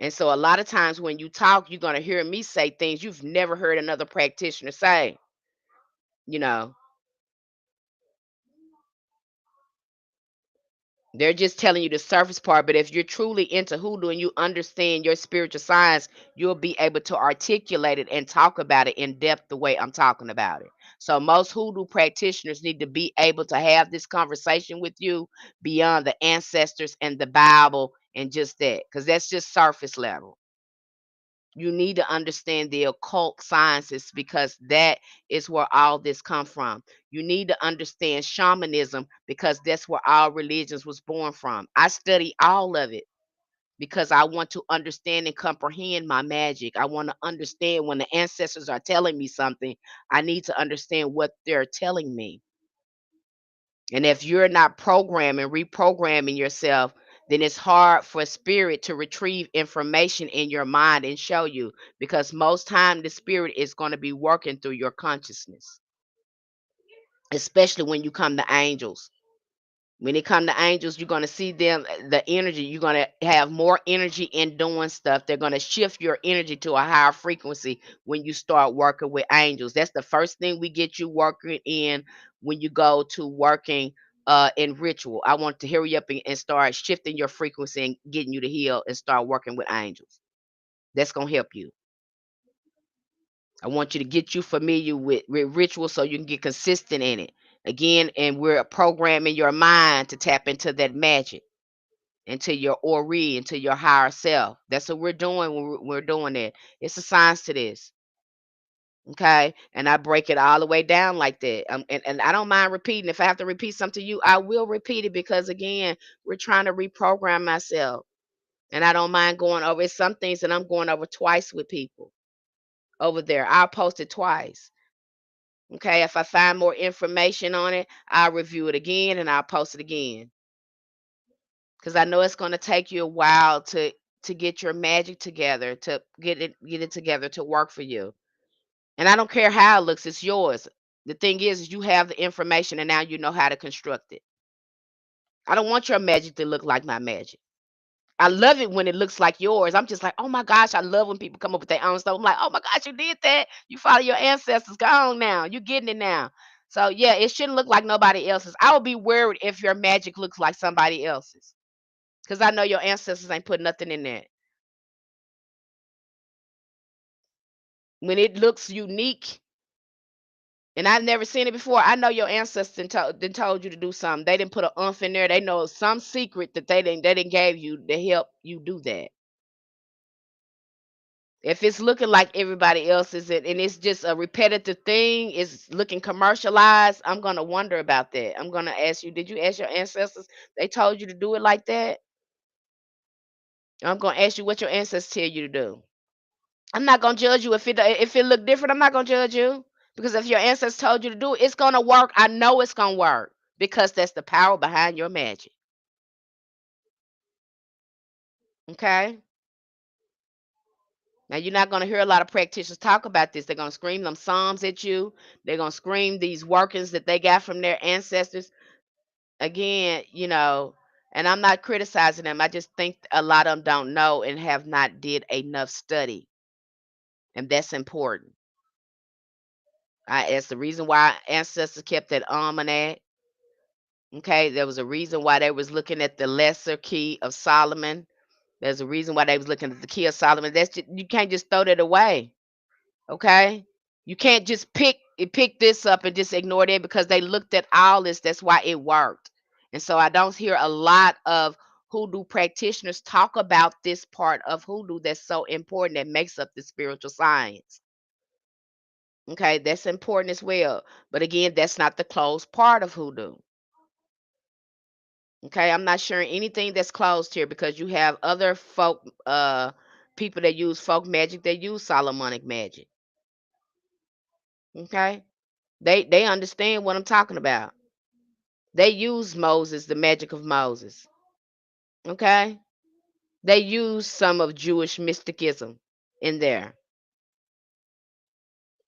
And so a lot of times when you talk, you're gonna hear me say things you've never heard another practitioner say, you know. They're just telling you the surface part, but if you're truly into hoodoo and you understand your spiritual science, you'll be able to articulate it and talk about it in depth the way I'm talking about it. So most hoodoo practitioners need to be able to have this conversation with you beyond the ancestors and the Bible and just that, because that's just surface level. You need to understand the occult sciences because that is where all this come from. You need to understand shamanism because that's where all religions was born from. I study all of it because I want to understand and comprehend my magic. I want to understand when the ancestors are telling me something, I need to understand what they're telling me. And if you're not programming, reprogramming yourself, then it's hard for spirit to retrieve information in your mind and show you because most time the spirit is going to be working through your consciousness, especially when you come to angels. When it come to angels, you're going to see them, the energy, you're going to have more energy in doing stuff. They're going to shift your energy to a higher frequency when you start working with angels. That's the first thing we get you working in when you go to working in ritual. I want to hurry up and start shifting your frequency and getting you to heal and start working with angels. That's going to help you. I want you to get you familiar with ritual so you can get consistent in it. Again, and we're programming your mind to tap into that magic, into your ori, into your higher self. That's what we're doing when we're doing it. It's a science to this. Okay. And I break it all the way down like that. And I don't mind repeating. If I have to repeat something to you, I will repeat it because again, we're trying to reprogram myself. And I don't mind going over it's some things that I'm going over twice with people over there. I'll post it twice. Okay. If I find more information on it, I'll review it again and I'll post it again. Because I know it's going to take you a while to get your magic together, to get it together to work for you. And I don't care how it looks, it's yours. The thing is you have the information and now you know how to construct it. I don't want your magic to look like my magic. I love it when it looks like yours. I'm just like, oh my gosh, I love when people come up with their own stuff. I'm like, oh my gosh, you did that. You follow your ancestors. Go on now. You're getting it now. So yeah, it shouldn't look like nobody else's. I would be worried if your magic looks like somebody else's. Because I know your ancestors ain't put nothing in there. When it looks unique, and I've never seen it before, I know your ancestors done told you to do something. They didn't put a umph in there. They know some secret that they didn't gave you to help you do that. If it's looking like everybody else's and it's just a repetitive thing, it's looking commercialized, I'm gonna wonder about that. I'm gonna ask you, did you ask your ancestors? They told you to do it like that? I'm gonna ask you what your ancestors tell you to do. I'm not gonna judge you if it look different. I'm not gonna judge you because if your ancestors told you to do it, it's gonna work. I know it's gonna work because that's the power behind your magic. Okay. Now you're not gonna hear a lot of practitioners talk about this. They're gonna scream them psalms at you. They're gonna scream these workings that they got from their ancestors. Again, and I'm not criticizing them. I just think a lot of them don't know and have not did enough study. and that's important. It's the reason why ancestors kept that almanac. Okay, there was a reason why they was looking at the lesser key of Solomon. There's a reason why they was looking at the key of Solomon. You can't just throw that away. Okay, you can't just pick this up and just ignore that because they looked at all this. That's why it worked. And so I don't hear a lot of hoodoo practitioners talk about this part of hoodoo that's so important that makes up the spiritual science. Okay, that's important as well. But again, that's not the closed part of hoodoo. Okay, I'm not sharing anything that's closed here because you have other folk people that use folk magic, they use Solomonic magic. Okay? They understand what I'm talking about. They use Moses, the magic of Moses. Okay? They use some of Jewish mysticism in there.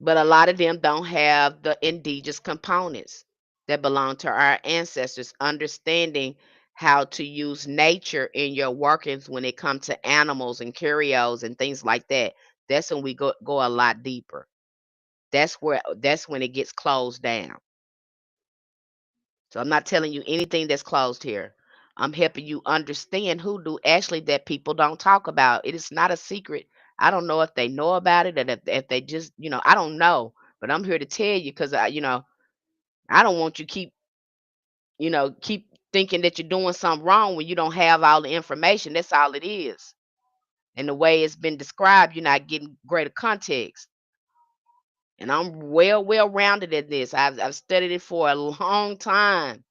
But a lot of them don't have the indigenous components that belong to our ancestors, understanding how to use nature in your workings when it comes to animals and curios and things like that. That's when we go a lot deeper. That's when it gets closed down. So I'm not telling you anything that's closed here. I'm helping you understand hoodoo actually that people don't talk about. It is not a secret. I don't know if they know about it and if they just, I don't know. But I'm here to tell you because I don't want you keep thinking that you're doing something wrong when you don't have all the information. That's all it is. And the way it's been described, you're not getting greater context. And I'm well rounded at this. I've studied it for a long time.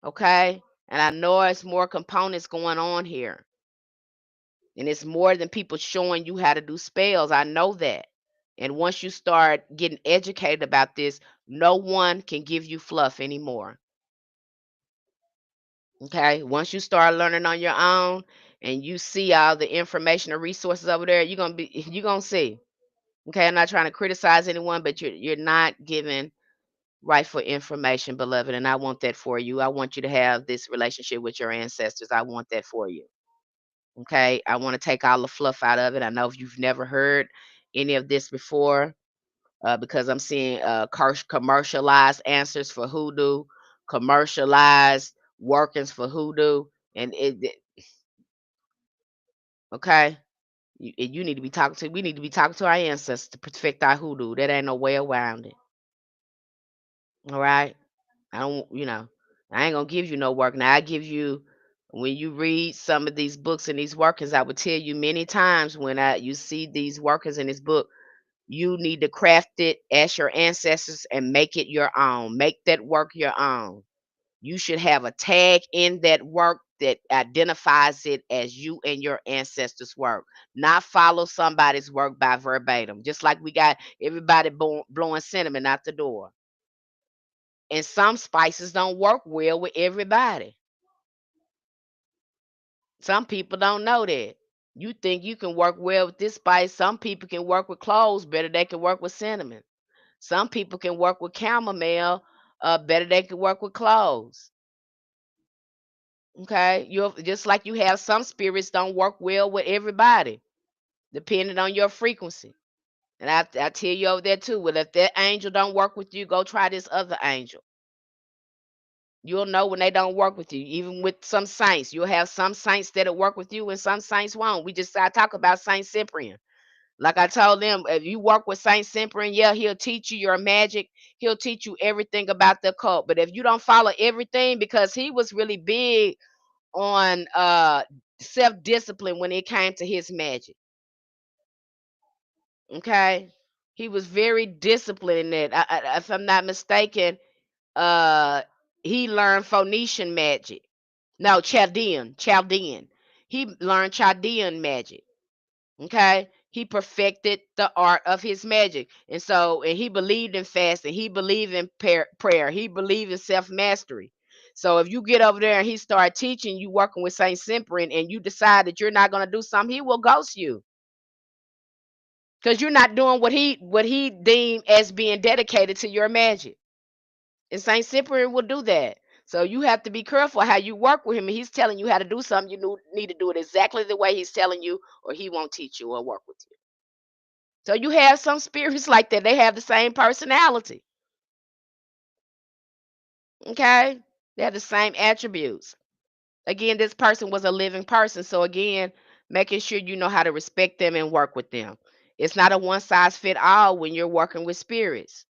Okay? And I know it's more components going on here. And it's more than people showing you how to do spells. I know that. And once you start getting educated about this, no one can give you fluff anymore. Okay? Once you start learning on your own and you see all the information and resources over there, you're gonna see. Okay, I'm not trying to criticize anyone, but you're not giving rightful information, beloved. And I want that for you. I want you to have this relationship with your ancestors. I want that for you. Okay. I want to take all the fluff out of it. I know if you've never heard any of this before, because I'm seeing commercialized answers for hoodoo, commercialized workings for hoodoo, and okay. You need to be talking to. We need to be talking to our ancestors to perfect our hoodoo. That ain't no way around it. All right. I don't, I ain't gonna give you no work. Now I give you when you read some of these books and these workings, I would tell you many times when you see these workings in this book, you need to craft it as your ancestors and make it your own. Make that work your own. You should have a tag in that work that identifies it as you and your ancestors' work, not follow somebody's work by verbatim. Just like we got everybody blowing cinnamon out the door. And some spices don't work well with everybody. Some people don't know that. You think you can work well with this spice. Some people can work with cloves better. They can work with cinnamon. Some people can work with chamomile better. They can work with cloves. Okay, you just like you have some spirits don't work well with everybody, depending on your frequency. And I tell you over there too. Well, if that angel don't work with you, go try this other angel. You'll know when they don't work with you. Even with some saints, you'll have some saints that'll work with you and some saints won't. I talk about Saint Cyprian. Like I told them, if you work with Saint Cyprian, yeah, he'll teach you your magic. He'll teach you everything about the occult. But if you don't follow everything, because he was really big on self-discipline when it came to his magic. Okay. He was very disciplined in it. If I'm not mistaken, uh he learned Phoenician magic. No, Chaldean. He learned Chaldean magic. Okay. He perfected the art of his magic. And he believed in fasting. He believed in prayer. He believed in self mastery. So if you get over there and he start teaching you working with Saint Cyprian and you decide that you're not going to do something, he will ghost you because you're not doing what he deemed as being dedicated to your magic. And Saint Cyprian will do that. So you have to be careful how you work with him. And he's telling you how to do something, need to do it exactly the way he's telling you, or he won't teach you or work with you. So you have some spirits like that. They have the same personality. Okay? They have the same attributes. Again, this person was a living person. So again, making sure you know how to respect them and work with them. It's not a one size fit all when you're working with spirits.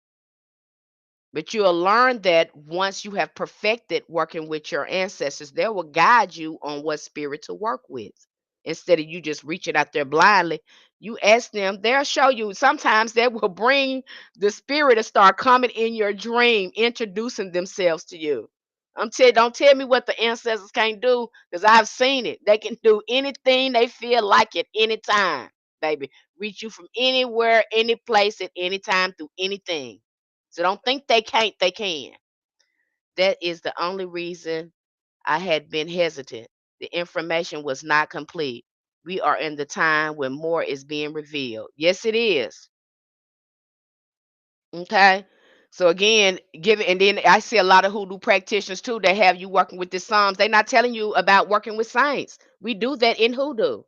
But you'll learn that once you have perfected working with your ancestors, they will guide you on what spirit to work with. Instead of you just reaching out there blindly, you ask them, they'll show you. Sometimes they will bring the spirit to start coming in your dream, introducing themselves to you. Don't tell me what the ancestors can't do, because I've seen it. They can do anything they feel like at any time, baby. Reach you from anywhere, any place, at any time through anything. So don't think they can't, they can. That is the only reason I had been hesitant. The information was not complete. We are in the time when more is being revealed. Yes, it is. Okay. So again, give it, and then I see a lot of hoodoo practitioners too that have you working with the Psalms. They're not telling you about working with saints. We do that in hoodoo.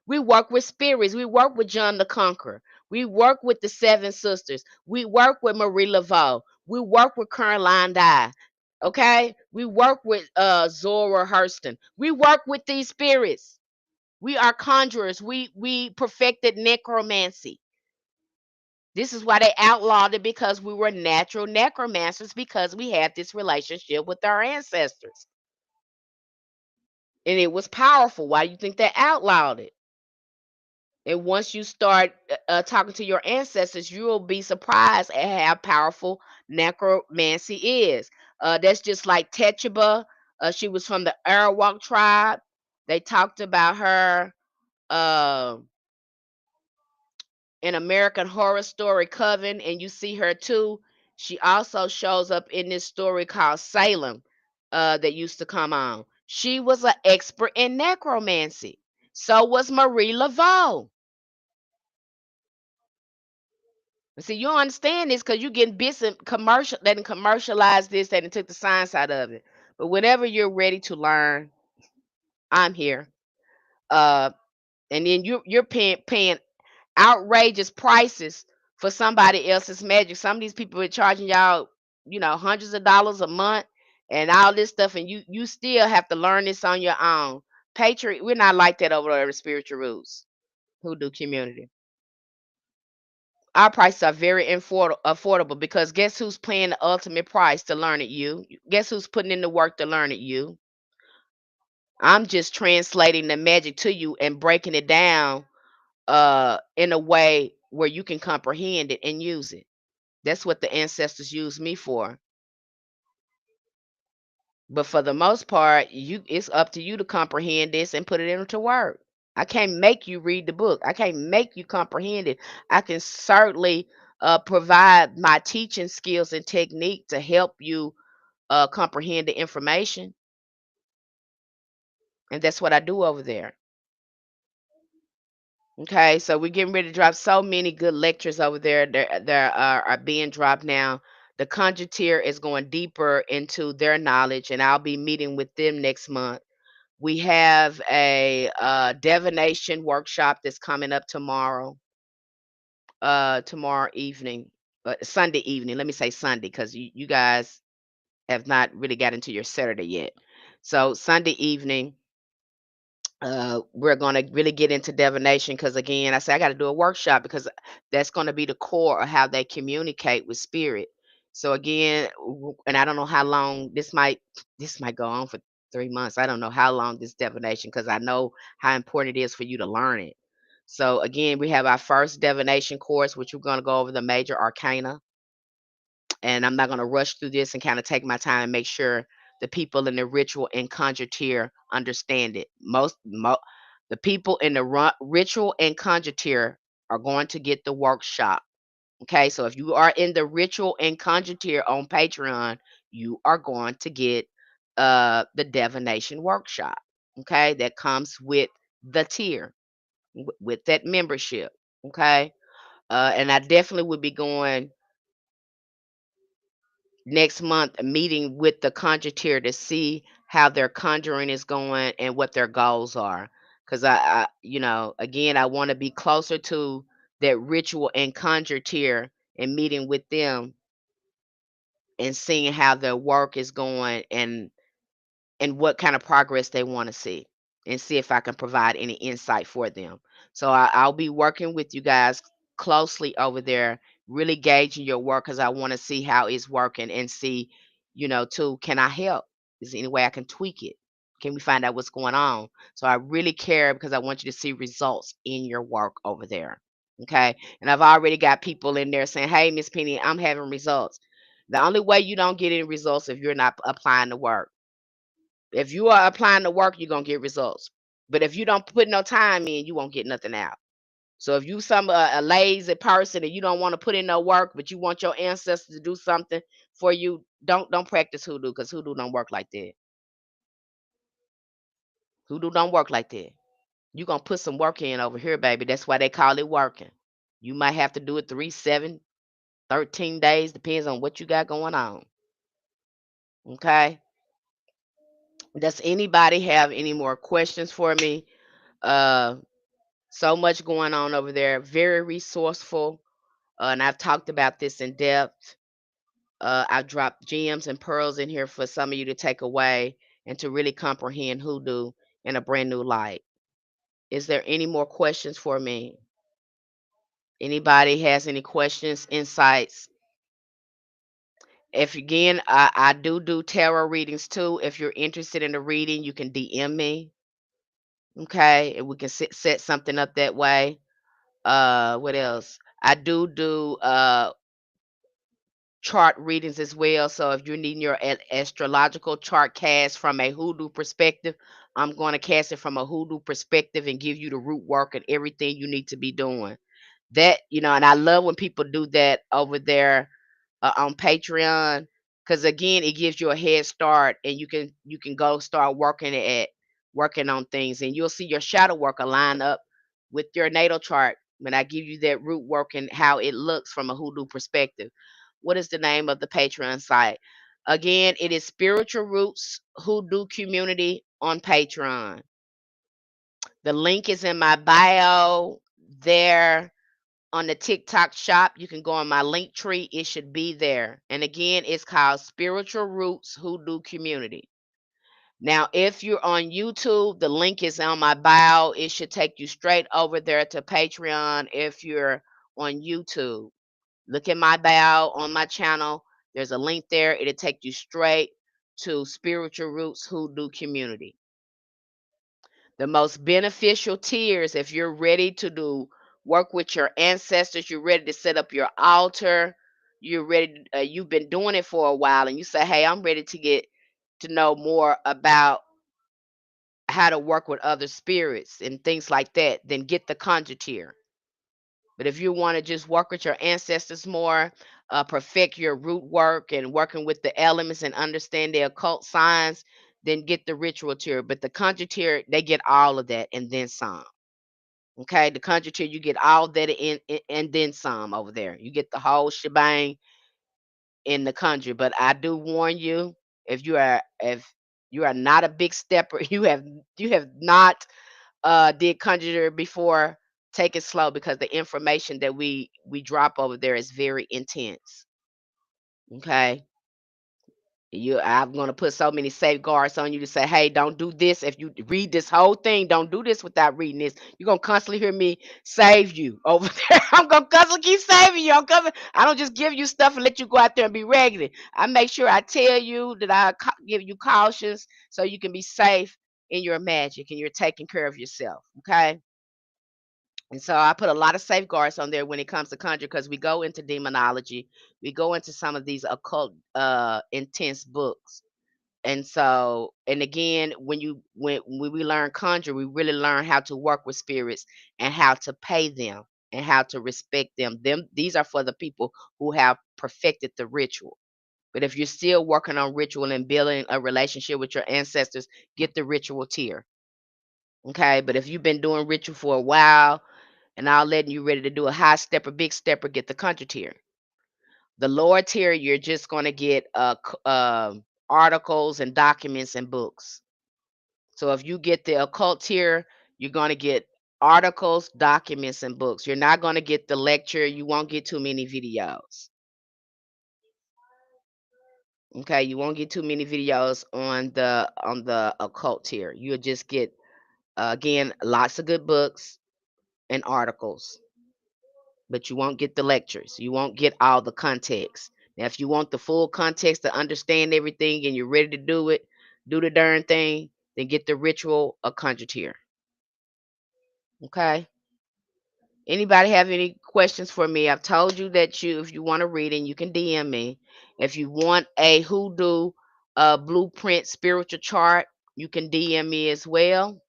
We work with spirits. We work with John the Conqueror. We work with the Seven Sisters. We work with Marie Laveau. We work with Caroline Dye. Okay? We work with Zora Hurston. We work with these spirits. We are conjurers. We perfected necromancy. This is why they outlawed it, because we were natural necromancers, because we had this relationship with our ancestors. And it was powerful. Why do you think they outlawed it? And once you start talking to your ancestors, you will be surprised at how powerful necromancy is. That's just like Teshaba. She was from the Arawak tribe. They talked about her uh, in American Horror Story Coven, and you see her too. She also shows up in this story called Salem that used to come on. She was an expert in necromancy. So was Marie Laveau. See, you don't understand this because you're getting bits and commercial. They didn't commercialize this. They didn't took the science out of it. But whenever you're ready to learn, I'm here. Uh, and then you're paying outrageous prices for somebody else's magic. Some of these people are charging y'all, hundreds of dollars a month and all this stuff, and you still have to learn this on your own. Patriot, we're not like that over there at Spiritual Roots Hoodoo Community. Our prices are very affordable, because guess who's paying the ultimate price to learn it? You. Guess who's putting in the work to learn it? You. I'm just translating the magic to you and breaking it down in a way where you can comprehend it and use it. That's what the ancestors used me for. But for the most part, it's up to you to comprehend this and put it into work. I can't make you read the book. I can't make you comprehend it. I can certainly provide my teaching skills and technique to help you comprehend the information, and that's what I do over there. Okay, so we're getting ready to drop so many good lectures over there. There are being dropped now. The Conjure is going deeper into their knowledge, and I'll be meeting with them next month. We have a divination workshop that's coming up tomorrow evening, Sunday evening. Let me say Sunday, because you guys have not really got into your Saturday yet. So Sunday evening, we're going to really get into divination, because again, I say I got to do a workshop, because that's going to be the core of how they communicate with spirit. So again, and I don't know how long this might go on for 3 months. I don't know how long this divination, because I know how important it is for you to learn it. So again, we have our first divination course, which we're going to go over the major arcana, and I'm not going to rush through this, and kind of take my time and make sure the people in the ritual and conjure tier understand it. The people in the ritual and conjure tier are going to get the workshop. Okay, so if you are in the ritual and conjure tier on Patreon, you are going to get the divination workshop. Okay, that comes with the tier, with that membership. Okay, and I definitely would be going next month, a meeting with the conjurer to see how their conjuring is going and what their goals are. Because again, I want to be closer to that ritual and conjure tier and meeting with them and seeing how their work is going and what kind of progress they want to see and see if I can provide any insight for them. So I'll be working with you guys closely over there, really gauging your work because I want to see how it's working and see, too, can I help? Is there any way I can tweak it? Can we find out what's going on? So I really care because I want you to see results in your work over there. Okay. And I've already got people in there saying, hey, Miss Penny, I'm having results. The only way you don't get any results if you're not applying the work. If you are applying the work, you're gonna get results. But if you don't put no time in, you won't get nothing out. So if you some a lazy person and you don't want to put in no work, but you want your ancestors to do something for you, don't practice hoodoo because hoodoo don't work like that. Hoodoo don't work like that. You gonna put some work in over here, baby. That's why they call it working. You might have to do it 3, 7, 13 days, depends on what you got going on. Okay. Does anybody have any more questions for me? Uh So much going on over there. Very resourceful. And I've talked about this in depth. I've dropped gems and pearls in here for some of you to take away and to really comprehend hoodoo in a brand new light. Is there any more questions for me? Anybody has any questions, insights? If again, I do tarot readings too. If you're interested in the reading, you can DM me. Okay, and we can set something up that way. What else? I do chart readings as well. So if you're needing your astrological chart cast from a hoodoo perspective, I'm going to cast it from a hoodoo perspective and give you the root work and everything you need to be doing. That, and I love when people do that over there on Patreon because again, it gives you a head start and you can go start working on things and you'll see your shadow work align up with your natal chart when I give you that root work and how it looks from a hoodoo perspective. What is the name of the Patreon site? Again, it is Spiritual Roots Hoodoo Community on Patreon. The link is in my bio there on the TikTok shop. You can go on my link tree. It should be there. And again, it's called Spiritual Roots Hoodoo Community. Now, if you're on YouTube, the link is on my bio. It should take you straight over there to Patreon if you're on YouTube. Look at my bio on my channel. There's a link there. It'll take you straight to Spiritual Roots Hoodoo Community. The most beneficial tiers, if you're ready to do work with your ancestors, you're ready to set up your altar, you're ready, you've been doing it for a while, and you say, "Hey, I'm ready to get to know more about how to work with other spirits and things like that," then get the conjure tier. But if you want to just work with your ancestors more, perfect your root work and working with the elements and understand the occult signs, then get the ritual tier. But the conjure tier, they get all of that and then some. Okay, the conjure tier, you get all that and then some over there. You get the whole shebang in the conjure. But I do warn you, if you are not a big stepper, you have not did conjure before, take it slow because the information that we drop over there is very intense. Okay. I'm gonna put so many safeguards on you to say, hey, don't do this. If you read this whole thing, don't do this without reading this. You're gonna constantly hear me save you over there. I'm gonna constantly keep saving you. I don't just give you stuff and let you go out there and be raggedy. I make sure I tell you that give you cautions so you can be safe in your magic and you're taking care of yourself. Okay. And so I put a lot of safeguards on there when it comes to conjure because we go into demonology, we go into some of these occult intense books. And so, and again, when we learn conjure, we really learn how to work with spirits and how to pay them and how to respect them. These are for the people who have perfected the ritual. But if you're still working on ritual and building a relationship with your ancestors, get the ritual tier. Okay. But if you've been doing ritual for a while, and I'll let you ready to do a high stepper, big stepper, get the country tier. The lower tier, you're just going to get articles and documents and books. So if you get the occult tier, you're going to get articles, documents, and books. You're not going to get the lecture. You won't get too many videos. Okay, you won't get too many videos on the occult tier. You'll just get again lots of good books and articles, but you won't get the lectures. You won't get all the context. Now, if you want the full context to understand everything and you're ready to do it, do the darn thing, then get the ritual or conjure tier. Okay. Anybody have any questions for me? I've told you that if you want to read and you can DM me. If you want a hoodoo blueprint spiritual chart, you can DM me as well.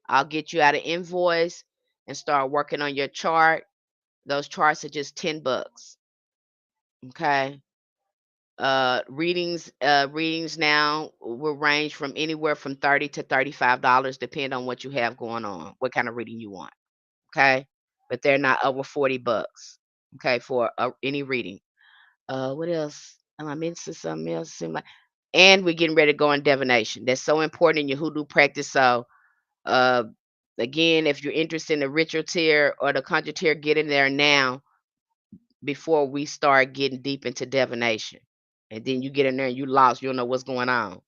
I'll get you out an invoice and start working on your chart. Those charts are just $10. Okay. Readings now will range from anywhere from $30 to $35, depending on what you have going on, what kind of reading you want. Okay, but they're not over $40. Okay, for any reading. What else? Am I missing something else? Seem like, and we're getting ready to go on divination. That's so important in your hoodoo practice. So, uh, again, if you're interested in the ritual tier or the conjure tier, get in there now before we start getting deep into divination. And then you get in there and you lost. You don't know what's going on.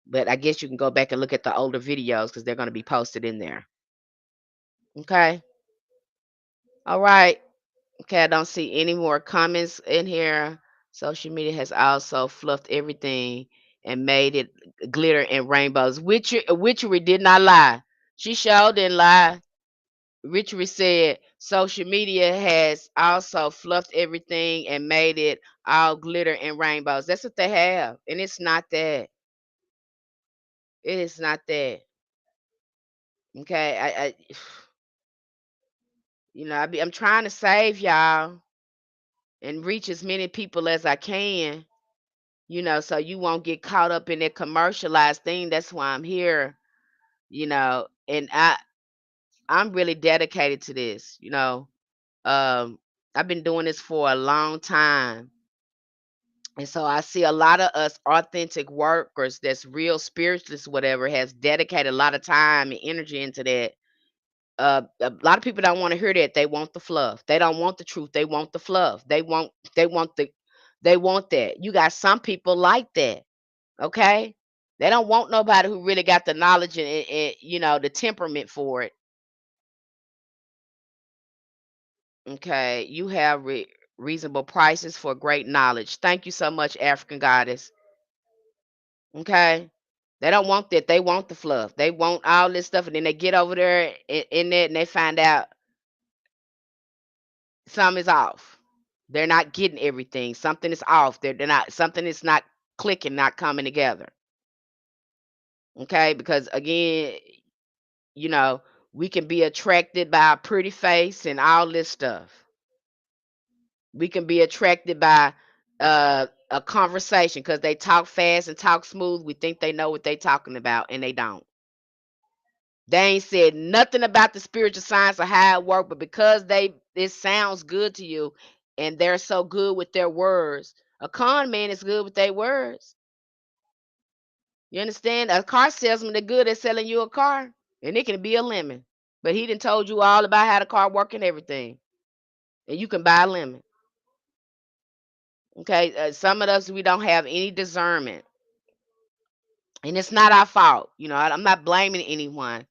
But I guess you can go back and look at the older videos because they're going to be posted in there. Okay. All right. Okay, I don't see any more comments in here. Social media has also fluffed everything and made it glitter and rainbows. Witchery did not lie. She sure didn't lie. Witchery said social media has also fluffed everything and made it all glitter and rainbows. That's what they have, and it's not that. It is not that. Okay, I'm trying to save y'all and reach as many people as I can. So you won't get caught up in that commercialized thing. That's why I'm here, and I'm really dedicated to this. I've been doing this for a long time. And so I see a lot of us authentic workers that's real spiritualists, whatever, has dedicated a lot of time and energy into that. A lot of people don't want to hear that. They want the fluff. They don't want the truth. They want the fluff. They want that. You got some people like that. Okay? They don't want nobody who really got the knowledge and the temperament for it. Okay? You have reasonable prices for great knowledge. Thank you so much, African Goddess. Okay? They don't want that. They want the fluff. They want all this stuff, and then they get over there in it, and they find out something is off. They're not getting everything. Something is off. They're not. Something is not clicking, not coming together. Okay? Because again, you know, we can be attracted by a pretty face and all this stuff. We can be attracted by a conversation because they talk fast and talk smooth. We think they know what they talking about, and they don't. They ain't said nothing about the spiritual science or how it work, but because it sounds good to you, and they're so good with their words. A con man is good with their words. You understand? A car salesman, they're good at selling you a car, and it can be a lemon. But he done told you all about how the car work and everything, and you can buy a lemon. Okay, some of us we don't have any discernment, and it's not our fault. I'm not blaming anyone.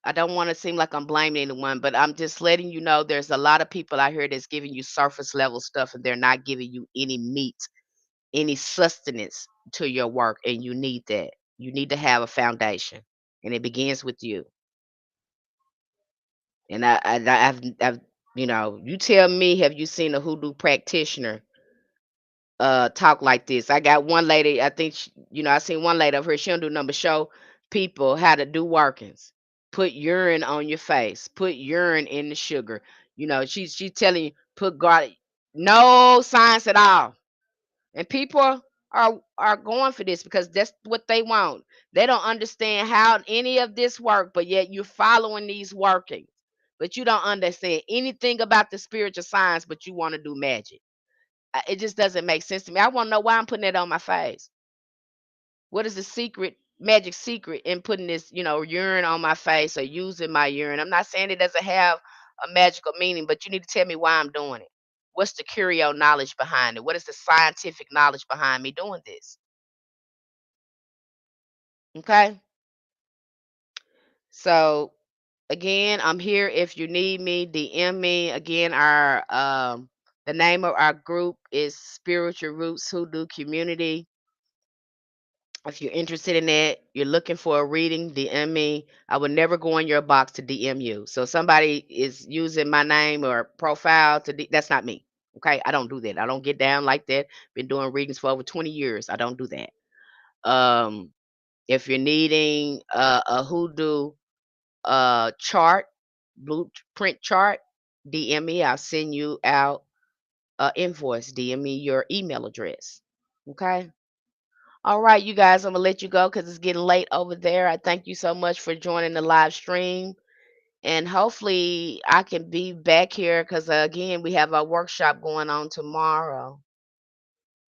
I don't want to seem like I'm blaming anyone, but I'm just letting you know there's a lot of people out here that's giving you surface level stuff, and they're not giving you any meat, any sustenance to your work, and you need that. You need to have a foundation, and it begins with you. And you tell me, have you seen a hoodoo practitioner talk like this? I got one lady, I think I seen one lady of her, she don't do nothing but show people how to do workings. Put urine on your face, put urine in the sugar. She's telling you put garlic, no science at all. And people are going for this because that's what they want. They don't understand how any of this work, but yet you're following these workings. But you don't understand anything about the spiritual science, but you want to do magic. It just doesn't make sense to me. I want to know why I'm putting it on my face. What is the secret? magic secret in putting this, urine on my face or using my urine. I'm not saying it doesn't have a magical meaning, but you need to tell me why I'm doing it. What's the curio knowledge behind it? What is the scientific knowledge behind me doing this? Okay. So again, I'm here if you need me, DM me. Again, our the name of our group is Spiritual Roots Hoodoo Community. If you're interested in that, you're looking for a reading, DM me. I would never go in your box to DM you. So if somebody is using my name or profile that's not me. Okay, I don't do that. I don't get down like that. Been doing readings for over 20 years. I don't do that. Um, if you're needing a hoodoo chart, blueprint chart, DM me. I'll send you out invoice. DM me your email address. Okay. All right, you guys, I'm gonna let you go because it's getting late over there. I thank you so much for joining the live stream, and hopefully I can be back here because again we have our workshop going on tomorrow,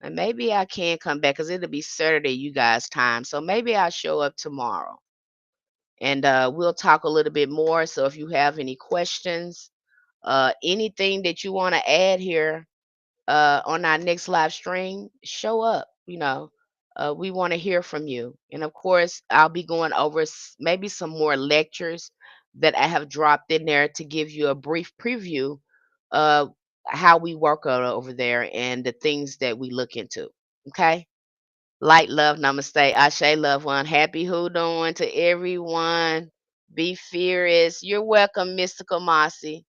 and maybe I can come back because it'll be Saturday, you guys' time. So maybe I'll show up tomorrow, and we'll talk a little bit more. So if you have any questions, anything that you want to add here on our next live stream, show up. We want to hear from you. And of course, I'll be going over maybe some more lectures that I have dropped in there to give you a brief preview of how we work over there and the things that we look into. Okay. Light, love, namaste, ashe, loved one. Happy hoodooing to everyone. Be furious. You're welcome, Mystical Mossy.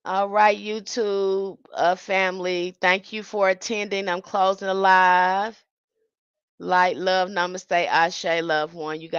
All right, YouTube family. Thank you for attending. I'm closing the live. Light, love, namaste, ashe, loved one. You guys.